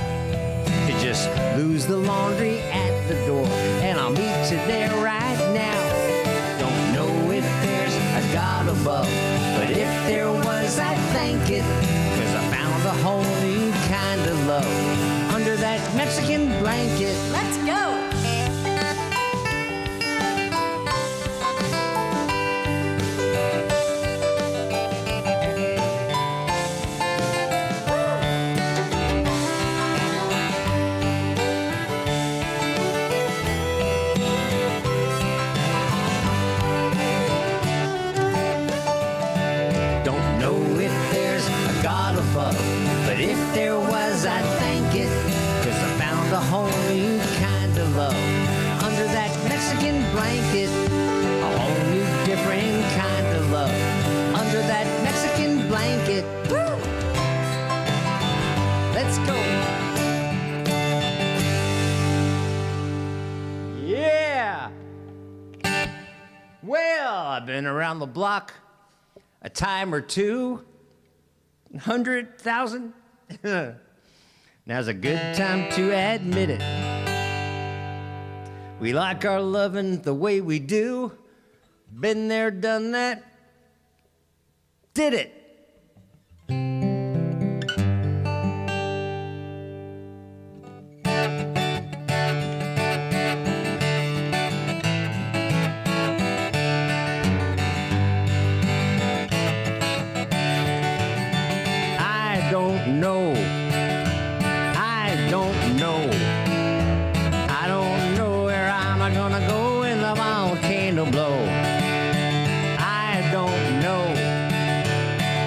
You just lose the laundry at the door, and I'll meet you there right now. Don't know if there's a God above, but if there was, I'd thank it, 'cause I found a whole new kind of love under that Mexican blanket. Let's go. Don't know if there's a God above, but if there was, I'd thank it, 'cause I found a whole new kind of love under that Mexican blanket. A whole new different kind of love under that Mexican blanket. Woo! Let's go. Yeah! Well, I've been around the block a time or two, 100,000. Now's a good time to admit it. We like our loving the way we do. Been there, done that. Did it. I don't know. I don't know. I don't know where I'm gonna go when the volcano blow. I don't know.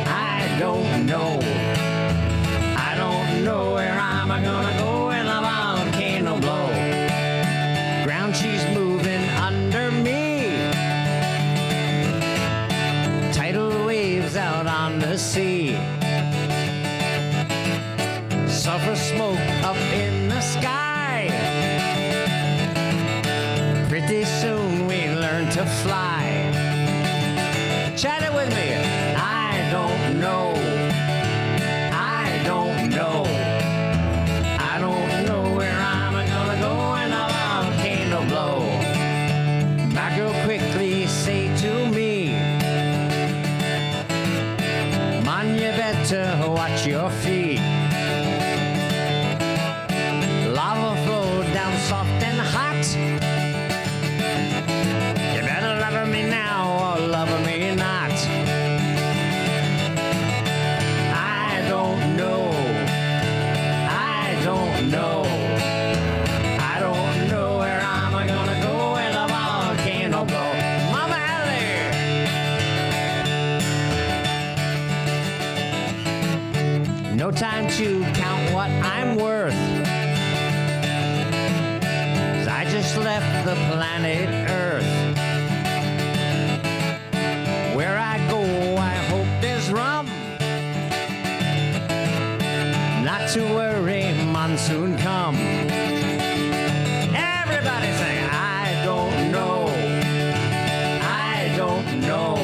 I don't know. I don't know where I'm gonna go when the volcano blow. Ground she's moving under me. Tidal waves out on the sea. Sulfur smoke up in the sky. Pretty soon we learn to fly. Chat it with me. I don't know. I don't know. I don't know where I'm gonna go when the volcano blow. My girl quickly say to me, man, you better watch your feet. Lava flow down soft and hot. You better love 'em in to count what I'm worth. 'Cause I just left the planet Earth. Where I go, I hope there's rum. Not to worry, monsoon come. Everybody sing, I don't know. I don't know.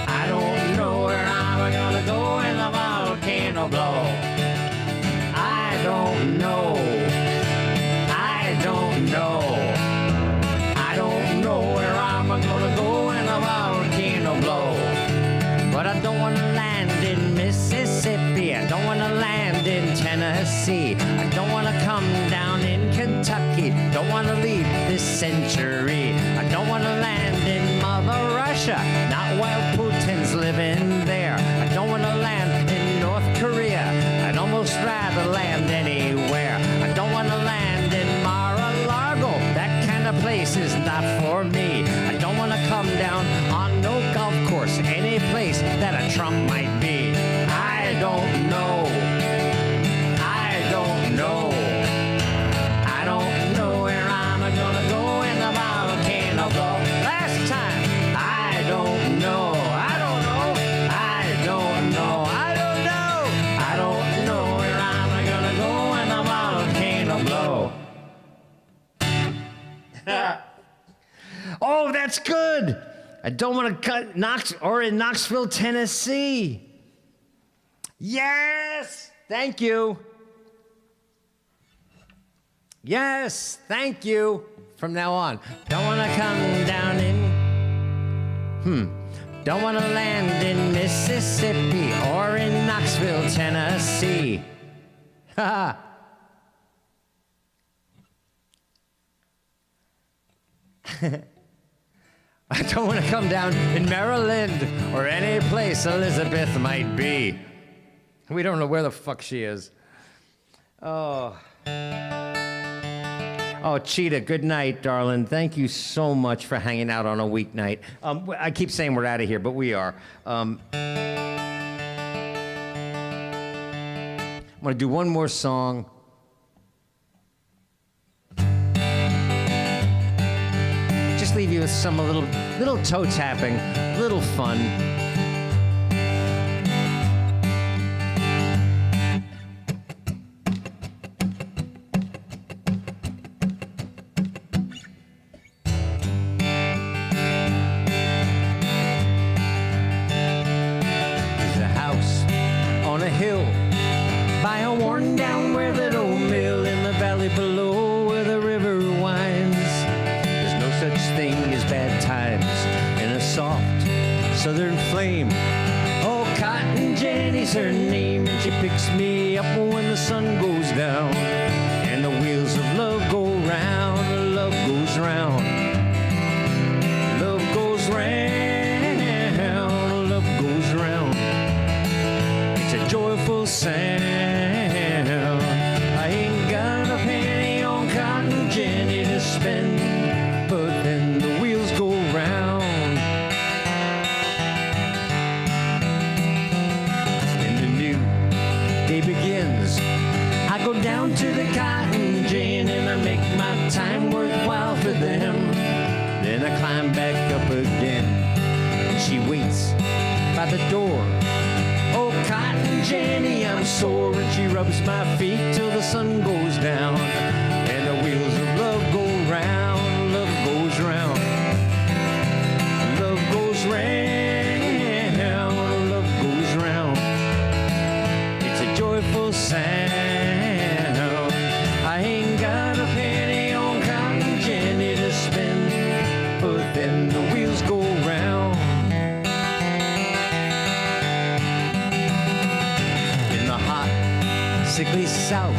I don't know where I'm gonna go when the volcano blow. I don't know. I don't know. I don't know where I'm gonna go when the volcano blow. But I don't wanna land in Mississippi. I don't wanna land in Tennessee. I don't wanna come down in Kentucky. Don't wanna leave this century. I don't wanna land in Mother Russia. Not while Putin's living there. I don't wanna land in North Korea. I'd almost rather land anywhere. I don't wanna land in Mar-a-Lago. That kind of place is not for me. I don't wanna come down on no golf course. Any place that a Trump might be. I don't know. I don't know. I don't know where I'm gonna go when the volcano blow. Last time, I don't know. I don't know. I don't know. I don't know. I don't know where I'm gonna go when the volcano blow. Oh, that's good. I don't want to cut in Knoxville, Tennessee. Yes, thank you. Yes, thank you. From now on, don't want to come down in. Don't want to land in Mississippi or in Knoxville, Tennessee. Ha. I don't want to come down in Maryland or any place Elizabeth might be. We don't know where the fuck she is. Oh. Oh, Cheetah, good night, darling. Thank you so much for hanging out on a weeknight. I keep saying we're out of here, but we are. I'm going to do one more song. Just leave you with some little toe tapping, little fun. There's a house on a hill by a worn down weathered old mill in the valley below where the river winds. Such thing as bad times in a soft southern flame. Oh, Cotton Jenny's her name, and she picks me up when the sun goes down and the wheels of love go round. Love goes round. Love goes round. Love goes round. It's a joyful sound. I ain't got a penny on Cotton Jenny to spend, but then the wheels go round. And the new day begins. I go down to the Cotton Gin and I make my time worthwhile for them. Then I climb back up again and she waits by the door. Oh, Cotton Jenny, I'm sore, and she rubs my feet till the sun goes down and the wheels of love go round. Love goes round. Love goes round. Love goes round. It's a joyful sound. I ain't got a penny on Cotton Jenny to spend, but then the wheels go round. In the hot, sickly South,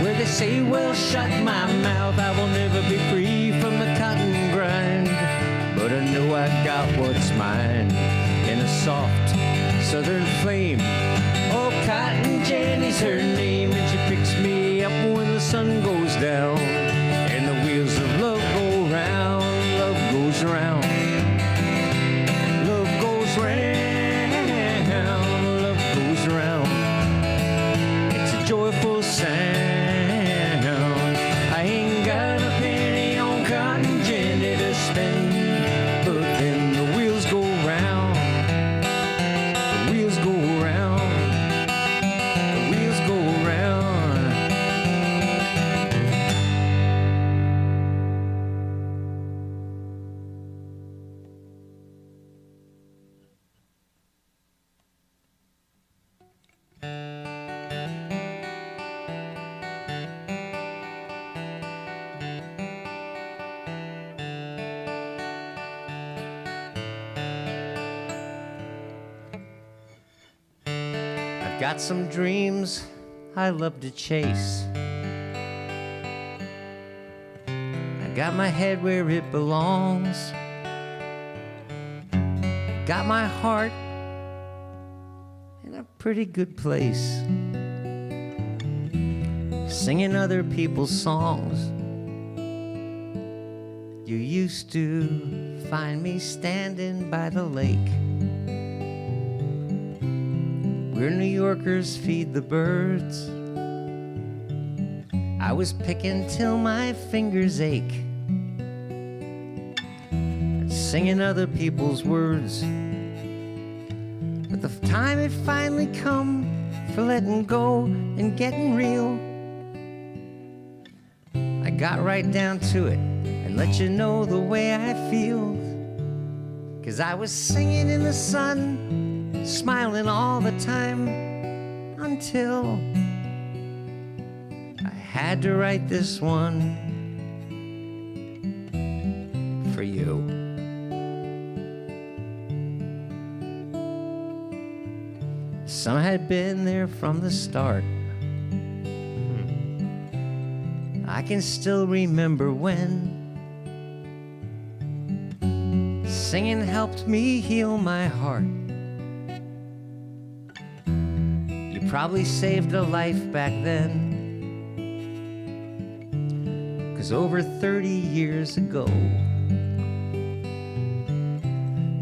where they say, well, shut my mouth, I will never be free from the cotton grind. But I know I got what's mine in a soft southern flame. Oh, Cotton Jenny's her name, and she picks me up when the sun goes down and the wheels of love go round. Love goes round. Love goes round. Love goes round. Got some dreams I love to chase. I got my head where it belongs. Got my heart in a pretty good place. Singing other people's songs. You used to find me standing by the lake, where New Yorkers feed the birds. I was picking till my fingers ache, singing other people's words. But the time had finally come for letting go and getting real. I got right down to it and let you know the way I feel. 'Cause I was singing in the sun, smiling all the time, until I had to write this one for you. Some had been there from the start. I can still remember when singing helped me heal my heart. You probably saved a life back then, 'cause over 30 years ago,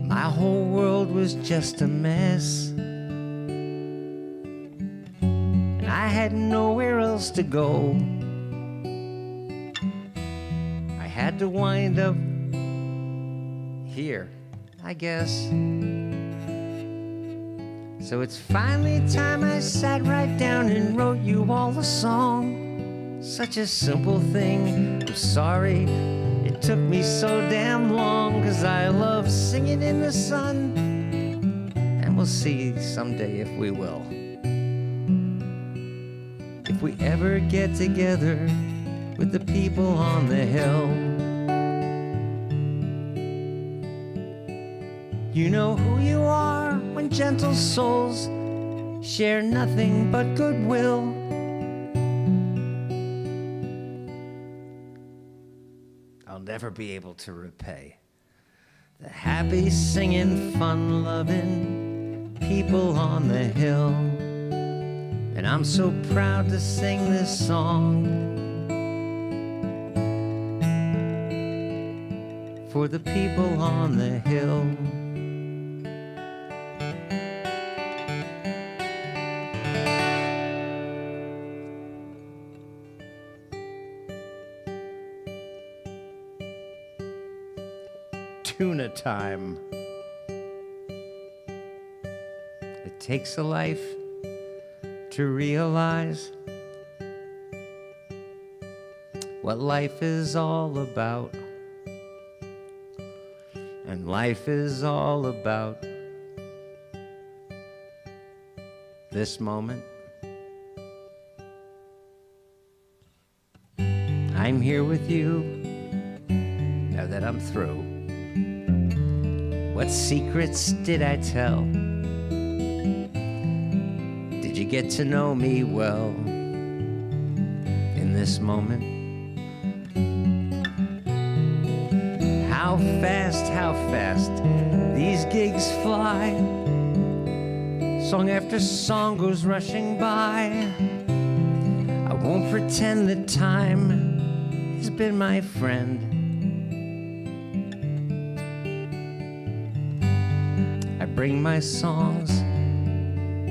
my whole world was just a mess. And I had nowhere else to go. I had to wind up here, I guess. So it's finally time I sat right down and wrote you all a song. Such a simple thing, I'm sorry it took me so damn long, 'cause I love singing in the sun, and we'll see someday if we will. If we ever get together with the people on the hill. You know who you are when gentle souls share nothing but goodwill. I'll never be able to repay the happy singing, fun loving people on the hill. And I'm so proud to sing this song for the people on the hill. Tuna time. It takes a life to realize what life is all about. And life is all about this moment. I'm here with you now that I'm through. What secrets did I tell? Did you get to know me well in this moment? How fast these gigs fly. Song after song goes rushing by. I won't pretend that time has been my friend. I bring my songs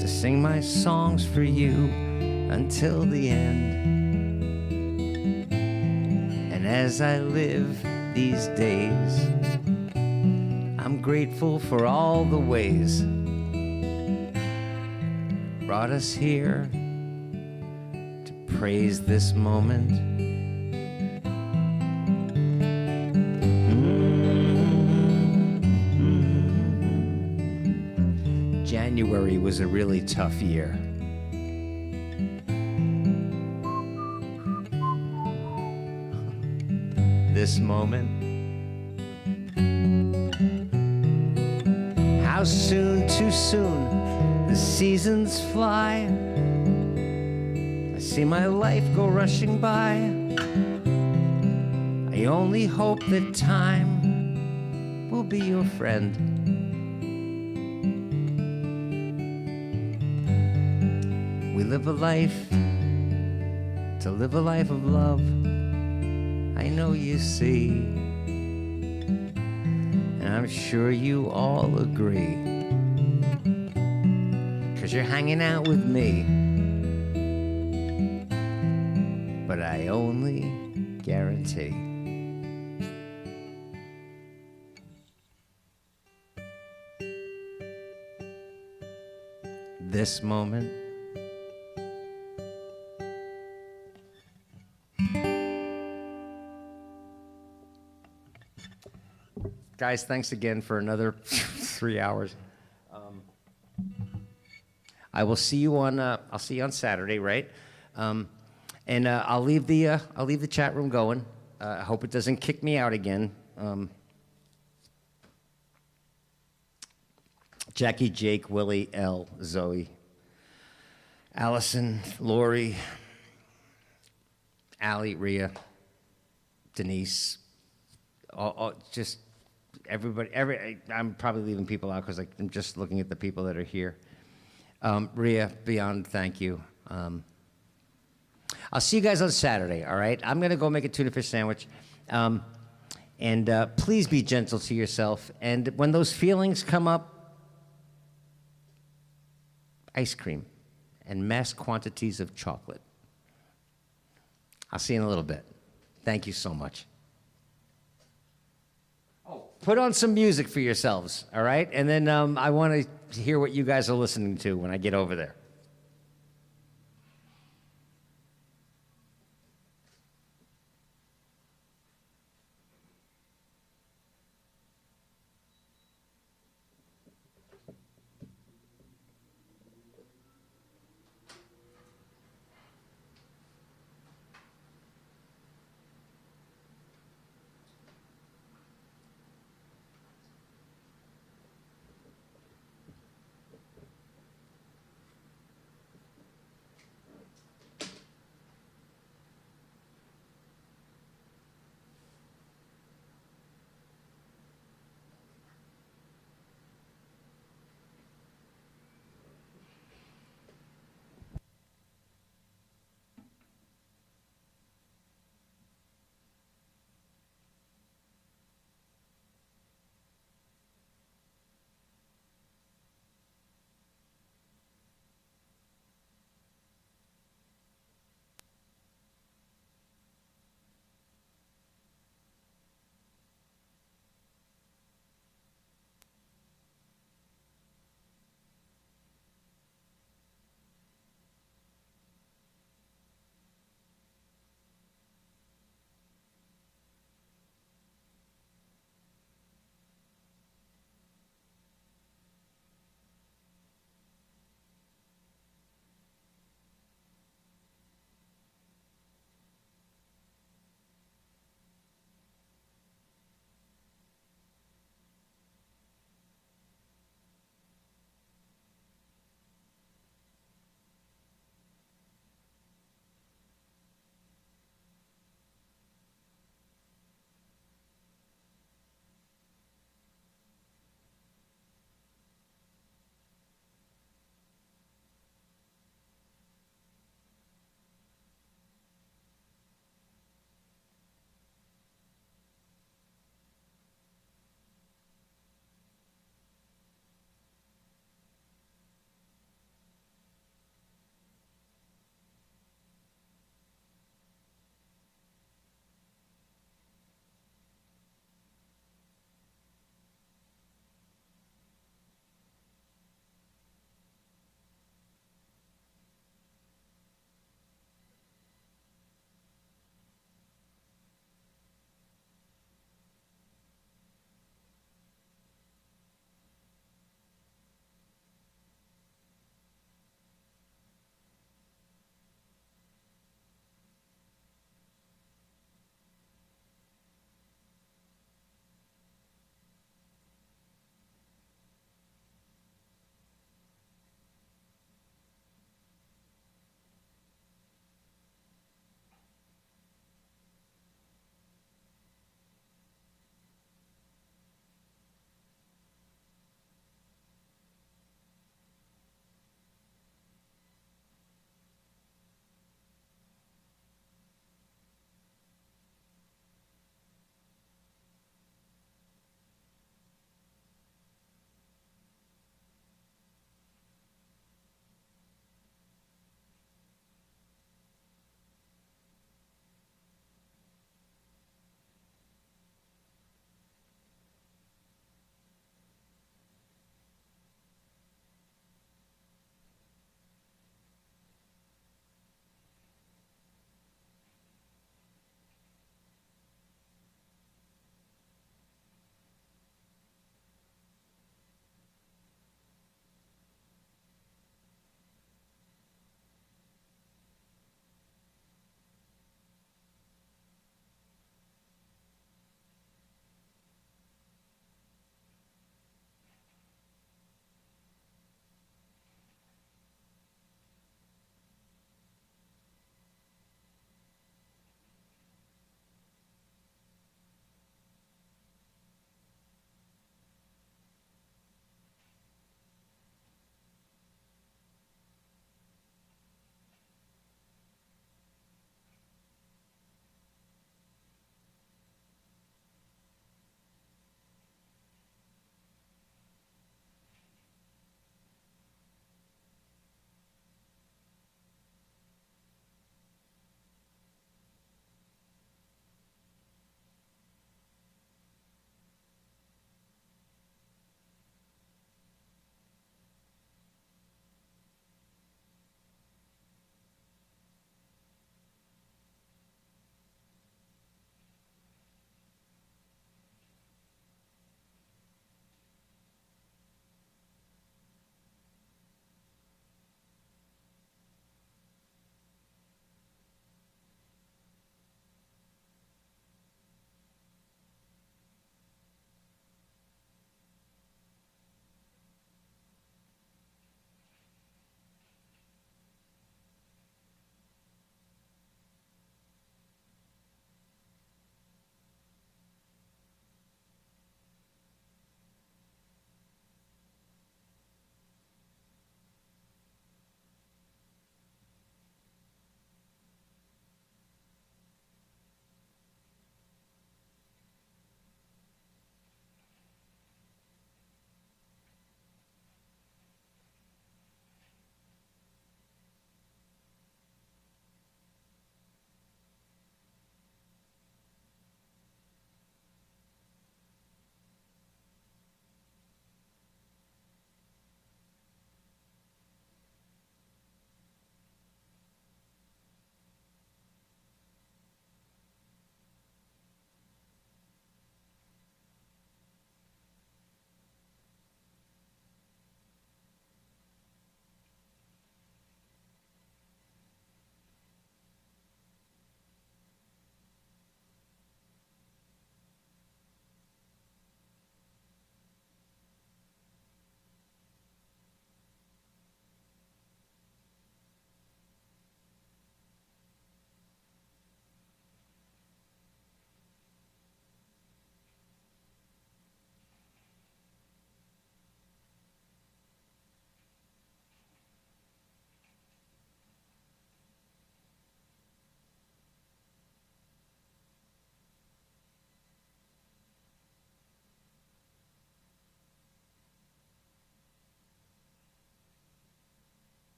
to sing my songs for you until the end. And as I live these days, I'm grateful for all the ways brought us here to praise this moment. January was a really tough year. This moment. How soon, too soon, The seasons fly. I see my life go rushing by. I only hope that time will be your friend. We live a life to live a life of love. I know you see, and I'm sure you all agree, 'cause you're hanging out with me. But I only guarantee this moment guys, thanks again for another 3 hours. I will see you on. I'll see you on Saturday, right? And I'll leave the chat room going. I hope it doesn't kick me out again. Jackie, Jake, Willie, L, Zoe, Allison, Lori, Allie, Rhea, Denise, just everybody. I'm probably leaving people out because I'm just looking at the people that are here. Rhea, beyond thank you. I'll see you guys on Saturday, all right? I'm going to go make a tuna fish sandwich. And please be gentle to yourself. And when those feelings come up, ice cream and mass quantities of chocolate. I'll see you in a little bit. Thank you so much. Oh, put on some music for yourselves, all right? And then I want to hear what you guys are listening to when I get over there.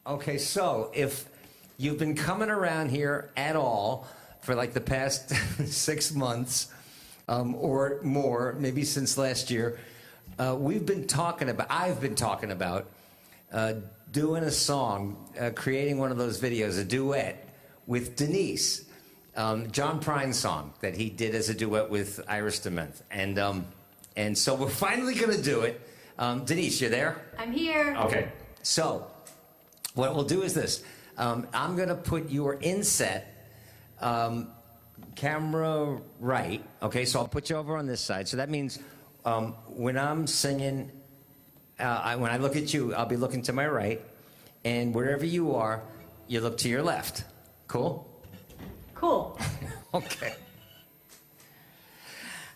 Okay, so if you've been coming around here at all for like the past 6 months or more, maybe since last year, I've been talking about doing a song, creating one of those videos, a duet with Denise, John Prine's song that he did as a duet with Iris DeMent. And so we're finally going to do it. Denise, you there? I'm here. Okay. So what we'll do is this. I'm going to put your inset camera right. Okay, so I'll put you over on this side. So that means when I'm singing, when I look at you, I'll be looking to my right. And wherever you are, you look to your left. Cool? Cool. Okay.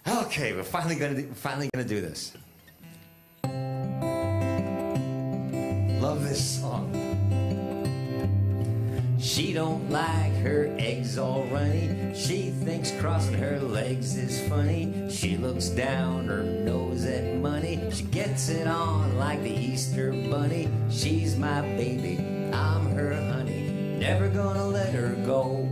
Okay, we're finally gonna do this. Love this song. She don't like her eggs all runny. She thinks crossing her legs is funny. She looks down her nose at money. She gets it on like the Easter bunny. She's my baby, I'm her honey. Never gonna let her go.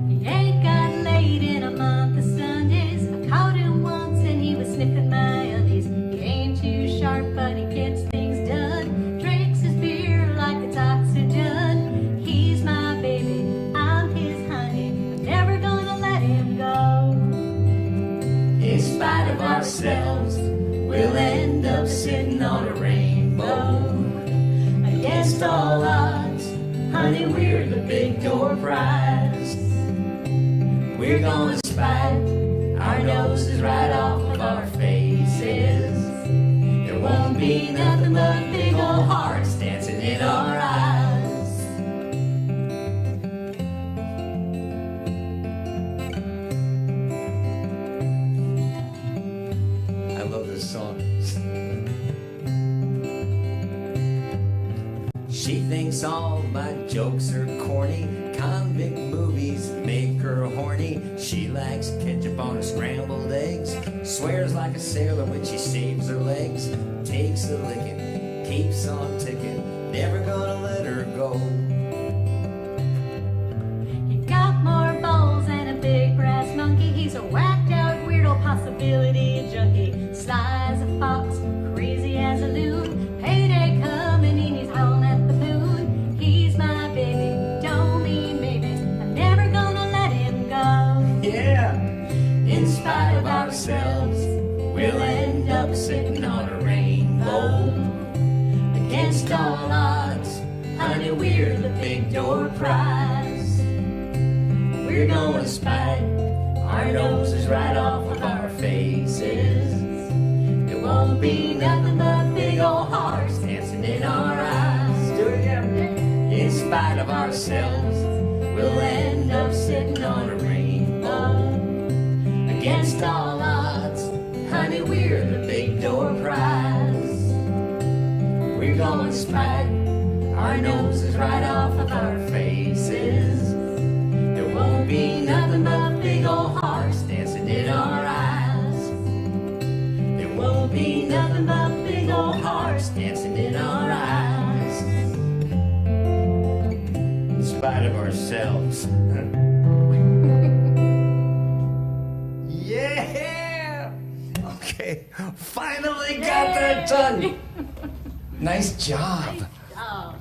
He ain't got laid in a month of Sundays. I caught him once and he was sniffing my undies. He ain't too sharp, but he gets things done. Drinks his beer like it's oxygen. He's my baby, I'm his honey. I'm never gonna let him go. In spite of ourselves, we'll end up sitting on a rainbow. Against all odds, honey, we're the big door prize. We're gonna spite our noses right off of our faces. There won't be nothing but big old hearts dancing in our eyes. I love this song. She thinks all my jokes are corny. Convict movies make her horny. She likes ketchup on her scrambled eggs. Swears like a sailor when she saves her legs. Takes a licking, keeps on ticking. Never gonna let her go. He got more balls than a big brass monkey. He's a whacked out weirdo possibility junkie. Sly as a fox, crazy as a loon. Payday coming and he's howling at the moon. He's my baby, don't mean maybe. I'm never gonna let him go. Yeah! In spite of ourselves, we'll end up sitting on a rainbow. Against all odds, honey, we're the big door prize. We're gonna spite our noses right off of our faces. There won't be nothing but big old hearts dancing in our eyes. Do it again. In spite of ourselves, we'll end up sitting on a rainbow. Against all odds, honey, we're the big door prize. We're gonna spite our noses right off of our faces. There won't be nothing but big old hearts dancing in our eyes. There won't be nothing but big old hearts dancing in our eyes. In spite of ourselves. Yeah! Okay, finally got that done. Nice job. Oh.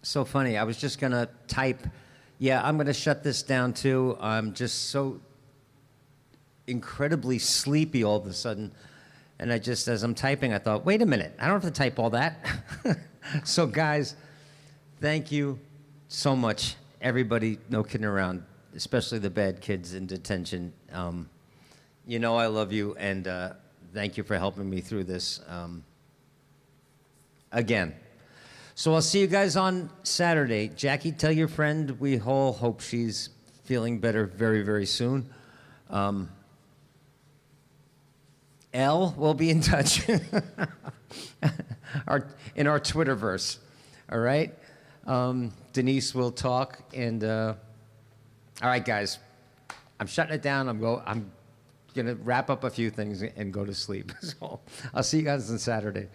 So funny. I was just going to type, yeah, I'm going to shut this down too. I'm just so incredibly sleepy all of a sudden. And I just, as I'm typing, I thought, wait a minute, I don't have to type all that. So, guys, thank you so much. Everybody, no kidding around, especially the bad kids in detention. You know I love you, and thank you for helping me through this again. So I'll see you guys on Saturday. Jackie, tell your friend we all hope she's feeling better very, very soon. Elle will be in touch in our Twitterverse. All right? Denise will talk. And all right, guys, I'm shutting it down. I'm going to wrap up a few things and go to sleep. So I'll see you guys on Saturday.